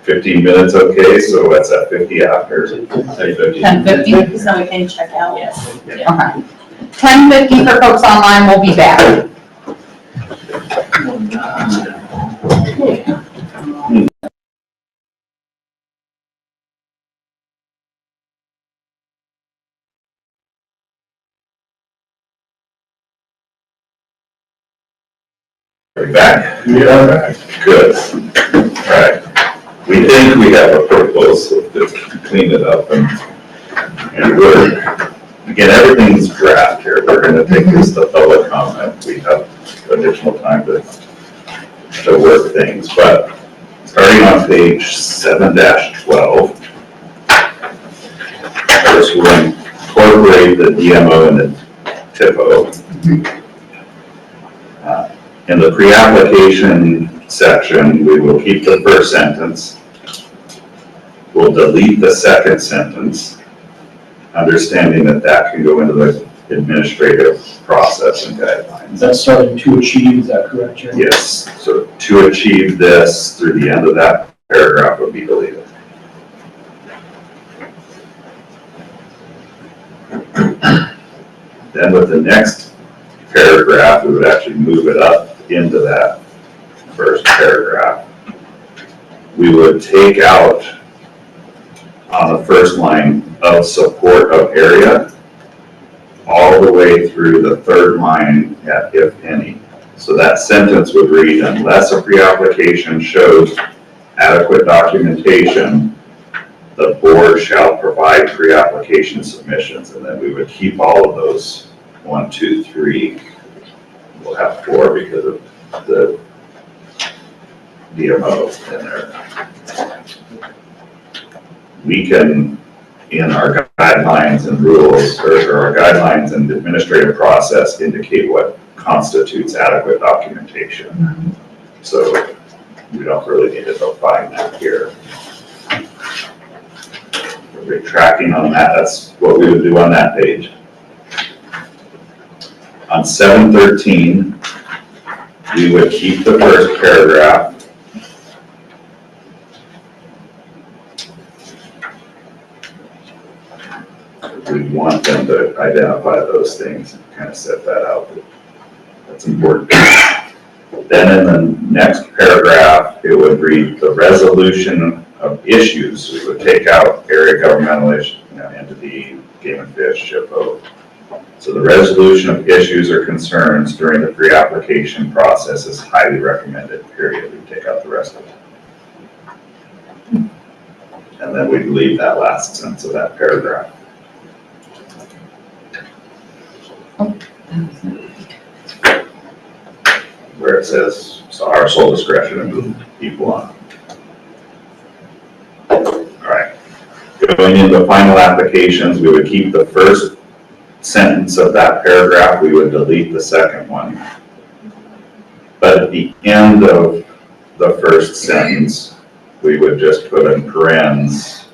A: 15 minutes, okay, so what's that, 50 after?
F: 10:50?
C: So we can check out.
D: Yes.
F: Okay. 10:50 for folks online, we'll be back.
A: Are we back? Yeah. Good. All right. We think we have a proposal to clean it up and work. Again, everything's draft here. We're gonna take this to public comment. We have additional time to work things, but starting on page 7-12. First, we'll incorporate the DMO and the TIPO. In the pre-application section, we will keep the first sentence. We'll delete the second sentence, understanding that that can go into the administrative process and guidelines.
K: That's starting to achieve, is that correct, Chairman?
A: Yes, so to achieve this through the end of that paragraph would be deleted. Then with the next paragraph, we would actually move it up into that first paragraph. We would take out on the first line of support of area all the way through the third line at if any. So that sentence would read, unless a pre-application shows adequate documentation, the board shall provide pre-application submissions. And then we would keep all of those 1, 2, 3. We'll have 4 because of the DMO in there. We can, in our guidelines and rules, or our guidelines and administrative process, indicate what constitutes adequate documentation. So we don't really need to define that here. We're tracking on that. That's what we would do on that page. On 713, we would keep the first paragraph. We want them to identify those things and kind of set that out. That's important. Then in the next paragraph, it would read the resolution of issues. We would take out area governmental entity, game and fish, SHPO. So the resolution of issues or concerns during the pre-application process is highly recommended, period. We take out the rest of it. And then we'd leave that last sentence of that paragraph. Where it says, so our sole discretion to move people on. All right. Going into final applications, we would keep the first sentence of that paragraph, we would delete the second one. But at the end of the first sentence, we would just put in parentheses,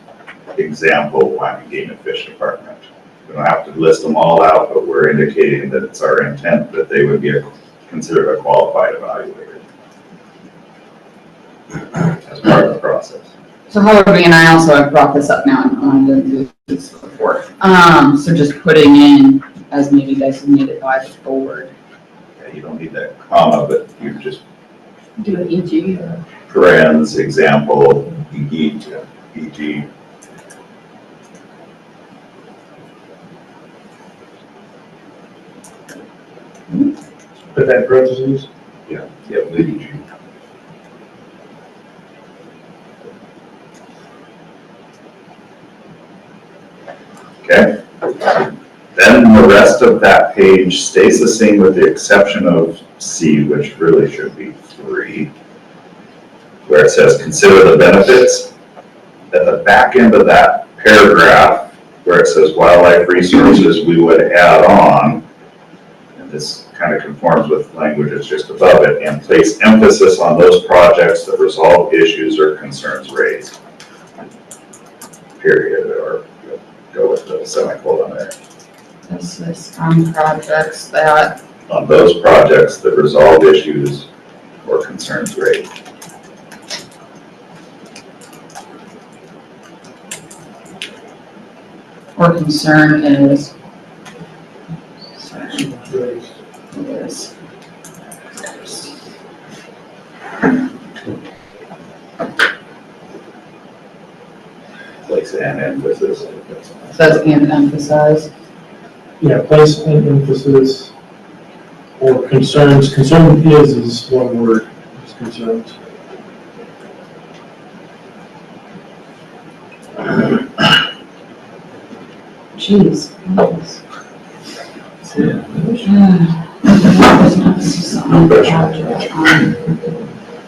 A: example, Wyoming Game and Fish Department. We don't have to list them all out, but we're indicating that it's our intent that they would be considered a qualified evaluator as part of the process.
F: So Hillary and I also have brought this up now, and I wanted to do this before. So just putting in as maybe designated by the board.
A: Yeah, you don't need that comma, but you just
D: Do an EG or?
A: parentheses, example, EG.
H: Put that in parentheses.
A: Yeah, EG. Okay. Then the rest of that page stays the same with the exception of C, which really should be 3, where it says consider the benefits. At the back end of that paragraph, where it says wildlife resources, we would add on, and this kind of conforms with language that's just above it, and place emphasis on those projects that resolve issues or concerns raised. Period, or go with the semicolon there.
F: This is on projects that,
A: On those projects that resolve issues or concerns raised.
F: or concern is. Is.
A: Place and emphasis.
F: Says and emphasize.
H: Yeah, place and emphasis or concerns. Concern is one word, is concerns.
F: Jeez.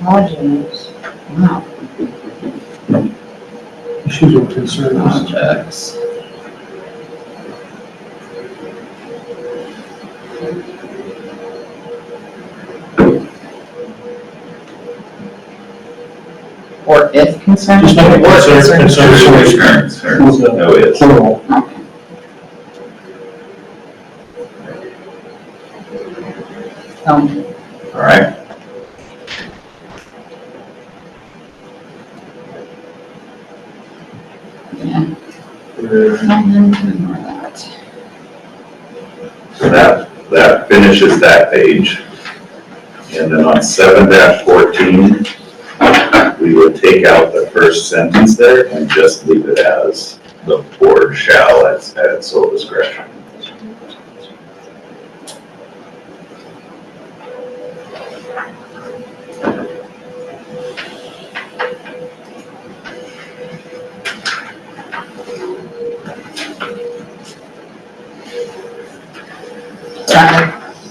F: Projects. Wow.
H: Issues or concerns.
F: Projects. Or if concerned.
H: Just like concerns.
A: No, it's.
H: Plural.
A: All right.
F: Yeah.
A: So that finishes that page. And then on 7-14, we would take out the first sentence there and just leave it as the board shall at its sole discretion.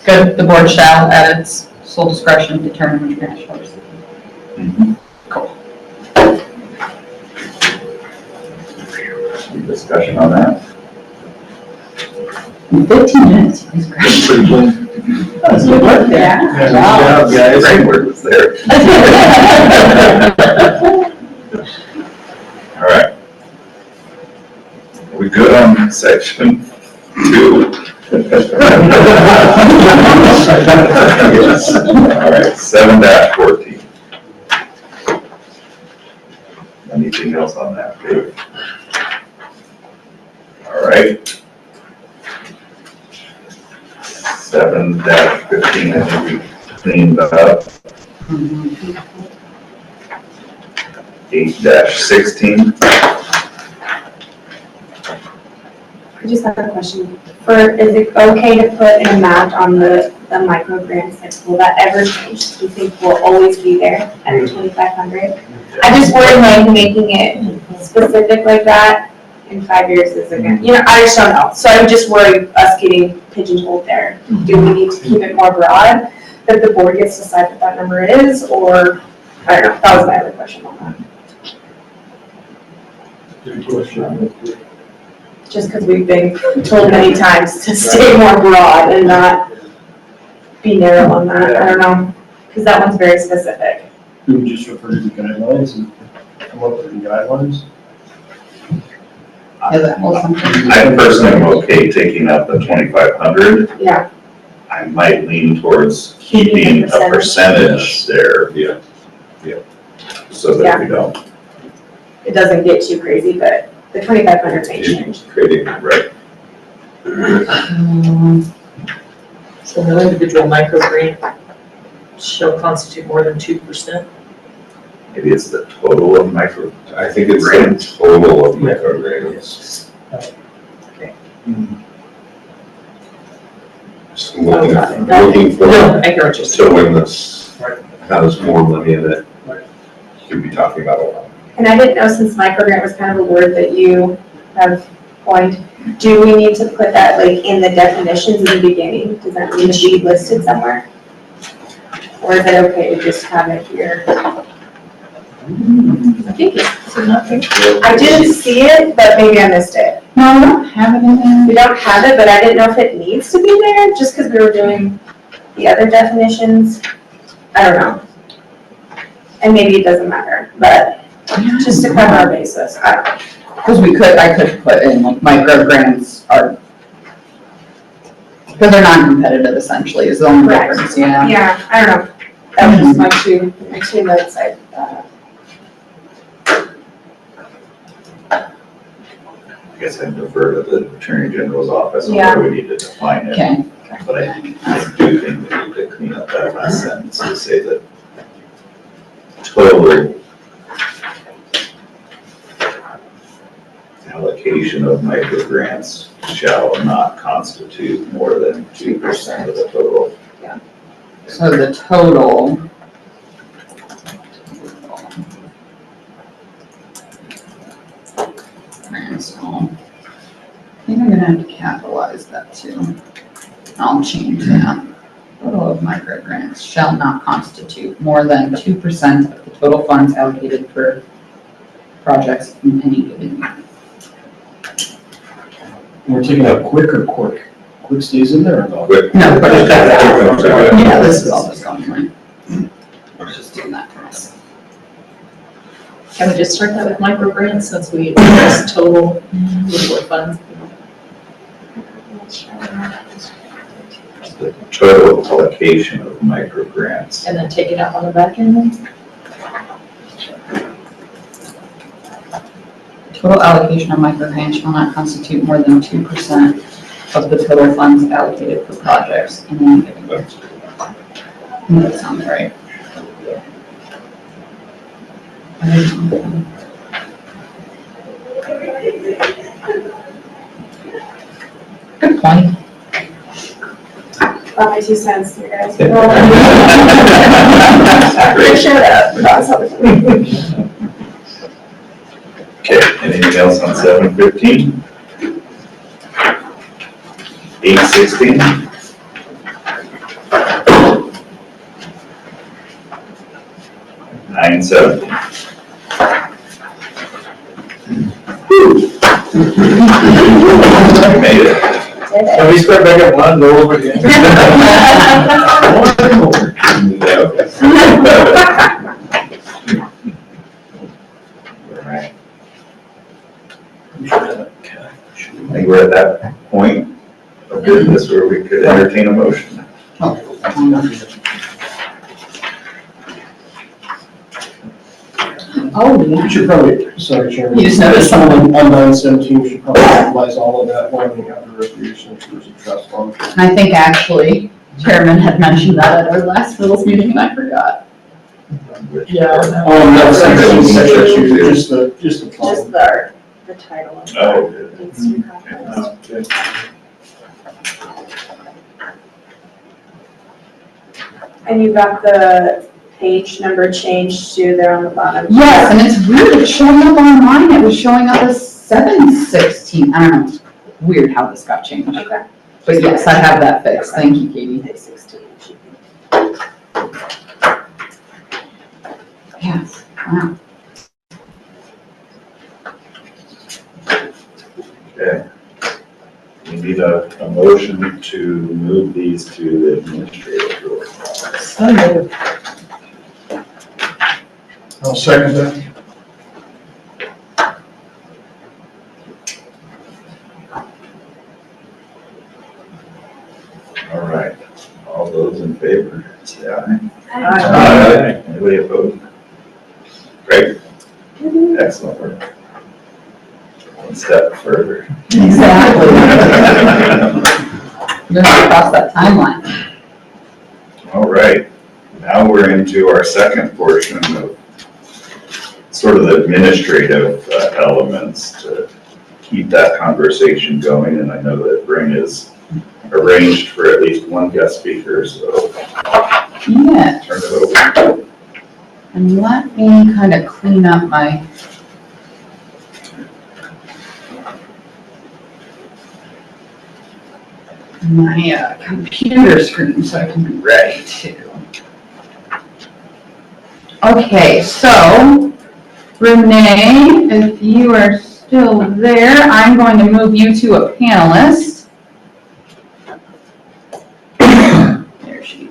F: Good, the board shall, at its sole discretion, determine which grant shall receive. Cool.
A: Any discussion on that?
F: In 15 minutes, he's great.
A: Pretty good.
F: That's good work there.
A: Wow. Yeah, framework was there. All right. Are we good on section 2? Yes. All right, 7-14. Anything else on that page? All right. 7-15, I think we cleaned that up. 8-16.
C: I just have a question. Is it okay to put an amount on the micro grants? Like, will that ever change? Do you think we'll always be there at the 2,500? I just worry like making it specific like that in 5 years is again, I just don't know. So I just worry us getting pigeonholed there. Do we need to keep it more broad that the board gets to decide what that number is, or I don't know. That was my other question on that.
H: Good question.
C: Just because we've been told many times to stay more broad and not be narrow on that. I don't know, because that one's very specific.
K: Do we just refer to the guidelines and come up with the guidelines?
A: I personally am okay taking out the 2,500.
C: Yeah.
A: I might lean towards keeping a percentage there.
K: Yeah.
A: So that we don't.
C: It doesn't get too crazy, but the 2,500 may change.
A: Creating, right.
D: So no individual micro grant shall constitute more than 2%.
A: Maybe it's the total of micro.
L: I think it's the total of micro grants. Just looking for,
D: No, I hear what you're saying.
L: so when this has more money in it, you could be talking about a lot.
C: And I didn't know, since microgrant was kind of a word that you have coined, do we need to put that like in the definitions in the beginning? Does that need to be listed somewhere? Or is it okay to just have it here?
D: I think it's nothing.
C: I didn't see it, but maybe I missed it.
F: No, we don't have it in there.
C: We don't have it, but I didn't know if it needs to be there, just because we were doing the other definitions, I don't know. And maybe it doesn't matter, but just to cover our bases, I don't know.
F: Because I could put in like micro grants are, because they're non-competitive essentially is the only
C: Correct.
F: difference, yeah.
C: Yeah, I don't know. That was just my two notes I,
A: I guess I'd defer to the Attorney General's office on
C: Yeah.
A: where we need to define it.
F: Okay.
A: But I do think we need to clean up that last sentence to say that total allocation of micro grants shall not constitute more than 2% of the total.
F: So the total. Grants, I think I'm gonna have to capitalize that too. I'll change that. Total of micro grants shall not constitute more than 2% of the total funds allocated for projects in any given year.
K: We're taking out quick or quick? Quick stays in there or no?
A: Quick.
F: No, but it's yeah, this is all just going right. We're just doing that for us.
D: Can we just start that with micro grants since we addressed total report funds?
A: The total allocation of micro grants.
D: And then take it out on the back end then?
F: Total allocation of micro grants shall not constitute more than 2% of the total funds allocated for projects in any given year. That sounds right. Good point.
C: that my 2 cents, you guys.
A: Great.
C: Shut up.
A: Okay, anything else on 715? 816? 917? You made it.
B: Can we start back at one, go over again?
A: Alright. I think we're at that point of business where we could entertain a motion.
F: Oh, yeah.
K: We should probably, sorry, Chairman.
F: You just noticed
K: on 917, we should probably capitalize all of that, Wyoming Outdoor Recreation and Tourism Trust Fund.
F: And I think actually Chairman had mentioned that at our last rules meeting and I forgot.
K: Yeah. No, section 2, just the
C: Just
K: fund.
C: the title of
A: Oh,
C: it needs to be capitalized.
K: Okay.
C: And you got the page number changed to there on the bottom.
F: Yes, and it's weird, it's showing up on mine, it was showing up as 716, I don't know, weird how this got changed.
C: Okay.
F: But yes, I have that fixed, thank you, Katie.
C: 16.
F: Yes, wow.
A: Okay. We need a motion to move these to the administrative report.
F: So moved.
G: I'll second that.
A: All right, all those in favor, say aye.
C: Aye.
A: Anybody opposed? Great, excellent work. One step further.
F: Exactly. You're gonna cross that timeline.
A: All right, now we're into our second portion of sort of the administrative elements to keep that conversation going, and I know that Bryn is arranged for at least one guest speaker, so
F: Yeah,
A: turn it over.
F: and let me kind of clean up my computer screen so I can be ready to. Okay, so Renee, if you are still there, I'm going to move you to a panelist. There she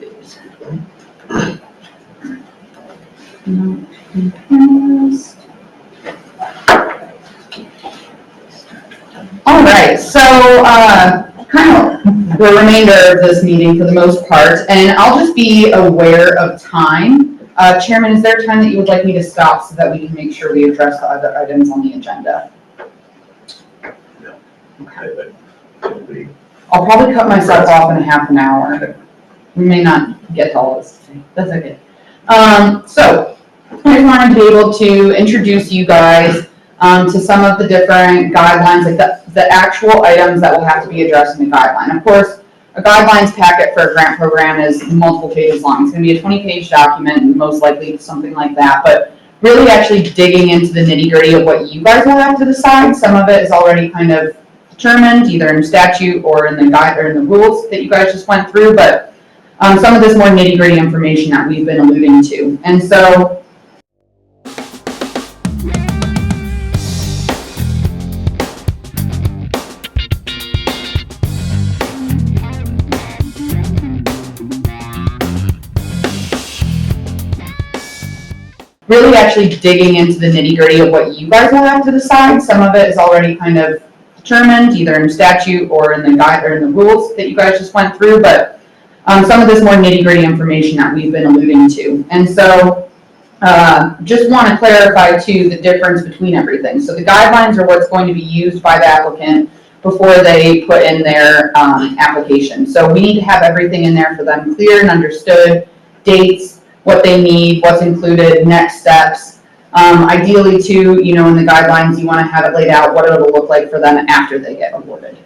F: All right, so kind of the remainder of this meeting for the most part, and I'll just be aware of time. Chairman, is there a time that you would like me to stop so that we can make sure we address the other items on the agenda? I'll probably cut myself off in a half an hour. We may not get to all this today. That's okay. So I just wanted to be able to introduce you guys to some of the different guidelines, like the actual items that will have to be addressed in the guideline. Of course, a guidelines packet for a grant program is multiple pages long. It's going to be a 20-page document, most likely something like that. But really actually digging into the nitty-gritty of what you guys will have to decide. Some of it is already kind of determined, either in statute or in the guide or in the rules that you guys just went through. But some of this more nitty-gritty information that we've been alluding to. And so really actually digging into the nitty-gritty of what you guys will have to decide. Some of it is already kind of determined, either in statute or in the guide or in the rules that you guys just went through. But some of this more nitty-gritty information that we've been alluding to. And so just want to clarify too the difference between everything. So the guidelines are what's going to be used by the applicant before they put in their application. So we need to have everything in there for them clear and understood, dates, what they need, what's included, next steps. Ideally too, you know, in the guidelines, you want to have it laid out what it'll look like for them after they get awarded.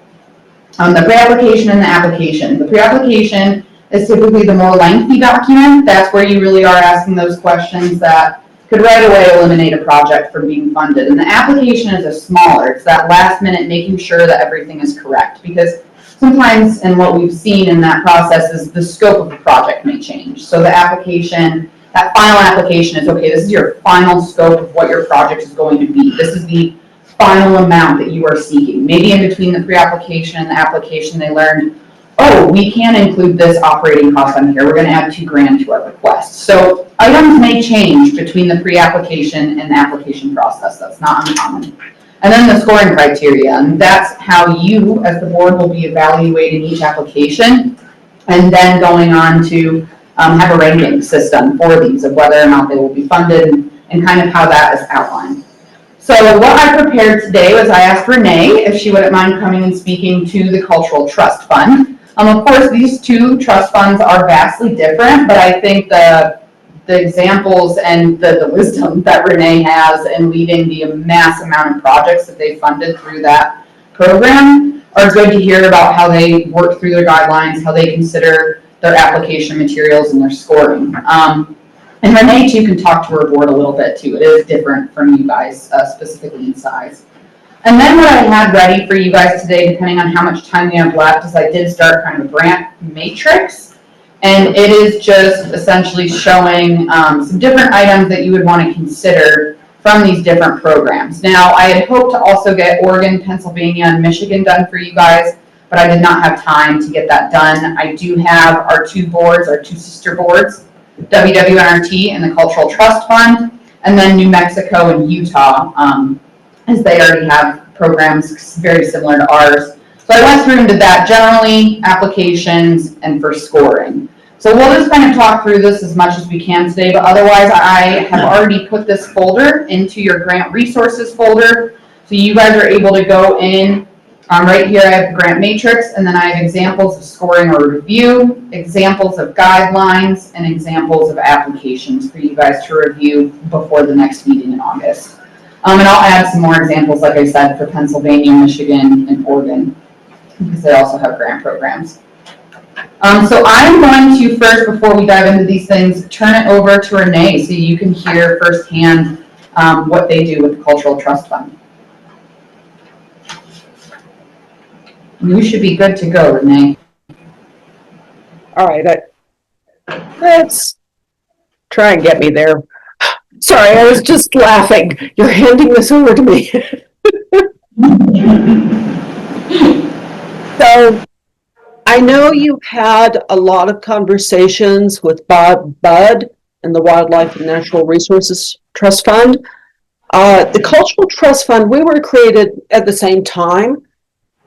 F: The pre-application and the application. The pre-application is typically the more lengthy document. That's where you really are asking those questions that could right away eliminate a project from being funded. And the application is a smaller, it's that last minute making sure that everything is correct. Because sometimes, and what we've seen in that process is the scope of the project may change. So the application, that final application is, okay, this is your final scope of what your project is going to be. This is the final amount that you are seeking. Maybe in between the pre-application and the application, they learned, oh, we can include this operating cost on here. We're going to add $2,000 to our request. So items may change between the pre-application and the application process. That's not uncommon. And then the scoring criteria, and that's how you, as the board, will be evaluating each application, and then going on to have a ranking system for these of whether or not they will be funded and kind of how that is outlined. So what I prepared today was I asked Renee if she wouldn't mind coming and speaking to the Cultural Trust Fund. Of course, these two trust funds are vastly different, but I think the examples and the wisdom that Renee has in leading the mass amount of projects that they funded through that program are good to hear about how they work through their guidelines, how they consider their application materials and their scoring. And Renee too can talk to her board a little bit too. It is different from you guys, specifically in size. And then what I had ready for you guys today, depending on how much time we have left, is I did start kind of a grant matrix. And it is just essentially showing some different items that you would want to consider from these different programs. Now, I had hoped to also get Oregon, Pennsylvania, and Michigan done for you guys, but I did not have time to get that done. I do have our two boards, our two sister boards, WWNRT and the Cultural Trust Fund, and then New Mexico and Utah, as they already have programs very similar to ours. So I went through and did that generally, applications, and for scoring. So we'll just kind of talk through this as much as we can today, but otherwise I have already put this folder into your grant resources folder. So you guys are able to go in, right here I have the grant matrix, and then I have examples of scoring or review, examples of guidelines, and examples of applications for you guys to review before the next meeting in August. And I'll add some more examples, like I said, for Pennsylvania, Michigan, and Oregon, because they also have grant programs. So I'm going to first, before we dive into these things, turn it over to Renee so you can hear firsthand what they do with the Cultural Trust Fund. You should be good to go, Renee.
Q: All right, let's try and get me there. Sorry, I was just laughing. You're handing this over to me. So, I know you've had a lot of conversations with Bud and the Wildlife and Natural Resources Trust Fund. The Cultural Trust Fund, we were created at the same time.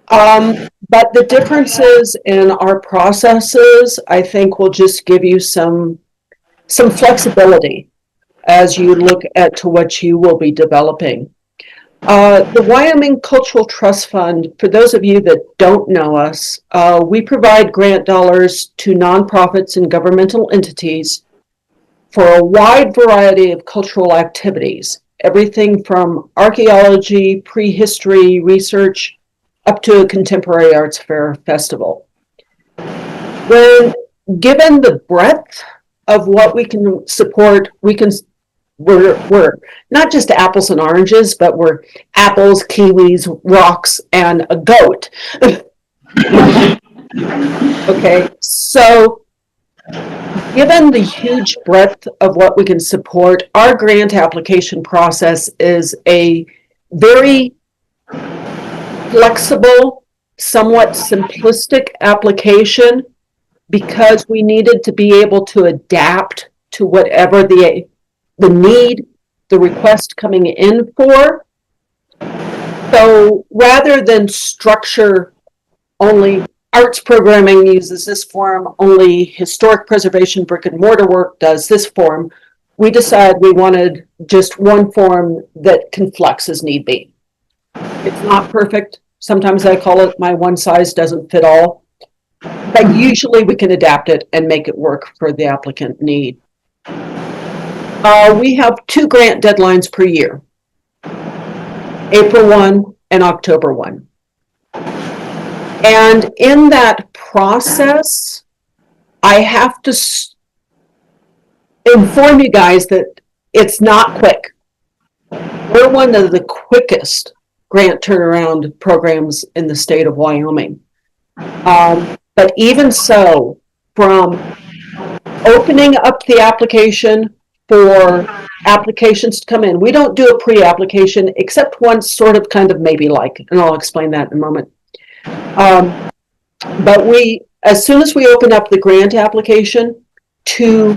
Q: But the differences in our processes, I think, will just give you some flexibility as you look at to what you will be developing. The Wyoming Cultural Trust Fund, for those of you that don't know us, we provide grant dollars to nonprofits and governmental entities for a wide variety of cultural activities, everything from archaeology, prehistory, research, up to a contemporary arts fair festival. When given the breadth of what we can support, we're not just apples and oranges, but we're apples, kiwis, rocks, and a goat. Okay, so given the huge breadth of what we can support, our grant application process is a very flexible, somewhat simplistic application because we needed to be able to adapt to whatever the need, the request coming in for. So rather than structure only arts programming uses this form, only historic preservation brick and mortar work does this form, we decided we wanted just one form that can flex as need be. It's not perfect. Sometimes I call it my one size doesn't fit all, but usually we can adapt it and make it work for the applicant need. We have 2 grant deadlines per year, April 1 and October 1. And in that process, I have to inform you guys that it's not quick. We're one of the quickest grant turnaround programs in the state of Wyoming. But even so, from opening up the application for applications to come in, we don't do a pre-application except once, sort of, kind of, maybe like, and I'll explain that in a moment. But as soon as we open up the grant application to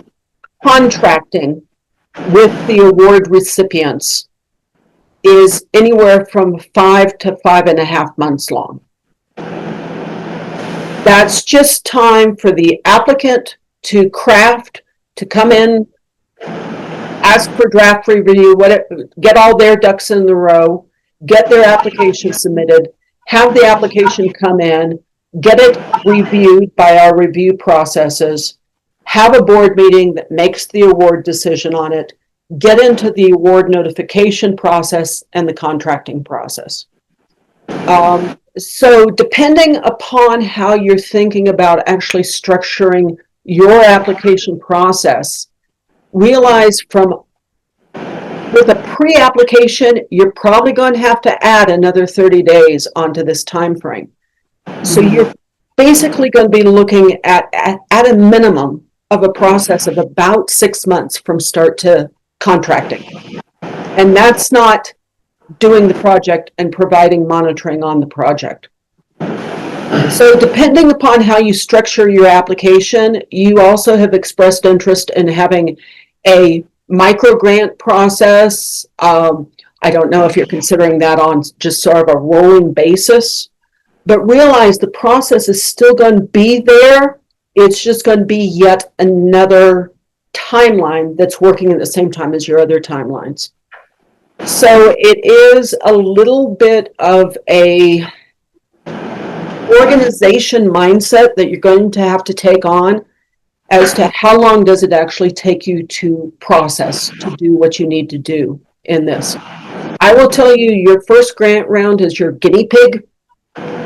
Q: contracting with the award recipients is anywhere from 5 to 5.5 months long. That's just time for the applicant to craft, to come in, ask for draft review, get all their ducks in the row, get their application submitted, have the application come in, get it reviewed by our review processes, have a board meeting that makes the award decision on it, get into the award notification process and the contracting process. So depending upon how you're thinking about actually structuring your application process, realize with a pre-application, you're probably going to have to add another 30 days onto this time frame. So you're basically going to be looking at a minimum of a process of about 6 months from start to contracting. And that's not doing the project and providing monitoring on the project. So depending upon how you structure your application, you also have expressed interest in having a micro grant process. I don't know if you're considering that on just sort of a rolling basis, but realize the process is still going to be there. It's just going to be yet another timeline that's working at the same time as your other timelines. So it is a little bit of a organization mindset that you're going to have to take on as to how long does it actually take you to process, to do what you need to do in this. I will tell you, your first grant round is your guinea pig.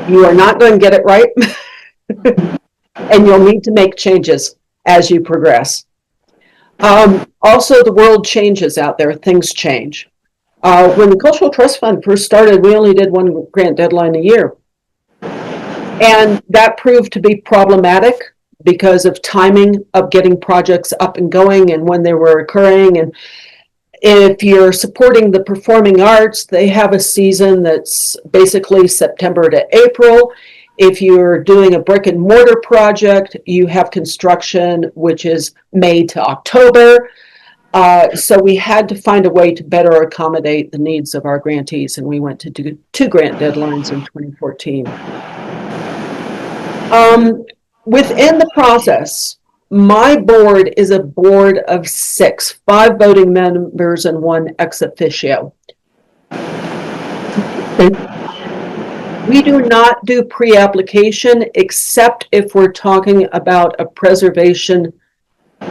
Q: You are not going to get it right. And you'll need to make changes as you progress. Also, the world changes out there. Things change. When the Cultural Trust Fund first started, we only did one grant deadline a year. And that proved to be problematic because of timing of getting projects up and going and when they were occurring. And if you're supporting the performing arts, they have a season that's basically September to April. If you're doing a brick and mortar project, you have construction, which is May to October. So we had to find a way to better accommodate the needs of our grantees, and we went to do 2 grant deadlines in 2014. Within the process, my board is a board of 6, 5 voting members and 1 ex officio. We do not do pre-application except if we're talking about a preservation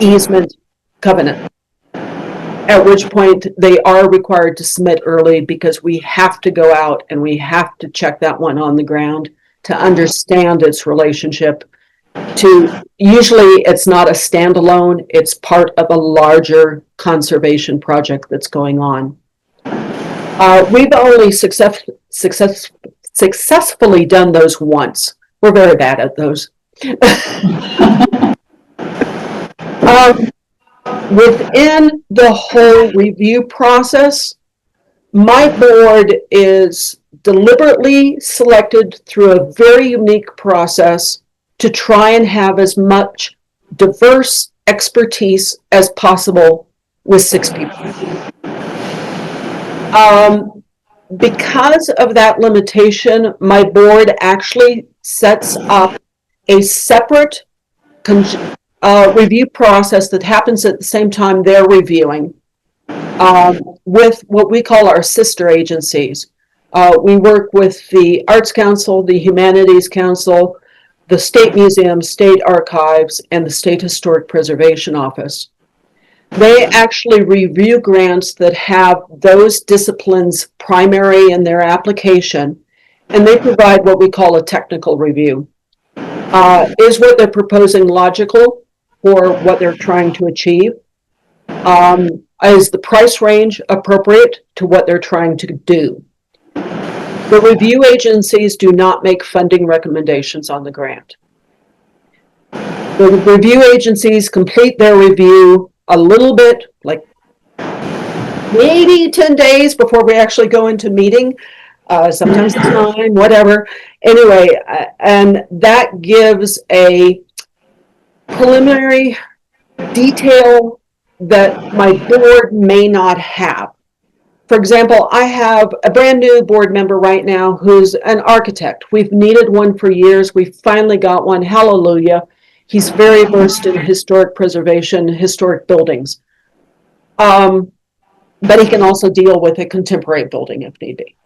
Q: easement covenant, at which point they are required to submit early because we have to go out and we have to check that one on the ground to understand its relationship to, usually it's not a standalone, it's part of a larger conservation project that's going on. We've only successfully done those once. We're very bad at those. Within the whole review process, my board is deliberately selected through a very unique process to try and have as much diverse expertise as possible with 6 people. Because of that limitation, my board actually sets up a separate review process that happens at the same time they're reviewing with what we call our sister agencies. We work with the Arts Council, the Humanities Council, the State Museum, State Archives, and the State Historic Preservation Office. They actually review grants that have those disciplines primary in their application, and they provide what we call a technical review. Is what they're proposing logical for what they're trying to achieve? Is the price range appropriate to what they're trying to do? The review agencies do not make funding recommendations on the grant. The review agencies complete their review a little bit, like maybe 10 days before we actually go into meeting. Sometimes it's 9, whatever. Anyway, and that gives a preliminary detail that my board may not have. For example, I have a brand new board member right now who's an architect. We've needed one for years. We finally got one. Hallelujah. He's very versed in historic preservation, historic buildings. But he can also deal with a contemporary building if need be.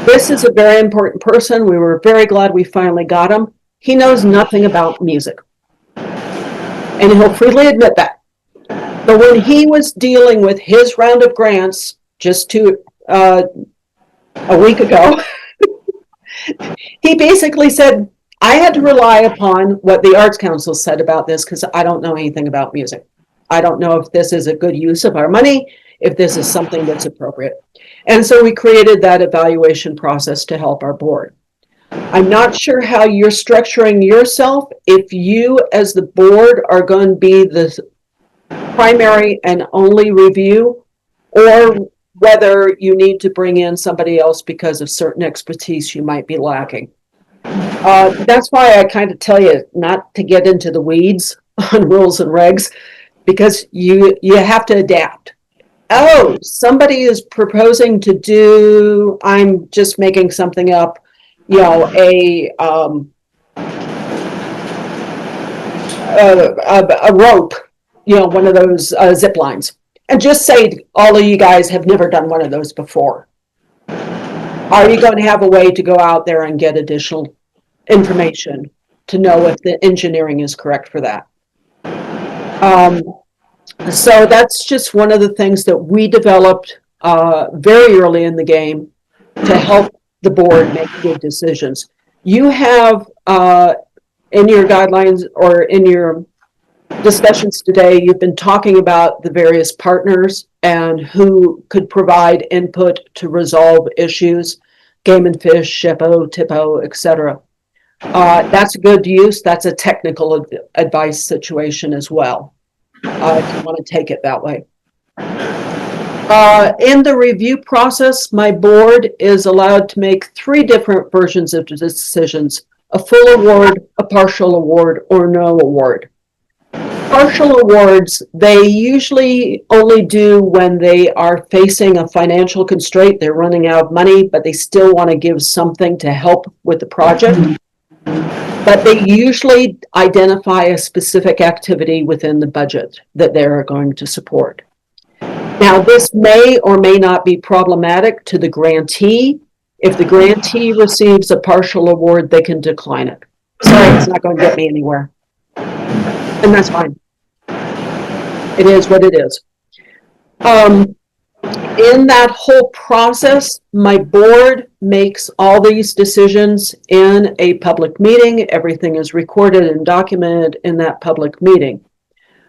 Q: This is a very important person. We were very glad we finally got him. He knows nothing about music, and he'll freely admit that. But when he was dealing with his round of grants just a week ago, he basically said, I had to rely upon what the Arts Council said about this because I don't know anything about music. I don't know if this is a good use of our money, if this is something that's appropriate. And so we created that evaluation process to help our board. I'm not sure how you're structuring yourself, if you as the board are going to be the primary and only review, or whether you need to bring in somebody else because of certain expertise you might be lacking. That's why I kind of tell you not to get into the weeds on rules and regs, because you have to adapt. Oh, somebody is proposing to do, I'm just making something up, you know, a rope, you know, one of those zip lines. And just say all of you guys have never done one of those before. Are you going to have a way to go out there and get additional information to know if the engineering is correct for that? So that's just one of the things that we developed very early in the game to help the board make good decisions. You have in your guidelines or in your discussions today, you've been talking about the various partners and who could provide input to resolve issues, Game and Fish, SHPO, TIPO, etc. That's a good use. That's a technical advice situation as well, if you want to take it that way. In the review process, my board is allowed to make 3 different versions of the decisions: a full award, a partial award, or no award. partial awards, they usually only do when they are facing a financial constraint. They're running out of money, but they still want to give something to help with the project. But they usually identify a specific activity within the budget that they're going to support. Now, this may or may not be problematic to the grantee. If the grantee receives a partial award, they can decline it. Sorry, it's not going to get me anywhere. And that's fine. It is what it is. In that whole process, my board makes all these decisions in a public meeting. Everything is recorded and documented in that public meeting.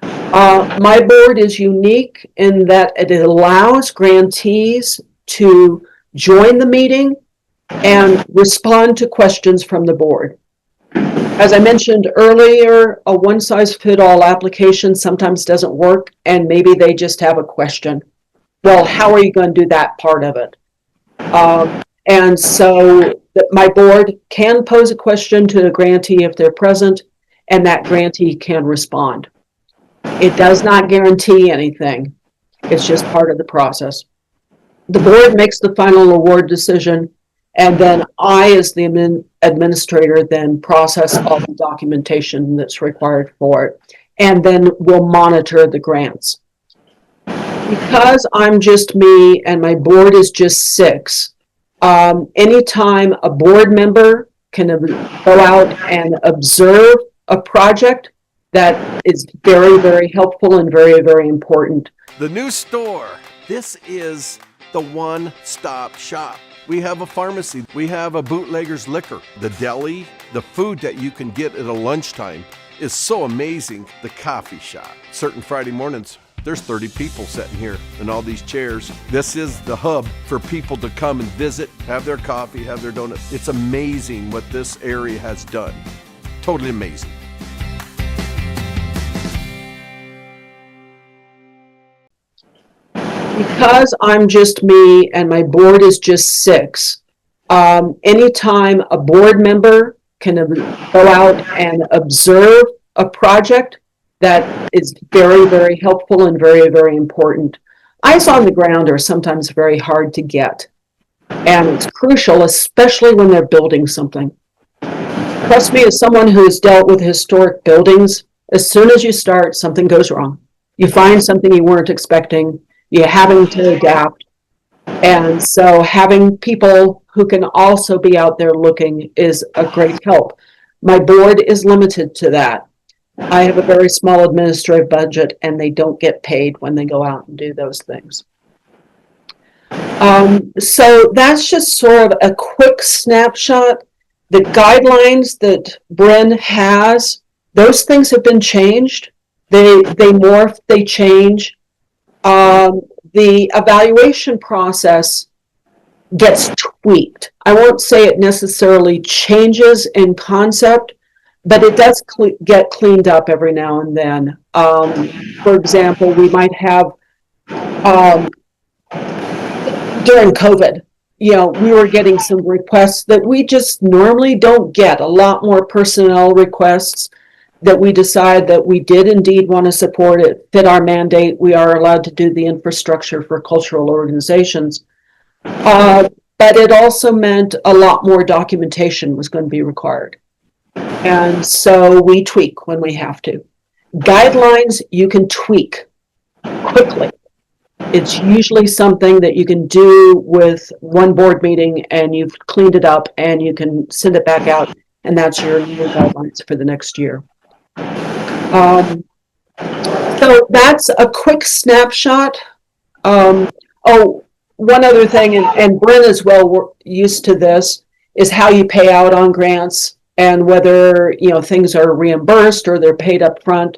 Q: My board is unique in that it allows grantees to join the meeting and respond to questions from the board. As I mentioned earlier, a one-size-fits-all application sometimes doesn't work, and maybe they just have a question. Well, how are you going to do that part of it? And so my board can pose a question to the grantee if they're present, and that grantee can respond. It does not guarantee anything. It's just part of the process. The board makes the final award decision, and then I, as the administrator, then process all the documentation that's required for it, and then we'll monitor the grants. Because I'm just me and my board is just 6, anytime a board member can go out and observe a project, that is very, very helpful and very, very important.
J: The new store. This is the one-stop shop. We have a pharmacy. We have a bootlegger's liquor. The deli, the food that you can get at a lunchtime is so amazing. The coffee shop. Certain Friday mornings, there's 30 people sitting here in all these chairs. This is the hub for people to come and visit, have their coffee, have their donuts. It's amazing what this area has done. Totally amazing.
Q: Because I'm just me and my board is just 6, anytime a board member can go out and observe a project, that is very, very helpful and very, very important. Eyes on the ground are sometimes very hard to get, and it's crucial, especially when they're building something. Trust me, as someone who's dealt with historic buildings, as soon as you start, something goes wrong. You find something you weren't expecting, you're having to adapt. And so having people who can also be out there looking is a great help. My board is limited to that. I have a very small administrative budget, and they don't get paid when they go out and do those things. So that's just sort of a quick snapshot. The guidelines that Bryn has, those things have been changed. They morph, they change. The evaluation process gets tweaked. I won't say it necessarily changes in concept, but it does get cleaned up every now and then. For example, we might have, during COVID, we were getting some requests that we just normally don't get, a lot more personnel requests that we decide that we did indeed want to support it, fit our mandate. We are allowed to do the infrastructure for cultural organizations. But it also meant a lot more documentation was going to be required. And so we tweak when we have to. Guidelines you can tweak quickly. It's usually something that you can do with one board meeting and you've cleaned it up and you can send it back out, and that's your new guidelines for the next year. So that's a quick snapshot. One other thing, and Bryn is well used to this, is how you pay out on grants and whether things are reimbursed or they're paid up front.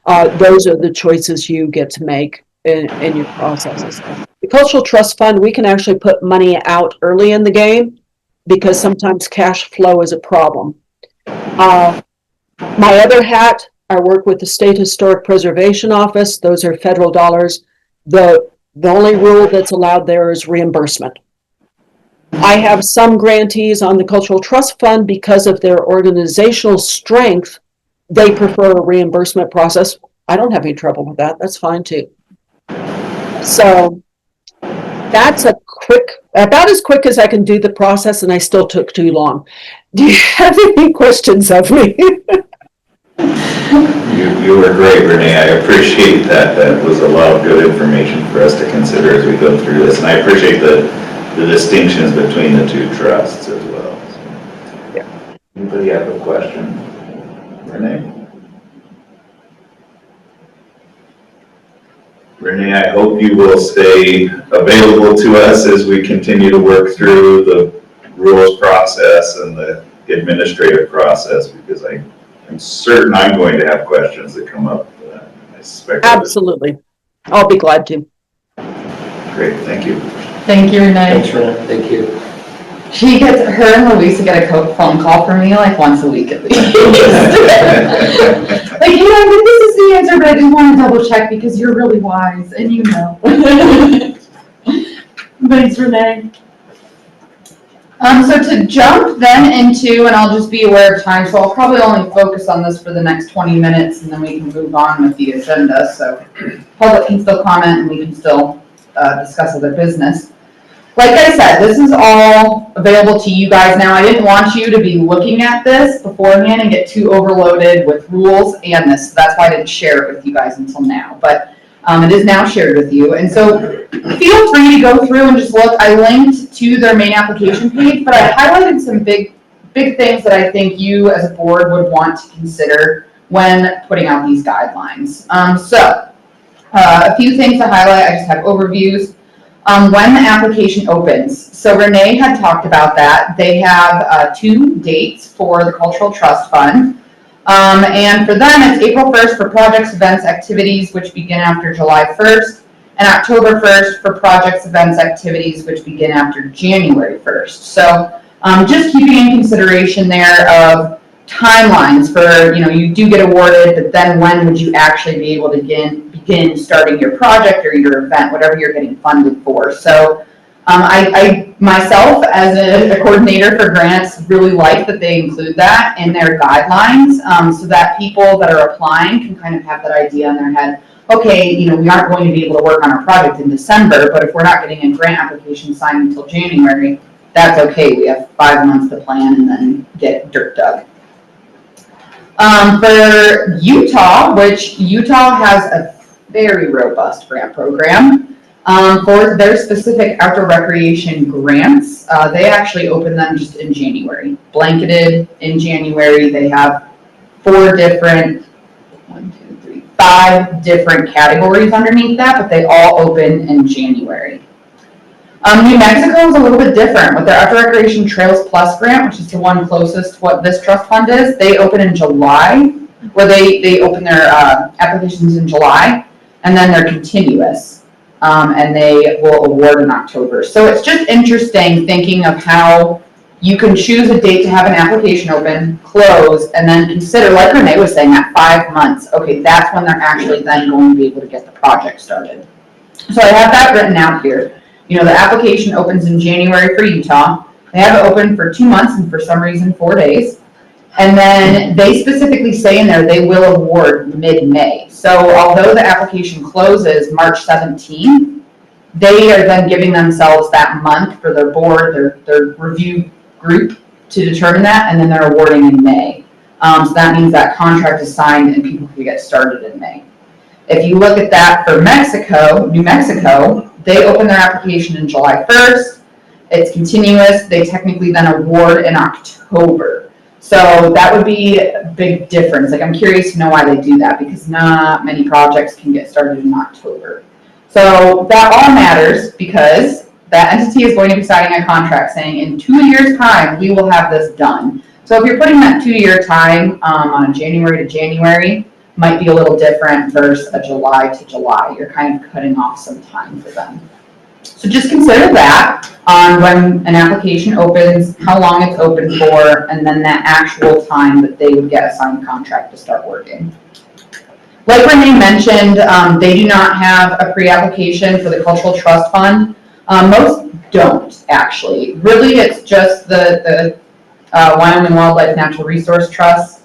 Q: Those are the choices you get to make in your processes. The Cultural Trust Fund, we can actually put money out early in the game because sometimes cash flow is a problem. My other hat, I work with the State Historic Preservation Office. Those are federal dollars. The only rule that's allowed there is reimbursement. I have some grantees on the Cultural Trust Fund because of their organizational strength. They prefer a reimbursement process. I don't have any trouble with that. That's fine too. So that's about as quick as I can do the process, and I still took too long. Do you have any questions of me?
A: You were great, Renee. I appreciate that. That was a lot of good information for us to consider as we go through this. And I appreciate the distinctions between the two trusts as well. So, yeah. Anybody have a question? Renee? Renee, I hope you will stay available to us as we continue to work through the rules process and the administrative process, because I'm certain I'm going to have questions that come up. I suspect.
Q: Absolutely. I'll be glad to.
A: Great, thank you.
F: Thank you, Renee.
K: Thanks, Renee. Thank you.
F: Her and Louisa get a phone call from me like once a week at least. Like, you know, I think this is the answer, but I just want to double check because you're really wise and you know. Thanks, Renee. So to jump then into, and I'll just be aware of time, so I'll probably only focus on this for the next 20 minutes and then we can move on with the agenda. So public can still comment and we can still discuss other business. Like I said, this is all available to you guys now. I didn't want you to be looking at this beforehand and get too overloaded with rules and this. So that's why I didn't share it with you guys until now. But it is now shared with you. And so feel free to go through and just look. I linked to their main application page, but I highlighted some big things that I think you as a board would want to consider when putting out these guidelines. A few things to highlight. I just have overviews. When the application opens. So Renee had talked about that. They have 2 dates for the Cultural Trust Fund. And for them, it's April 1st for projects, events, activities, which begin after July 1st, and October 1st for projects, events, activities, which begin after January 1st. So just keeping in consideration there of timelines for, you do get awarded, but then when would you actually be able to begin starting your project or your event, whatever you're getting funded for. So I myself, as a coordinator for grants, really like that they include that in their guidelines, so that people that are applying can kind of have that idea in their head. Okay, we aren't going to be able to work on our project in December, but if we're not getting a grant application signed until January, that's okay. We have 5 months to plan and then get dirt dug. For Utah, which Utah has a very robust grant program for their specific outdoor recreation grants. They actually open them just in January, blanketed in January. They have 5 different categories underneath that, but they all open in January. New Mexico is a little bit different with their Outdoor Recreation Trails Plus grant, which is the one closest to what this trust fund is. They open in July, where they open their applications in July, and then they're continuous, and they will award in October. So it's just interesting thinking of how you can choose a date to have an application open, close, and then consider, like Renee was saying, at 5 months, okay, that's when they're actually then going to be able to get the project started. So I have that written out here. The application opens in January for Utah. They have it open for 2 months and for some reason 4 days. And then they specifically say in there they will award mid-May. So although the application closes March 17th, they are then giving themselves that month for their board, their review group to determine that, and then they're awarding in May. So that means that contract is signed and people can get started in May. If you look at that for New Mexico, they open their application in July 1st. It's continuous. They technically then award in October. So that would be a big difference. Like, I'm curious to know why they do that, because not many projects can get started in October. So that all matters because that entity is going to be signing a contract saying in 2 years' time, we will have this done. So if you're putting that 2-year time on a January to January, might be a little different versus a July to July. You're kind of cutting off some time for them. So just consider that on when an application opens, how long it's open for, and then that actual time that they would get a signed contract to start working. Like Renee mentioned, they do not have a pre-application for the Cultural Trust Fund. Most don't, actually. Really, it's just the Wyoming Wildlife Natural Resource Trust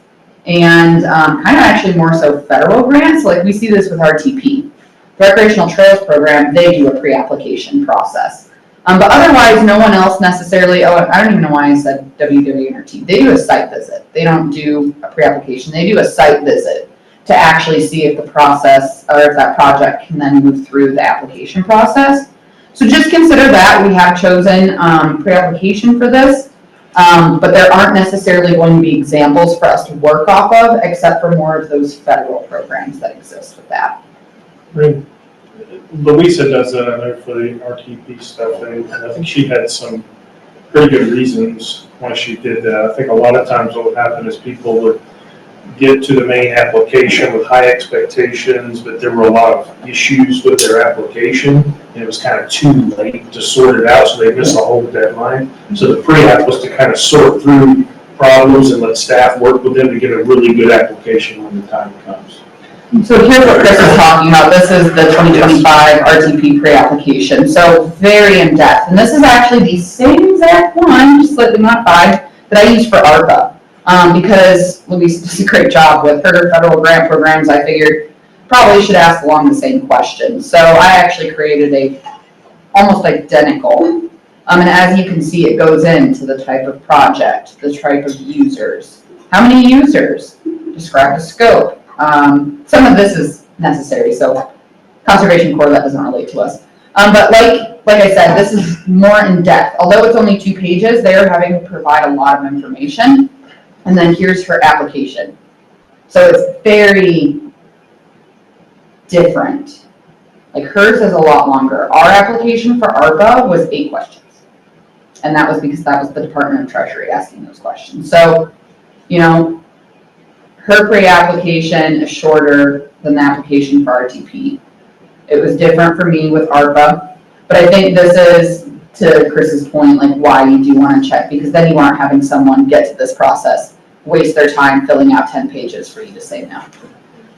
F: and kind of actually more so federal grants. Like we see this with RTP. The Recreational Trails Program, they do a pre-application process. But otherwise, no one else necessarily, I don't even know why I said WWNRT. They do a site visit. They don't do a pre-application. They do a site visit to actually see if the process, or if that project can then move through the application process. So just consider that. We have chosen pre-application for this, but there aren't necessarily going to be examples for us to work off of, except for more of those federal programs that exist with that.
H: Louisa does that, I know, for the RTP stuff, and I think she had some pretty good reasons why she did that. I think a lot of times what would happen is people would get to the main application with high expectations, but there were a lot of issues with their application, and it was kind of too late to sort it out, so they missed the whole deadline. So the pre-app was to kind of sort through problems and let staff work with them to get a really good application when the time comes.
F: So here's what Chris is talking about. This is the 2025 RTP pre-application. So very in-depth. And this is actually the same exact one, just slightly modified, that I used for ARPA. Because Louise does a great job with her federal grant programs, I figured probably should ask along the same questions. So I actually created a almost identical. And as you can see, it goes into the type of project, the type of users. How many users? Describe the scope. Some of this is necessary, so Conservation Corps, that doesn't relate to us. But like I said, this is more in depth. Although it's only 2 pages, they are having to provide a lot of information. And then here's her application. So it's very different. Like hers is a lot longer. Our application for ARPA was 8 questions. And that was because that was the Department of Treasury asking those questions. So, you know, her pre-application is shorter than the application for RTP. It was different for me with ARPA, but I think this is, to Chris's point, like why you do want to check, because then you aren't having someone get to this process, waste their time filling out 10 pages for you to say no.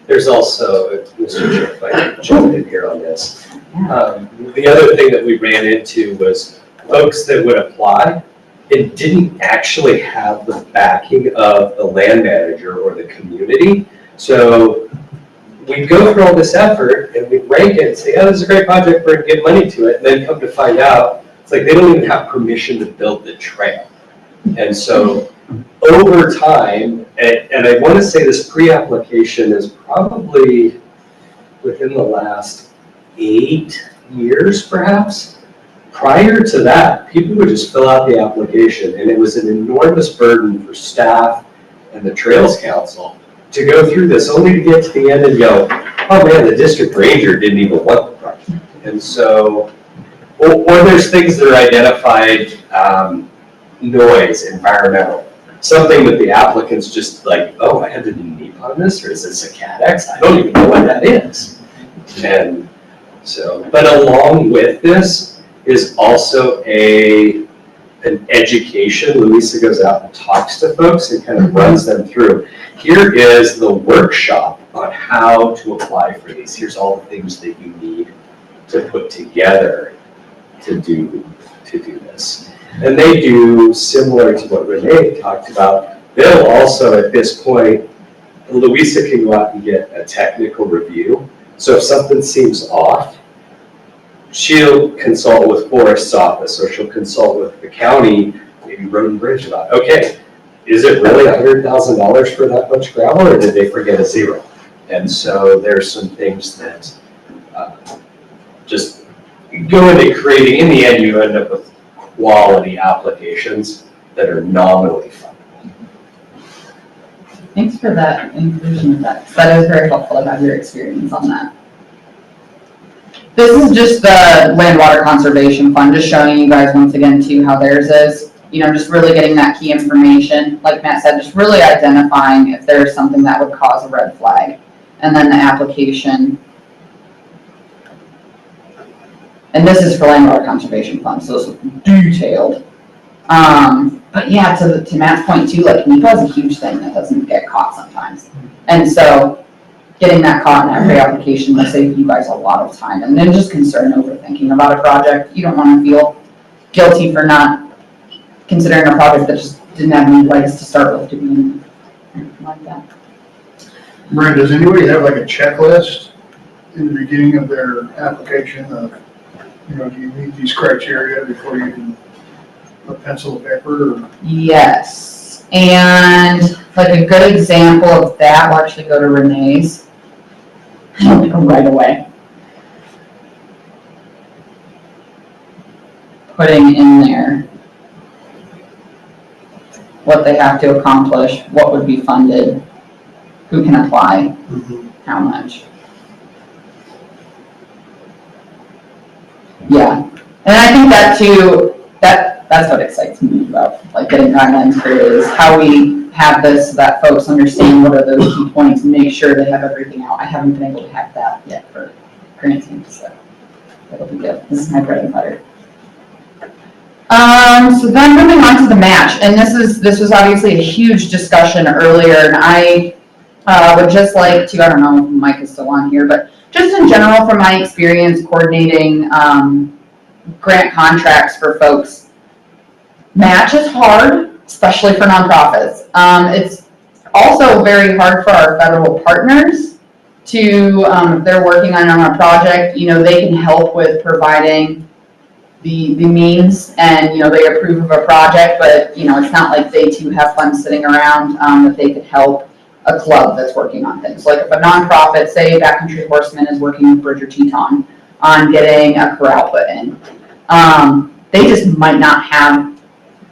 E: There's also, Mr. Chair, if I can jump in here on this. The other thing that we ran into was folks that would apply and didn't actually have the backing of the land manager or the community. So we'd go through all this effort and we'd rank it and say, oh, this is a great project, we're gonna give money to it. And then come to find out, it's like they don't even have permission to build the trail. And so over time, and I wanna say this pre-application is probably within the last 8 years perhaps. Prior to that, people would just fill out the application, and it was an enormous burden for staff and the Trails Council to go through this, only to get to the end and go, oh man, the district ranger didn't even want the project. And so, or there's things that are identified, noise, environmental, something that the applicants just like, oh, I had to do NEPA on this, or is this a CADX? I don't even know what that is. And so, but along with this, is also an education. Louisa goes out and talks to folks and kind of runs them through. Here is the workshop on how to apply for these. Here's all the things that you need to put together to do this. And they do similar to what Renee talked about. They'll also, at this point, Louisa can go out and get a technical review. So if something seems off, she'll consult with Forest's office, or she'll consult with the county, maybe Road and Bridge, about, okay, is it really $100,000 for that much gravel, or did they forget a 0? And so there's some things that just go into creating, in the end, you end up with quality applications that are nominally funded.
F: Thanks for that inclusion of that. That is very helpful to have your experience on that. This is just the Land Water Conservation Fund, just showing you guys once again too how theirs is. You know, just really getting that key information. Like Matt said, just really identifying if there's something that would cause a red flag. And then the application. And this is for Land Water Conservation Fund, so this is detailed. But yeah, to Matt's point too, like NEPA is a huge thing that doesn't get caught sometimes. And so getting that caught in that pre-application will save you guys a lot of time. And then just concern over thinking about a project. You don't want to feel guilty for not considering a project that just didn't have any legs to start with to be like that.
G: Brent, does anybody have like a checklist in the beginning of their application of, do you meet these criteria before you can put pencil to paper or?
F: Yes, and like a good example of that, we'll actually go to Renee's. Right away. Putting in there what they have to accomplish, what would be funded, who can apply, how much. Yeah, and I think that too, that's what excites me about like getting guidelines created, is how we have this so that folks understand what are those key points and make sure they have everything out. I haven't been able to have that yet for granting, so that'll be good. This is my bread and butter. So then moving on to the match, and this was obviously a huge discussion earlier, and I would just like to, I don't know if Mike is still on here, but just in general from my experience coordinating grant contracts for folks, match is hard, especially for nonprofits. It's also very hard for our federal partners to, if they're working on a project, they can help with providing the means, and they approve of a project, but it's not like they too have funds sitting around that they could help a club that's working on things. Like if a nonprofit, say Backcountry Horsemen, is working with Bridger Teton on getting a corral put in, they just might not have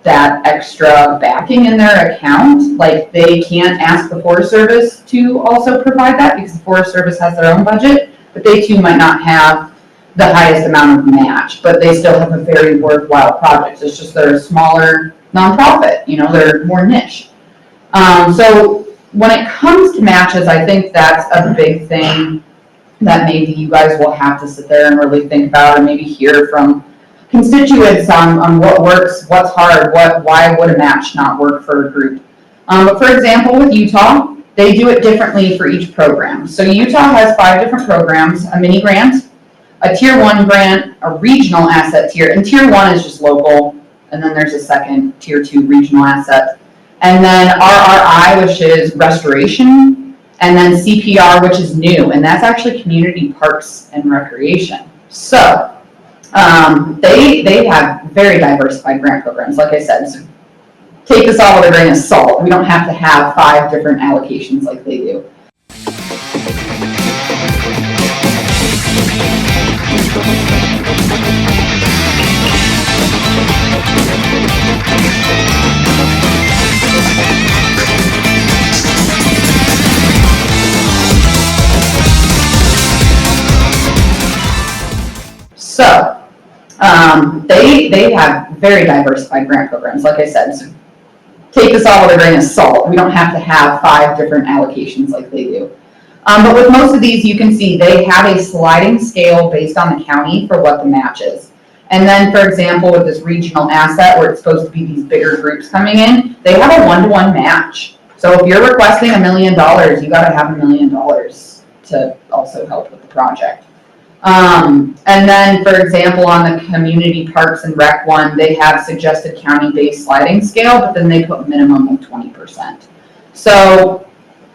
F: that extra backing in their account. Like they can't ask the Forest Service to also provide that because the Forest Service has their own budget, but they too might not have the highest amount of match, but they still have a very worthwhile project. It's just they're a smaller nonprofit, they're more niche. So when it comes to matches, I think that's a big thing that maybe you guys will have to sit there and really think about, and maybe hear from constituents on what works, what's hard, why would a match not work for a group. But for example, with Utah, they do it differently for each program. So Utah has 5 different programs: a mini grant, a tier 1 grant, a regional asset tier, and tier 1 is just local, and then there's a second tier 2 regional asset, and then RRI, which is restoration, and then CPR, which is new, and that's actually community parks and recreation. So they have very diversified grant programs, like I said. So take this all with a grain of salt. We don't have to have 5 different allocations like they do. So they have very diversified grant programs, like I said. So take this all with a grain of salt. We don't have to have 5 different allocations like they do. But with most of these, you can see they have a sliding scale based on the county for what the match is. And then, for example, with this regional asset, where it's supposed to be these bigger groups coming in, they have a 1-to-1 match. So if you're requesting $1 million, you got to have $1 million to also help with the project. And then, for example, on the community parks and rec one, they have suggested county-based sliding scale, but then they put minimum of 20%. So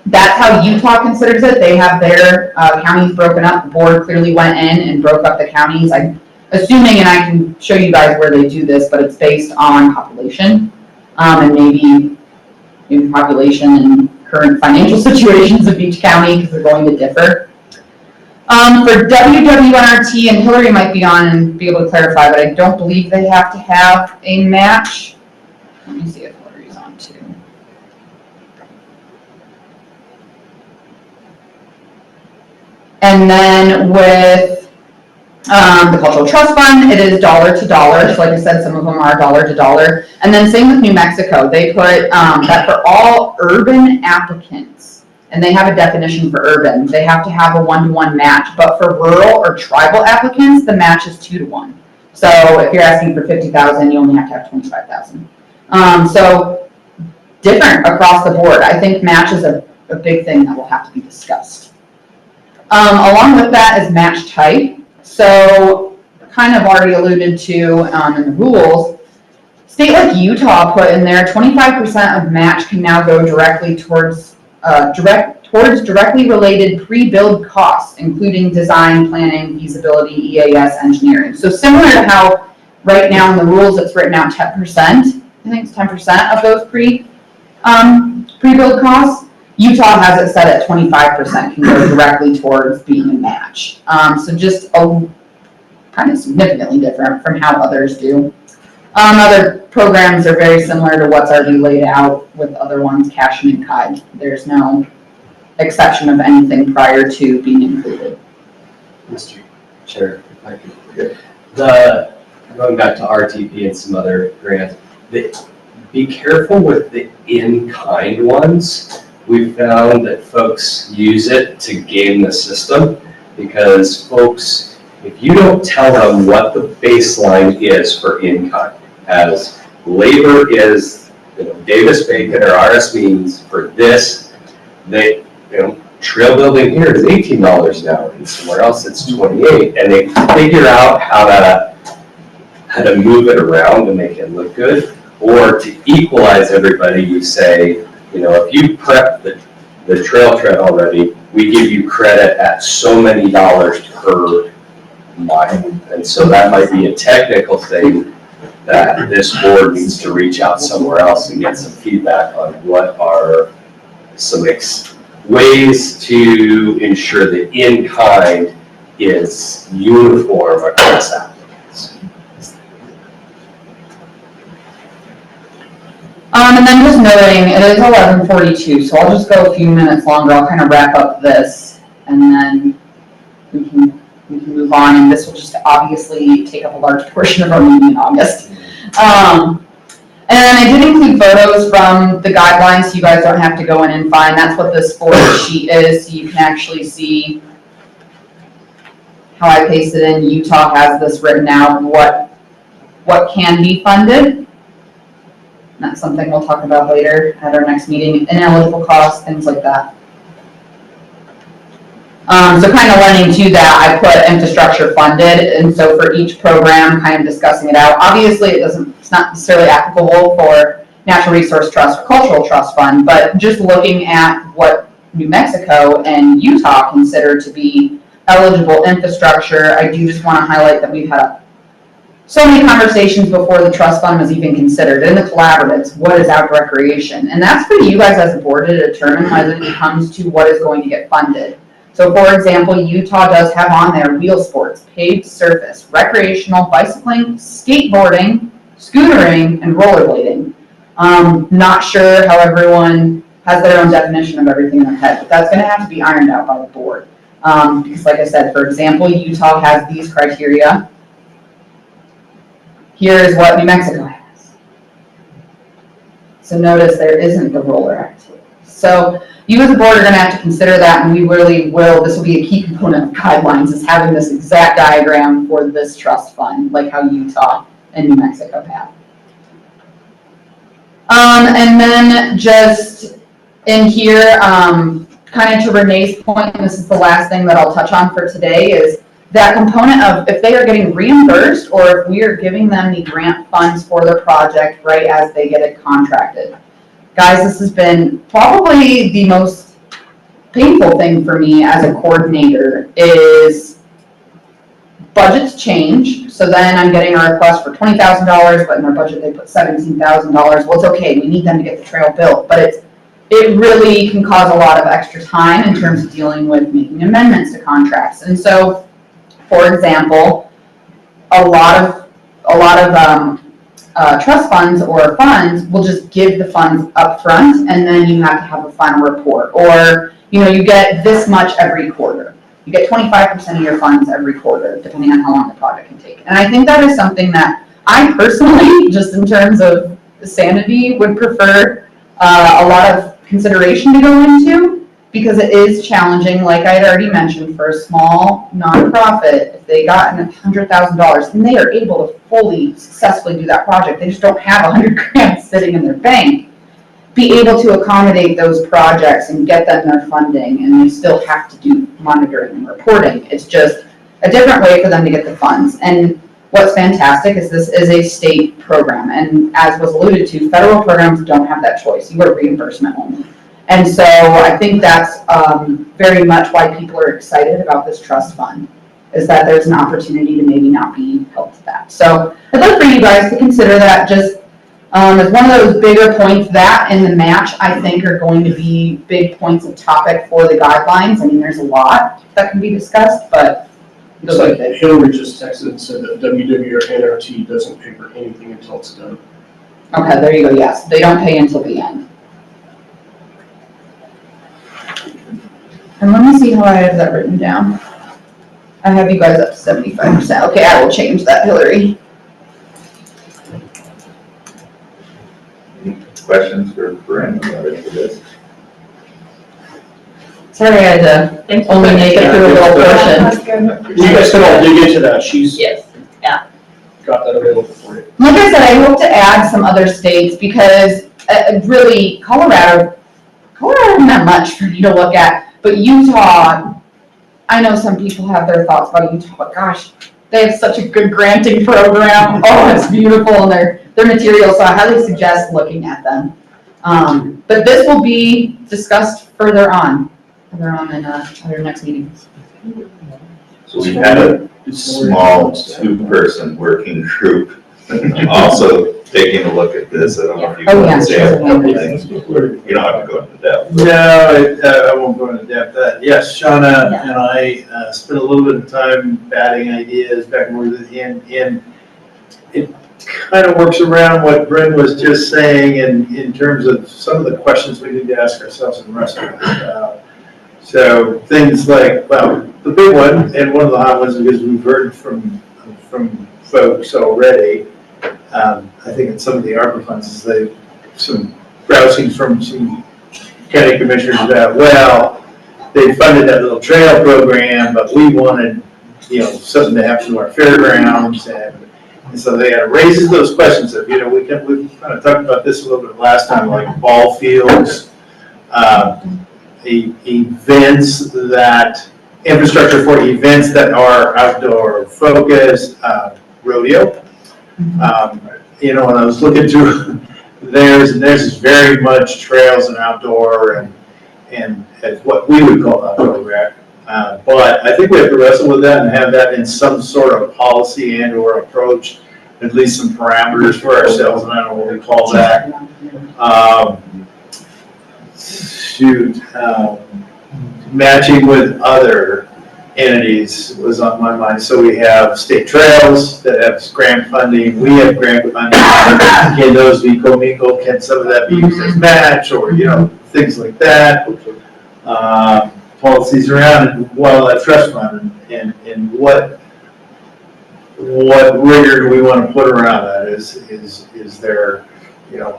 F: that's how Utah considers it. They have their counties broken up. The board clearly went in and broke up the counties. I'm assuming, and I can show you guys where they do this, but it's based on population, and maybe population and current financial situations of each county, because they're going to differ. For WWNRT, and Hillary might be on and be able to clarify, but I don't believe they have to have a match. Let me see if Hillary's on too. And then with the Cultural Trust Fund, it is dollar to dollar. So like I said, some of them are dollar to dollar. And then same with New Mexico. They put that for all urban applicants, and they have a definition for urban, they have to have a 1-to-1 match. But for rural or tribal applicants, the match is 2-to-1. So if you're asking for $50,000, you only have to have $25,000. So different across the board. I think match is a big thing that will have to be discussed. Along with that is match type. So kind of already alluded to in the rules, state like Utah put in there 25% of match can now go directly towards towards directly related pre-build costs, including design, planning, feasibility, EAS, engineering. So similar to how right now in the rules it's written out 10%, I think it's 10% of those pre-build costs. Utah has it set at 25% can go directly towards being a match. So just a kind of significantly different from how others do. Other programs are very similar to what's already laid out with other ones, cash and in-kind. There's no exception of anything prior to being included.
E: Mr. Chair, if I could. Going back to RTP and some other grants, be careful with the in-kind ones. We've found that folks use it to game the system because folks, if you don't tell them what the baseline is for in-kind, as labor is, Davis-Bacon or RS means for this, trail building here is $18 an hour, and somewhere else it's $28, and they figure out how to move it around to make it look good, or to equalize everybody. You say, if you prep the trail tread already, we give you credit at so many dollars per mile, and so that might be a technical thing that this board needs to reach out somewhere else and get some feedback on what are some ways to ensure that in-kind is uniform across applicants.
F: And then just noting, it is 11:42, so I'll just go a few minutes longer. I'll kind of wrap up this, and then we can move on, and this will just obviously take up a large portion of our meeting in August. And I did include photos from the guidelines, so you guys don't have to go in and find. That's what this forward sheet is, so you can actually see how I pasted in. Utah has this written out, what can be funded. That's something we'll talk about later at our next meeting. Ineligible costs, things like that. So kind of lending to that, I put infrastructure funded, and so for each program, kind of discussing it out. Obviously, it's not necessarily applicable for Natural Resource Trust or Cultural Trust Fund, but just looking at what New Mexico and Utah consider to be eligible infrastructure, I do just want to highlight that we've had so many conversations before the trust fund was even considered in the collaboratives. What is outdoor recreation? And that's for you guys as a board to determine when it comes to what is going to get funded. So for example, Utah does have on there wheel sports, paved surface, recreational, bicycling, skateboarding, scootering, and rollerblading. Not sure how everyone has their own definition of everything in their head, but that's going to have to be ironed out by the board. Because like I said, for example, Utah has these criteria. Here is what New Mexico has. So notice there isn't the roller activity. So you as a board are going to have to consider that, and we really will. This will be a key component of guidelines, is having this exact diagram for this trust fund, like how Utah and New Mexico have. And then just in here, kind of to Renee's point, and this is the last thing that I'll touch on for today, is that component of if they are getting reimbursed or if we are giving them the grant funds for their project right as they get it contracted. Guys, this has been probably the most painful thing for me as a coordinator is budgets change. So then I'm getting a request for $20,000, but in their budget they put $17,000. Well, it's okay, we need them to get the trail built, but it really can cause a lot of extra time in terms of dealing with making amendments to contracts. And so, for example, a lot of trust funds or funds will just give the funds up front, and then you have to have a final report. Or, you get this much every quarter. You get 25% of your funds every quarter, depending on how long the project can take. And I think that is something that I personally, just in terms of sanity, would prefer a lot of consideration to go into, because it is challenging, like I had already mentioned, for a small nonprofit. If they got $100,000 and they are able to fully successfully do that project, they just don't have $100,000 sitting in their bank, be able to accommodate those projects and get them their funding, and they still have to do monitoring and reporting. It's just a different way for them to get the funds. And what's fantastic is this is a state program, and as was alluded to, federal programs don't have that choice. You are reimbursement only. And so I think that's very much why people are excited about this trust fund, is that there's an opportunity to maybe not be held to that. So I'd love for you guys to consider that just as one of those bigger points. That and the match, I think, are going to be big points of topic for the guidelines. I mean, there's a lot that can be discussed, but
K: It's like Hillary just texted and said that WW or NRT doesn't pay for anything until it's done.
F: okay, there you go. Yes, they don't pay until the end. And let me see how I have that written down. I have you guys up to 75%. Okay, I will change that, Hillary.
A: Questions for Brandon about it for this?
F: Sorry, I had to only make it through a little portion.
K: You guys can all dig into that. She's
D: Yes, yeah.
K: got that available for you.
F: Like I said, I hope to add some other states because really Colorado isn't that much for you to look at, but Utah, I know some people have their thoughts about Utah, but gosh, they have such a good granting program. Oh, it's beautiful, and their materials, so I highly suggest looking at them. But this will be discussed further on in our next meeting.
A: So we had a small two-person working group also taking a look at this. I don't know if you
F: Oh, yeah,
A: want to say
F: sure.
A: a couple things. You don't have to go into depth.
B: No, I won't go into depth. Yes, Shauna and I spent a little bit of time batting ideas back and forth, and it kind of works around what Brent was just saying in terms of some of the questions we need to ask ourselves in restaurants. So things like, well, the big one, and one of the hot ones, because we've heard from folks already, I think in some of the ARPA funds, is some grousing from some county commissioners about, well, they funded that little trail program, but we wanted, something to happen to our fairgrounds, and so they had raises those questions of, we kind of talked about this a little bit last time, like ball fields, events infrastructure for events that are outdoor focused, rodeo. When I was looking through theirs is very much trails and outdoor and as what we would call outdoor rec. But I think we have to wrestle with that and have that in some sort of policy and or approach, at least some parameters for ourselves, and I don't know what we call that. Matching with other entities was on my mind. So we have state trails that have grant funding. We have grant funding. Can those be commingled? Can some of that be used as match or, things like that? Policies around wildlife trust fund and what rigor do we want to put around that? Is there,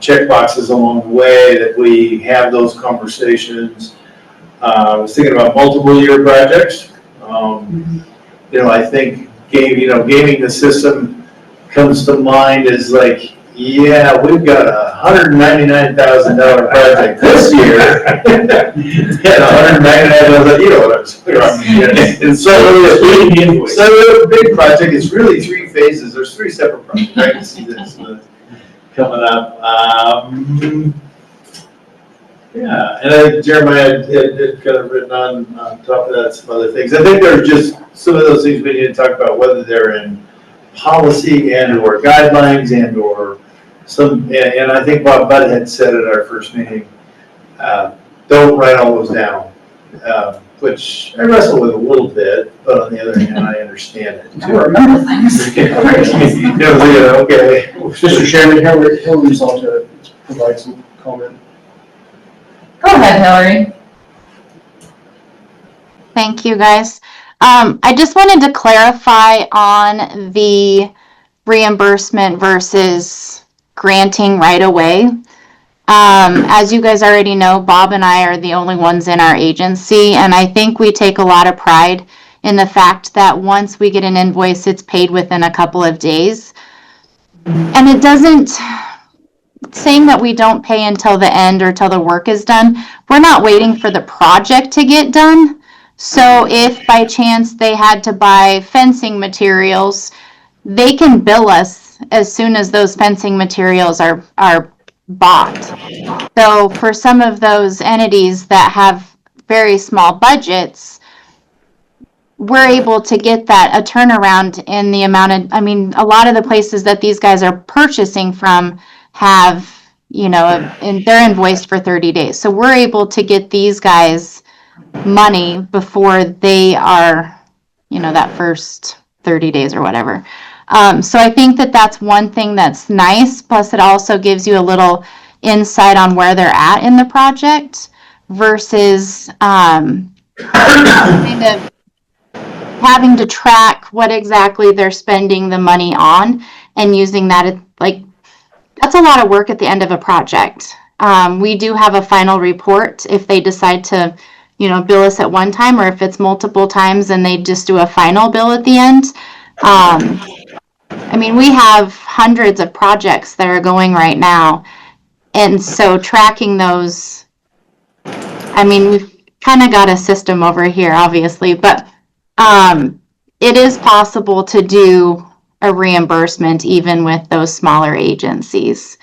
B: check boxes along the way that we have those conversations? I was thinking about multiple year projects. I think gaming the system comes to mind as like, yeah, we've got a $199,000 project this year. And $199,000, you know what I'm saying? And so the big project is really 3 phases. There's 3 separate projects. I can see this coming up. Yeah, and I think Jeremiah had kind of written on top of that some other things. I think there are just some of those things we need to talk about, whether they're in policy and or guidelines and or some, and I think Bob Budd had said at our first meeting, don't write all those down, which I wrestle with a little bit, but on the other hand, I understand it.
F: I remember things.
B: Okay.
K: Mr. Chairman, Hillary's on to provide some comment.
F: Go ahead, Hillary.
R: Thank you, guys. I just wanted to clarify on the reimbursement versus granting right away. As you guys already know, Bob and I are the only ones in our agency, and I think we take a lot of pride in the fact that once we get an invoice, it's paid within a couple of days. And it doesn't, saying that we don't pay until the end or till the work is done, we're not waiting for the project to get done. So if by chance they had to buy fencing materials, they can bill us as soon as those fencing materials are bought. So for some of those entities that have very small budgets, we're able to get that a turnaround in the amount of, I mean, a lot of the places that these guys are purchasing from have, you know, and they're invoiced for 30 days. So we're able to get these guys money before they are, you know, that first 30 days or whatever. So I think that that's one thing that's nice. Plus it also gives you a little insight on where they're at in the project versus kind of having to track what exactly they're spending the money on and using that, like, that's a lot of work at the end of a project. We do have a final report if they decide to, you know, bill us at one time, or if it's multiple times and they just do a final bill at the end. I mean, we have hundreds of projects that are going right now. And so tracking those, I mean, we've kind of got a system over here, obviously, but it is possible to do a reimbursement even with those smaller agencies.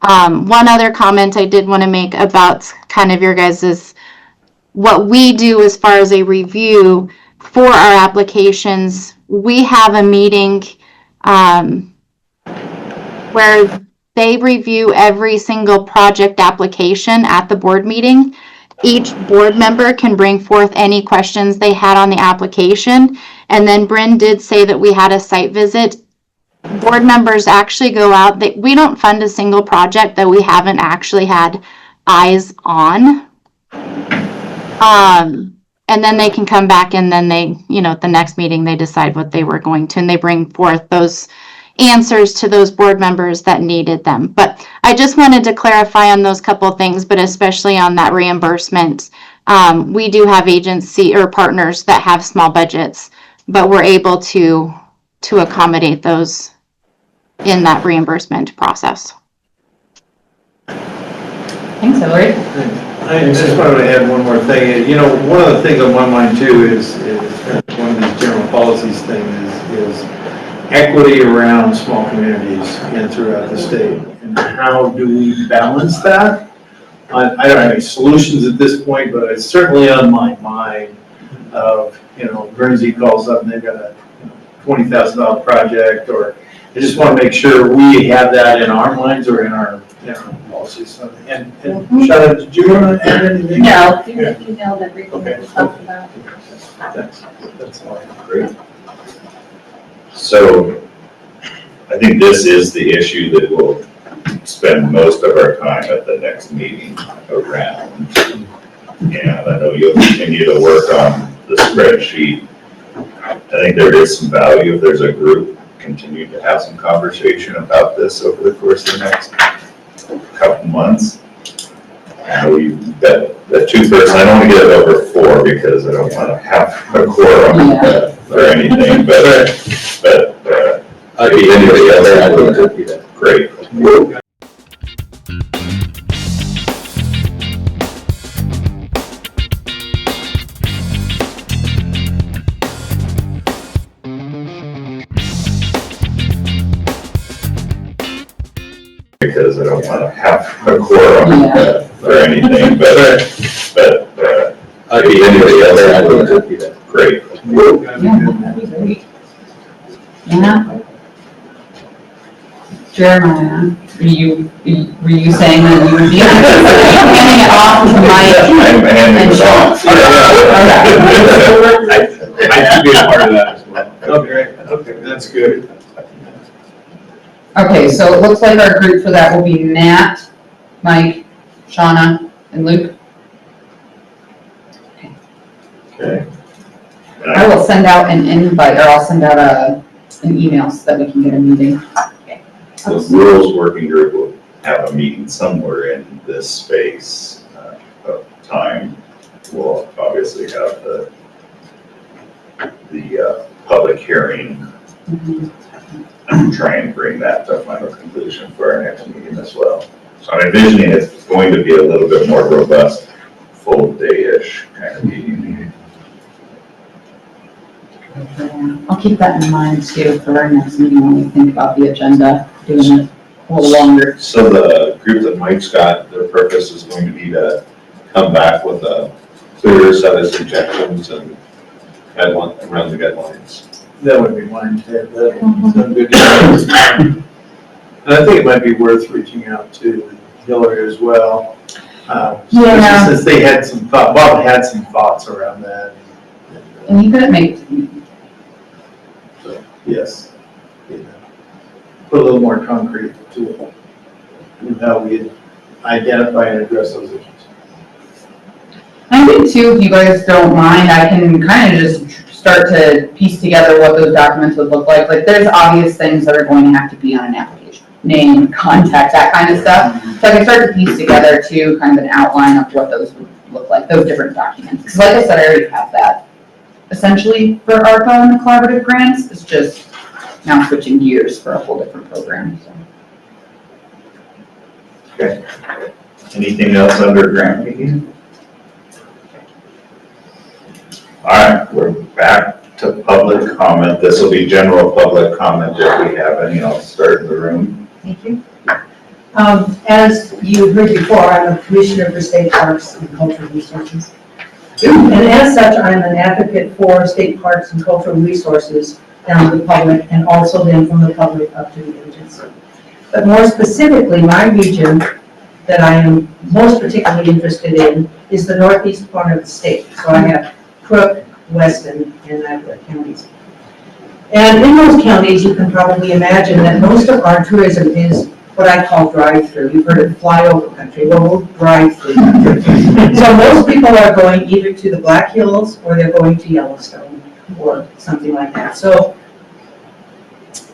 R: One other comment I did want to make about kind of your guys's, what we do as far as a review for our applications, we have a meeting where they review every single project application at the board meeting. Each board member can bring forth any questions they had on the application. And then Bryn did say that we had a site visit. Board members actually go out. We don't fund a single project that we haven't actually had eyes on. And then they can come back and then they, you know, at the next meeting, they decide what they were going to, and they bring forth those answers to those board members that needed them. But I just wanted to clarify on those couple of things, but especially on that reimbursement. We do have agency or partners that have small budgets, but we're able to accommodate those in that reimbursement process.
B: Thanks, Hillary. I just wanted to add one more thing. You know, one of the things on my mind too is one of these general policies things is equity around small communities and throughout the state. And how do we balance that? I don't have any solutions at this point, but it's certainly on my mind of, you know, Guernsey calls up and they've got a $20,000 project, or I just want to make sure we have that in our minds or in our policies. And Shauna, did you want to add anything?
C: No,
B: Yeah.
C: you nailed everything that we talked about.
B: Thanks. That's all.
A: Great. So I think this is the issue that we'll spend most of our time at the next meeting around. And I know you'll continue to work on the spreadsheet. I think there is some value if there's a group continue to have some conversation about this over the course of the next couple months. I know you've got the two person, I don't want to get it over 4 because I don't want to have a quorum or anything, but maybe anybody else, I think that'd be great. Because I don't want to have a quorum or anything, but maybe anybody else, I think that'd be great.
F: That'd be great. Yeah. Jeremiah, were you saying that you would be handing it off to Mike?
A: I'm handing it off.
B: I should be a part of that as well. Okay, that's good.
F: Okay, so it looks like our group for that will be Matt, Mike, Shauna, and Luke.
A: Okay.
F: I will send out an invite, or I'll send out an email so that we can get a meeting.
A: The rules working group will have a meeting somewhere in this space of time. We'll obviously have the public hearing. Try and bring that to a final conclusion for our next meeting as well. So I'm envisioning it's going to be a little bit more robust, full day-ish kind of meeting.
F: I'll keep that in mind too for our next meeting when we think about the agenda, doing it a little longer.
A: So the group that Mike's got, their purpose is going to be to come back with a clearer set of suggestions and guidelines, around the guidelines.
B: That would be mine, Ted. That's a good idea. And I think it might be worth reaching out to Hillary as well.
F: Yeah.
B: Since they had some thought, Bob had some thoughts around that.
F: And you couldn't make,
B: So, yes. Yeah. Put a little more concrete to it, and how we identify and address those issues.
F: I think too, if you guys don't mind, I can kind of just start to piece together what those documents would look like. Like, there's obvious things that are going to have to be on an application, name, contact, that kind of stuff. So I can start to piece together too, kind of an outline of what those would look like, those different documents. Because like I said, I already have that essentially for ARPA and the collaborative grants. It's just now switching gears for a whole different program, so.
A: Okay. Anything else under grant making? All right, we're back to public comment. This will be general public comment if we have any. I'll start in the room.
I: Thank you. As you heard before, I'm a commissioner for state parks and cultural resources. And as such, I'm an advocate for state parks and cultural resources down to the public, and also then from the public up to the agency. But more specifically, my region that I am most particularly interested in is the northeast corner of the state. So I have Crook, Weston, and Niagara counties. And in those counties, you can probably imagine that most of our tourism is what I call drive-through. You've heard of flyover country, well, we're drive-through country. So most people are going either to the Black Hills or they're going to Yellowstone or something like that. So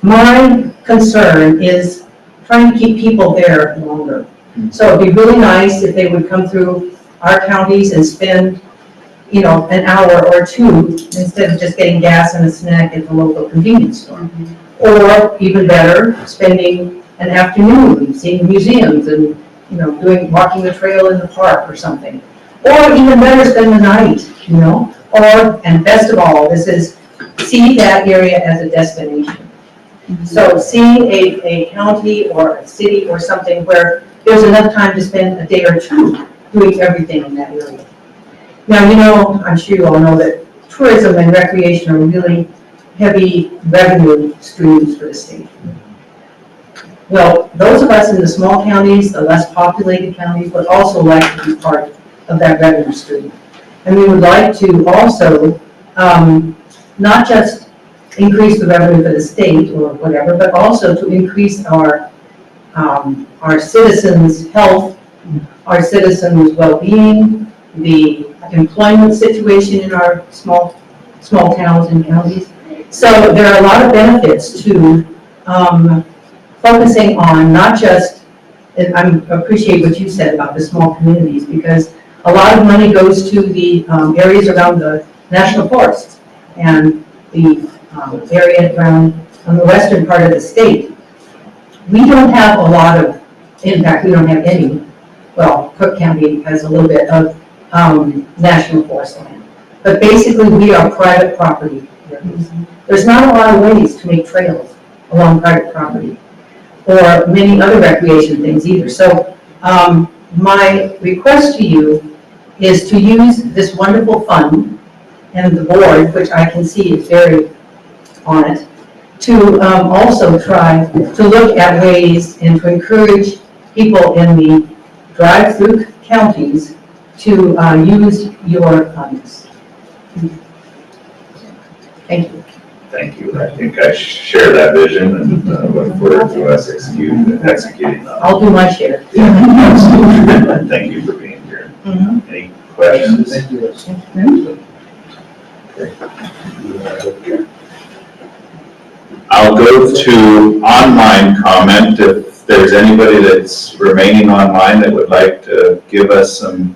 I: my concern is trying to keep people there longer. So it'd be really nice if they would come through our counties and spend, you know, an hour or two instead of just getting gas and a snack at the local convenience store. Or even better, spending an afternoon seeing museums and, you know, walking the trail in the park or something. Or even better, spend the night, you know. Or, and best of all, this is see that area as a destination. So seeing a county or a city or something where there's enough time to spend a day or two doing everything in that area. Now, you know, I'm sure you all know that tourism and recreation are really heavy revenue streams for the state. Well, those of us in the small counties, the less populated counties, would also like to be part of that revenue stream. And we would like to also not just increase the revenue for the state or whatever, but also to increase our citizens' health, our citizens' well-being, the employment situation in our small towns and counties. So there are a lot of benefits to focusing on not just, and I appreciate what you said about the small communities, because a lot of money goes to the areas around the national forests and the area around on the western part of the state. We don't have a lot of, in fact, we don't have any. Well, Cook County has a little bit of national forest land, but basically we are private property. There's not a lot of ways to make trails along private property, or many other recreation things either. So my request to you is to use this wonderful fund and the board, which I can see is very on it, to also try to look at ways and to encourage people in the drive-through counties to use your funds. Thank you.
A: Thank you. I think I share that vision and look forward to us executing on it.
I: I'll do my share.
A: Absolutely. Thank you for being here. Any questions?
B: Thank you.
A: I'll go to online comment. If there's anybody that's remaining online that would like to give us some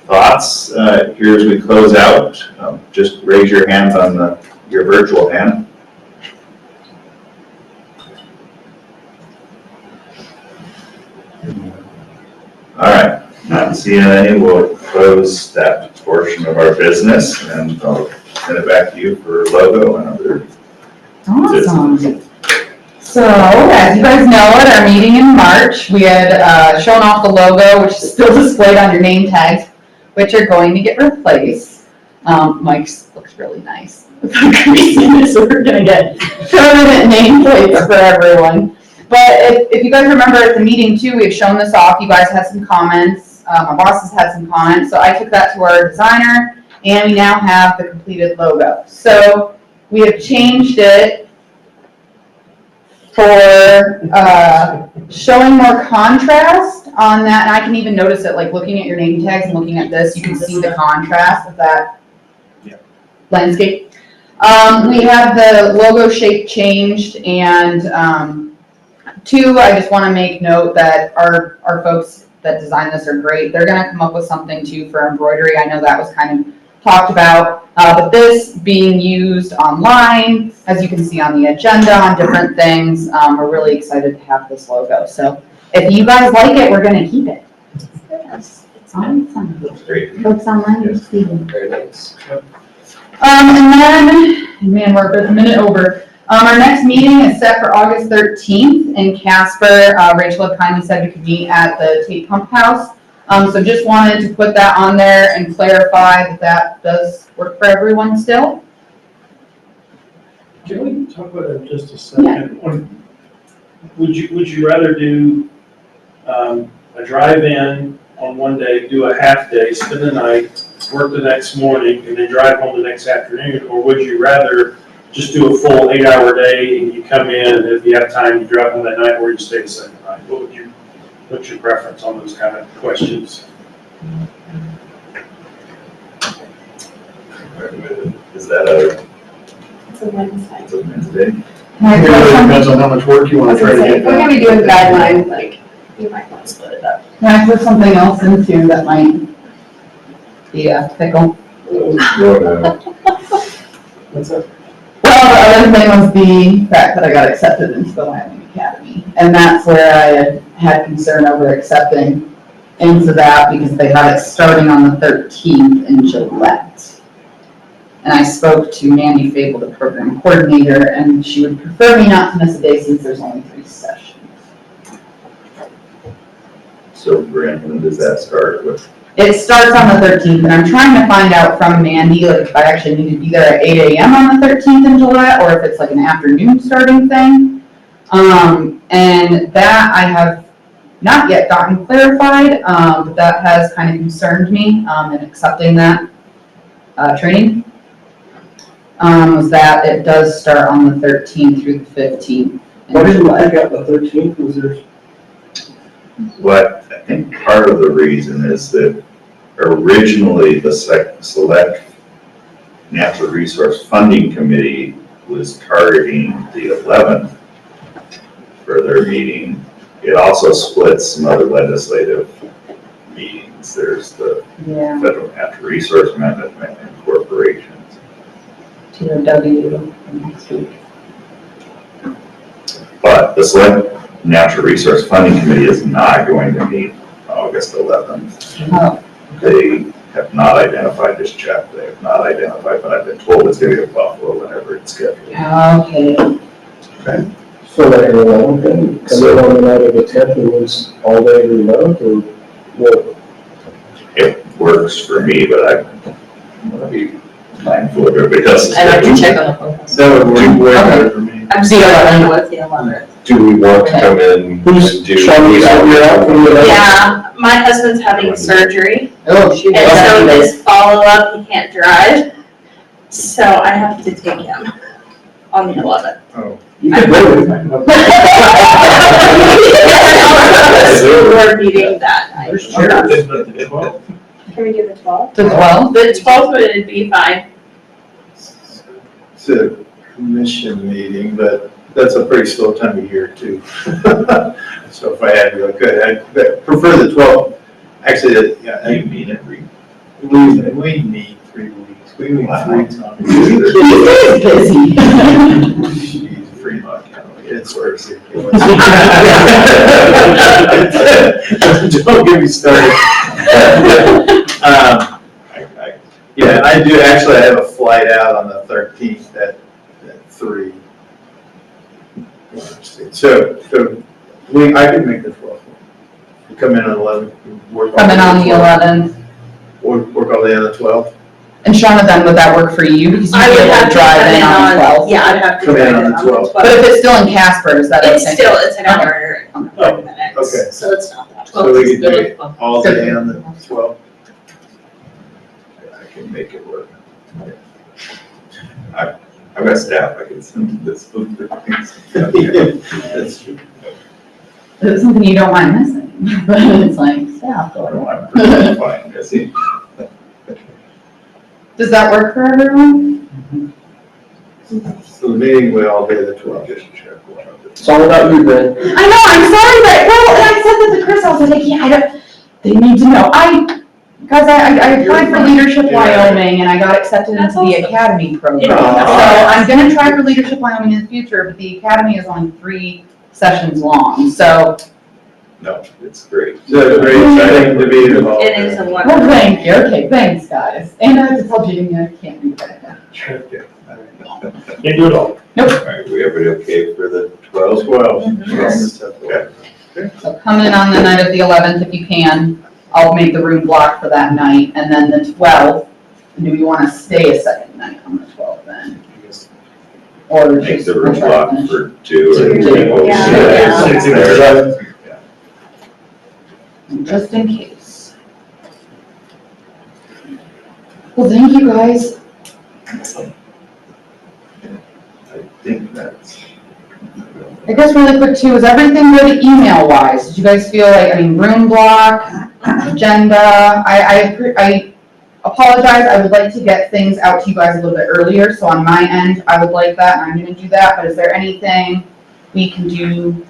A: thoughts here as we close out, just raise your hand on your virtual hand. All right, not seeing any, we'll close that portion of our business and I'll send it back to you for logo and other.
F: Awesome. So, as you guys know, at our meeting in March, we had shown off the logo, which is still displayed on your name tags, which are going to get replaced. Mike's looks really nice. So we're gonna get permanent nameplates for everyone. But if you guys remember at the meeting too, we had shown this off. You guys had some comments. My bosses had some comments. So I took that to our designer, and we now have the completed logo. So we have changed it for showing more contrast on that, and I can even notice it, like looking at your name tags and looking at this, you can see the contrast of that landscape. We have the logo shape changed, and two, I just want to make note that our folks that designed this are great. They're going to come up with something too for embroidery. I know that was kind of talked about, but this being used online, as you can see on the agenda, on different things, we're really excited to have this logo. So if you guys like it, we're going to keep it. It's awesome.
A: Looks great.
F: Folks online, you're speaking.
E: Very nice.
F: And then, man, we're a minute over. Our next meeting is set for August 13th in Casper. Rachel had kindly said we could meet at the Tate Pump House. So just wanted to put that on there and clarify that that does work for everyone still.
H: Can we talk about that just a second? Would you rather do a drive-in on one day, do a half day, spend the night, work the next morning, and then drive home the next afternoon? Or would you rather just do a full 8-hour day and you come in, and if you have time, you drive home that night, or you stay the second night? What's your preference on those kind of questions?
A: Is that
C: It's a Wednesday.
A: it's a Wednesday?
G: It really depends on how much work you want to try to get
D: If we're
G: done.
D: gonna be doing guidelines, like, you might want to split it up.
F: Can I put something else in too that might be a pickle?
H: What's that?
F: Well, the other thing was the fact that I got accepted into the Wyoming Academy. And that's where I had concern over accepting into that because they had it starting on the 13th in Gillette. And I spoke to Mandy Fable, the program coordinator, and she would prefer me not to miss a day since there's only 3 sessions.
A: So Brent, when does that start with?
F: It starts on the 13th, and I'm trying to find out from Mandy, like, if I actually need to be there at 8 a.m. on the 13th in Gillette, or if it's like an afternoon starting thing. And that I have not yet gotten clarified, but that has kind of concerned me, in accepting that, training. Was that it does start on the 13th through the 15th.
K: Why didn't we pick out the 13th? Was there?
A: What I think part of the reason is that originally the Select Natural Resource Funding Committee was targeting the 11th for their meeting. It also splits some other legislative meetings. There's the Federal Natural Resource Management and Corporations.
F: TOW next week.
A: But the Select Natural Resource Funding Committee is not going to meet August 11th.
F: Oh.
A: They have not identified this chap. They have not identified, but I've been told it's going to be in Buffalo whenever it's scheduled.
F: Okay.
A: Okay.
K: So like an 11th, and come in on the night of the 10th, and was all day remote, or what?
A: It works for me, but I'm going to be mindful of everybody else's.
D: And I can check on the phone.
A: That would work way better for me.
D: I'm still on with the 11th.
L: Do we want to come in and do?
T: Yeah, my husband's having surgery,
F: Oh,
T: and so this follow-up, he can't drive, so I have to take him on the 11th.
A: Oh.
K: You can do it.
T: We're meeting that night. Can we do the 12th?
F: The 12th?
T: The 12th would be fine.
B: It's a commission meeting, but that's a pretty slow time of year too. So if I had to, I could. I prefer the 12th. Actually, yeah,
A: You mean every.
B: we meet 3 weeks. We meet 3 times.
F: He's busy.
A: She's free luck. It's worse.
B: Don't get me started. Yeah, I do, actually, I have a flight out on the 13th at 3. So, I can make the 12th. Come in on 11.
F: Come in on the 11th.
B: Work all day on the 12th.
F: And Shauna, then would that work for you? Because
C: I
F: you'd be
C: would
F: able
C: have
F: to
C: to
F: drive
C: come
F: in on the 12th.
C: Yeah, I'd have to
B: Come in
C: drive
B: on
C: in
B: the
C: on the
B: 12th.
F: But if
C: 12th.
F: it's still in Casper, is that
C: It's
F: okay?
C: still, it's an hour, 30 minutes,
B: Okay.
C: so it's not that.
B: So we can do all day on the 12th.
A: I can make it work. I've got staff, I can send this food for things.
B: That's true.
F: It's something you don't mind missing, but it's like, staff.
A: I'm pretty fine, I see.
F: Does that work for everyone?
B: So the meeting will all day the 12th.
K: It's all about you, Ben.
F: I know, I'm sorry, but, well, and I said that to Chris, I was like, yeah, I don't, they need to know, because I applied for Leadership Wyoming, and I got accepted into the Academy program. So I'm gonna try for Leadership Wyoming in the future, but the Academy is only 3 sessions long, so.
A: No, it's great.
B: It's a great thing to be involved
C: It is a
B: in.
C: wonderful.
F: Well, thank you, okay, thanks, guys. And I have to tell Jamie I can't do that.
H: Can't do it all.
A: All right, we everybody okay for the 12th?
B: 12.
A: Okay.
F: So come in on the night of the 11th if you can. I'll make the room block for that night, and then the 12th, do we want to stay a second night on the 12th then? Or
A: Make
F: just.
A: the room
F: we'll try to
A: block
F: finish.
A: for 2 and
F: Two.
A: we'll
C: Yeah.
A: see.
H: It's
A: There.
F: Just in case. Well, thank you guys.
A: I think that's.
F: I guess really quick too, is everything good email wise? Did you guys feel like, I mean, room block, agenda? I apologize, I would like to get things out to you guys a little bit earlier, so on my end, I would like that, and I'm gonna do that, but is there anything we can do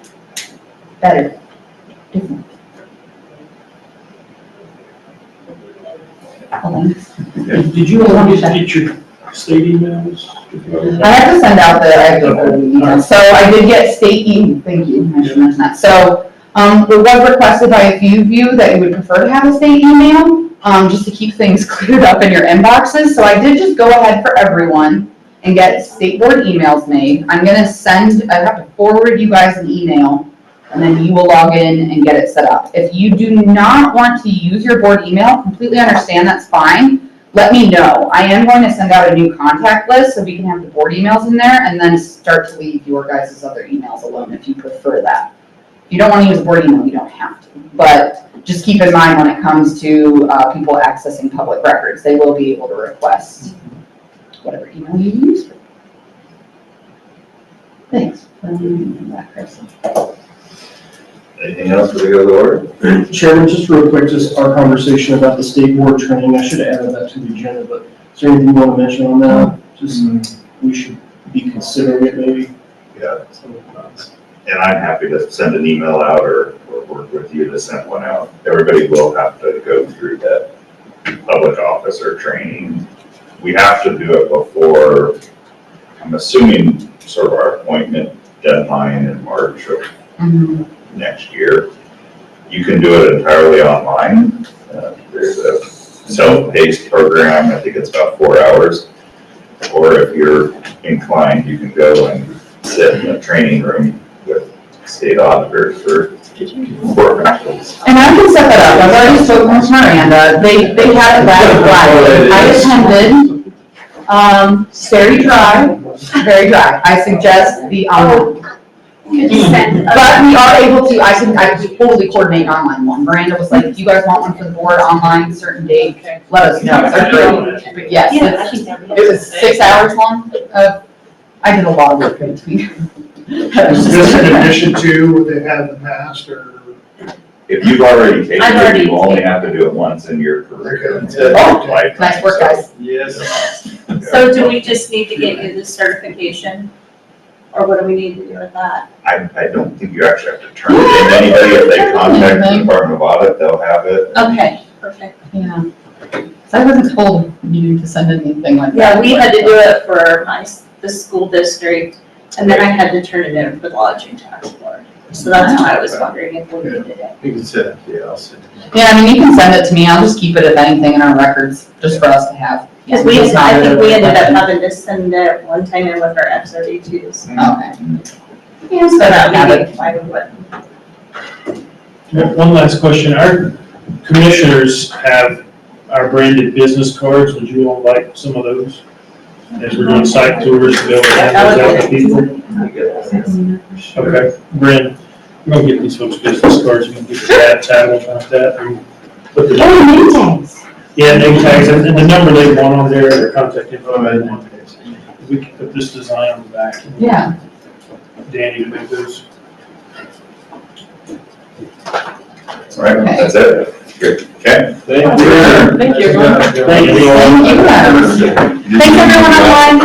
F: better? Different? Well, thanks.
H: Did you all get your state emails?
F: I have to send out the email, so I did get state email, thank you, I should mention that. So, it was requested by a few of you that you would prefer to have a state email, just to keep things cleared up in your inboxes, so I did just go ahead for everyone and get state board emails made. I'm gonna I have to forward you guys an email, and then you will log in and get it set up. If you do not want to use your board email, completely understand, that's fine. Let me know. I am going to send out a new contact list so we can have the board emails in there and then start to leave your guys' other emails alone if you prefer that. If you don't want to use a board email, you don't have to. But just keep in mind when it comes to people accessing public records, they will be able to request whatever email you use. Thanks. Chris.
A: Anything else for the good order?
K: Chairman, just real quick, just our conversation about the state board training, I should have added that to the agenda, but is there anything you want to mention on that? Just, we should be considering it maybe?
A: Yeah. And I'm happy to send an email out or work with you to send one out. Everybody will have to go through that public officer training. We have to do it before, I'm assuming, sort of our appointment deadline in March of next year. You can do it entirely online. There's a self-paced program, I think it's about 4 hours. Or if you're inclined, you can go and sit in a training room with state auditors for 4 hours.
F: And I can set that up. I've already spoken with Miranda. They had it back in Friday. I attended, very dry. I suggest the online. But we are able to, I can totally coordinate an online one. Miranda was like, if you guys want one for the board online, certain date, let us know. They're great. But yes, it was 6 hours long. I did a lot of work in between.
G: Is this in addition to what they had in the past, or?
A: If you've already taken
C: I've
A: it,
C: already
A: you only have to do it once in your career.
F: Oh, nice work, guys.
B: Yes.
C: So do we just need to get you the certification? Or what do we need to do with that?
A: I don't think you actually have to turn it in. Anybody, if they contact the Department of Audit, they'll have it.
C: Okay, perfect.
F: Yeah. So I wasn't told you to send anything like that.
C: Yeah, we had to do it for the school district, and then I had to turn it in for the lodging tax board. So that's why I was wondering if we needed it.
B: You can send it, yeah, I'll send it.
F: Yeah, I mean, you can send it to me. I'll just keep it if anything in our records, just for us to have.
C: Because I think we ended up having to send it one time in with our XRD2s.
F: Okay.
C: Yeah, so that would be
H: One last question. Our commissioners have our branded business cards. Would you all like some of those? As we're doing site tours to be able to hand those out to people? Okay, Brent, I'm gonna get these folks business cards. You can get the tab tag like that. And put the
C: name tags.
H: Yeah, name tags and the number they want on there, their contact info. We can put this design on the back.
F: Yeah.
H: Danny to make those.
A: All right, that's it. Good. Okay.
H: Thank you.
D: Thank you.
H: Thank you.
C: Thanks everyone online.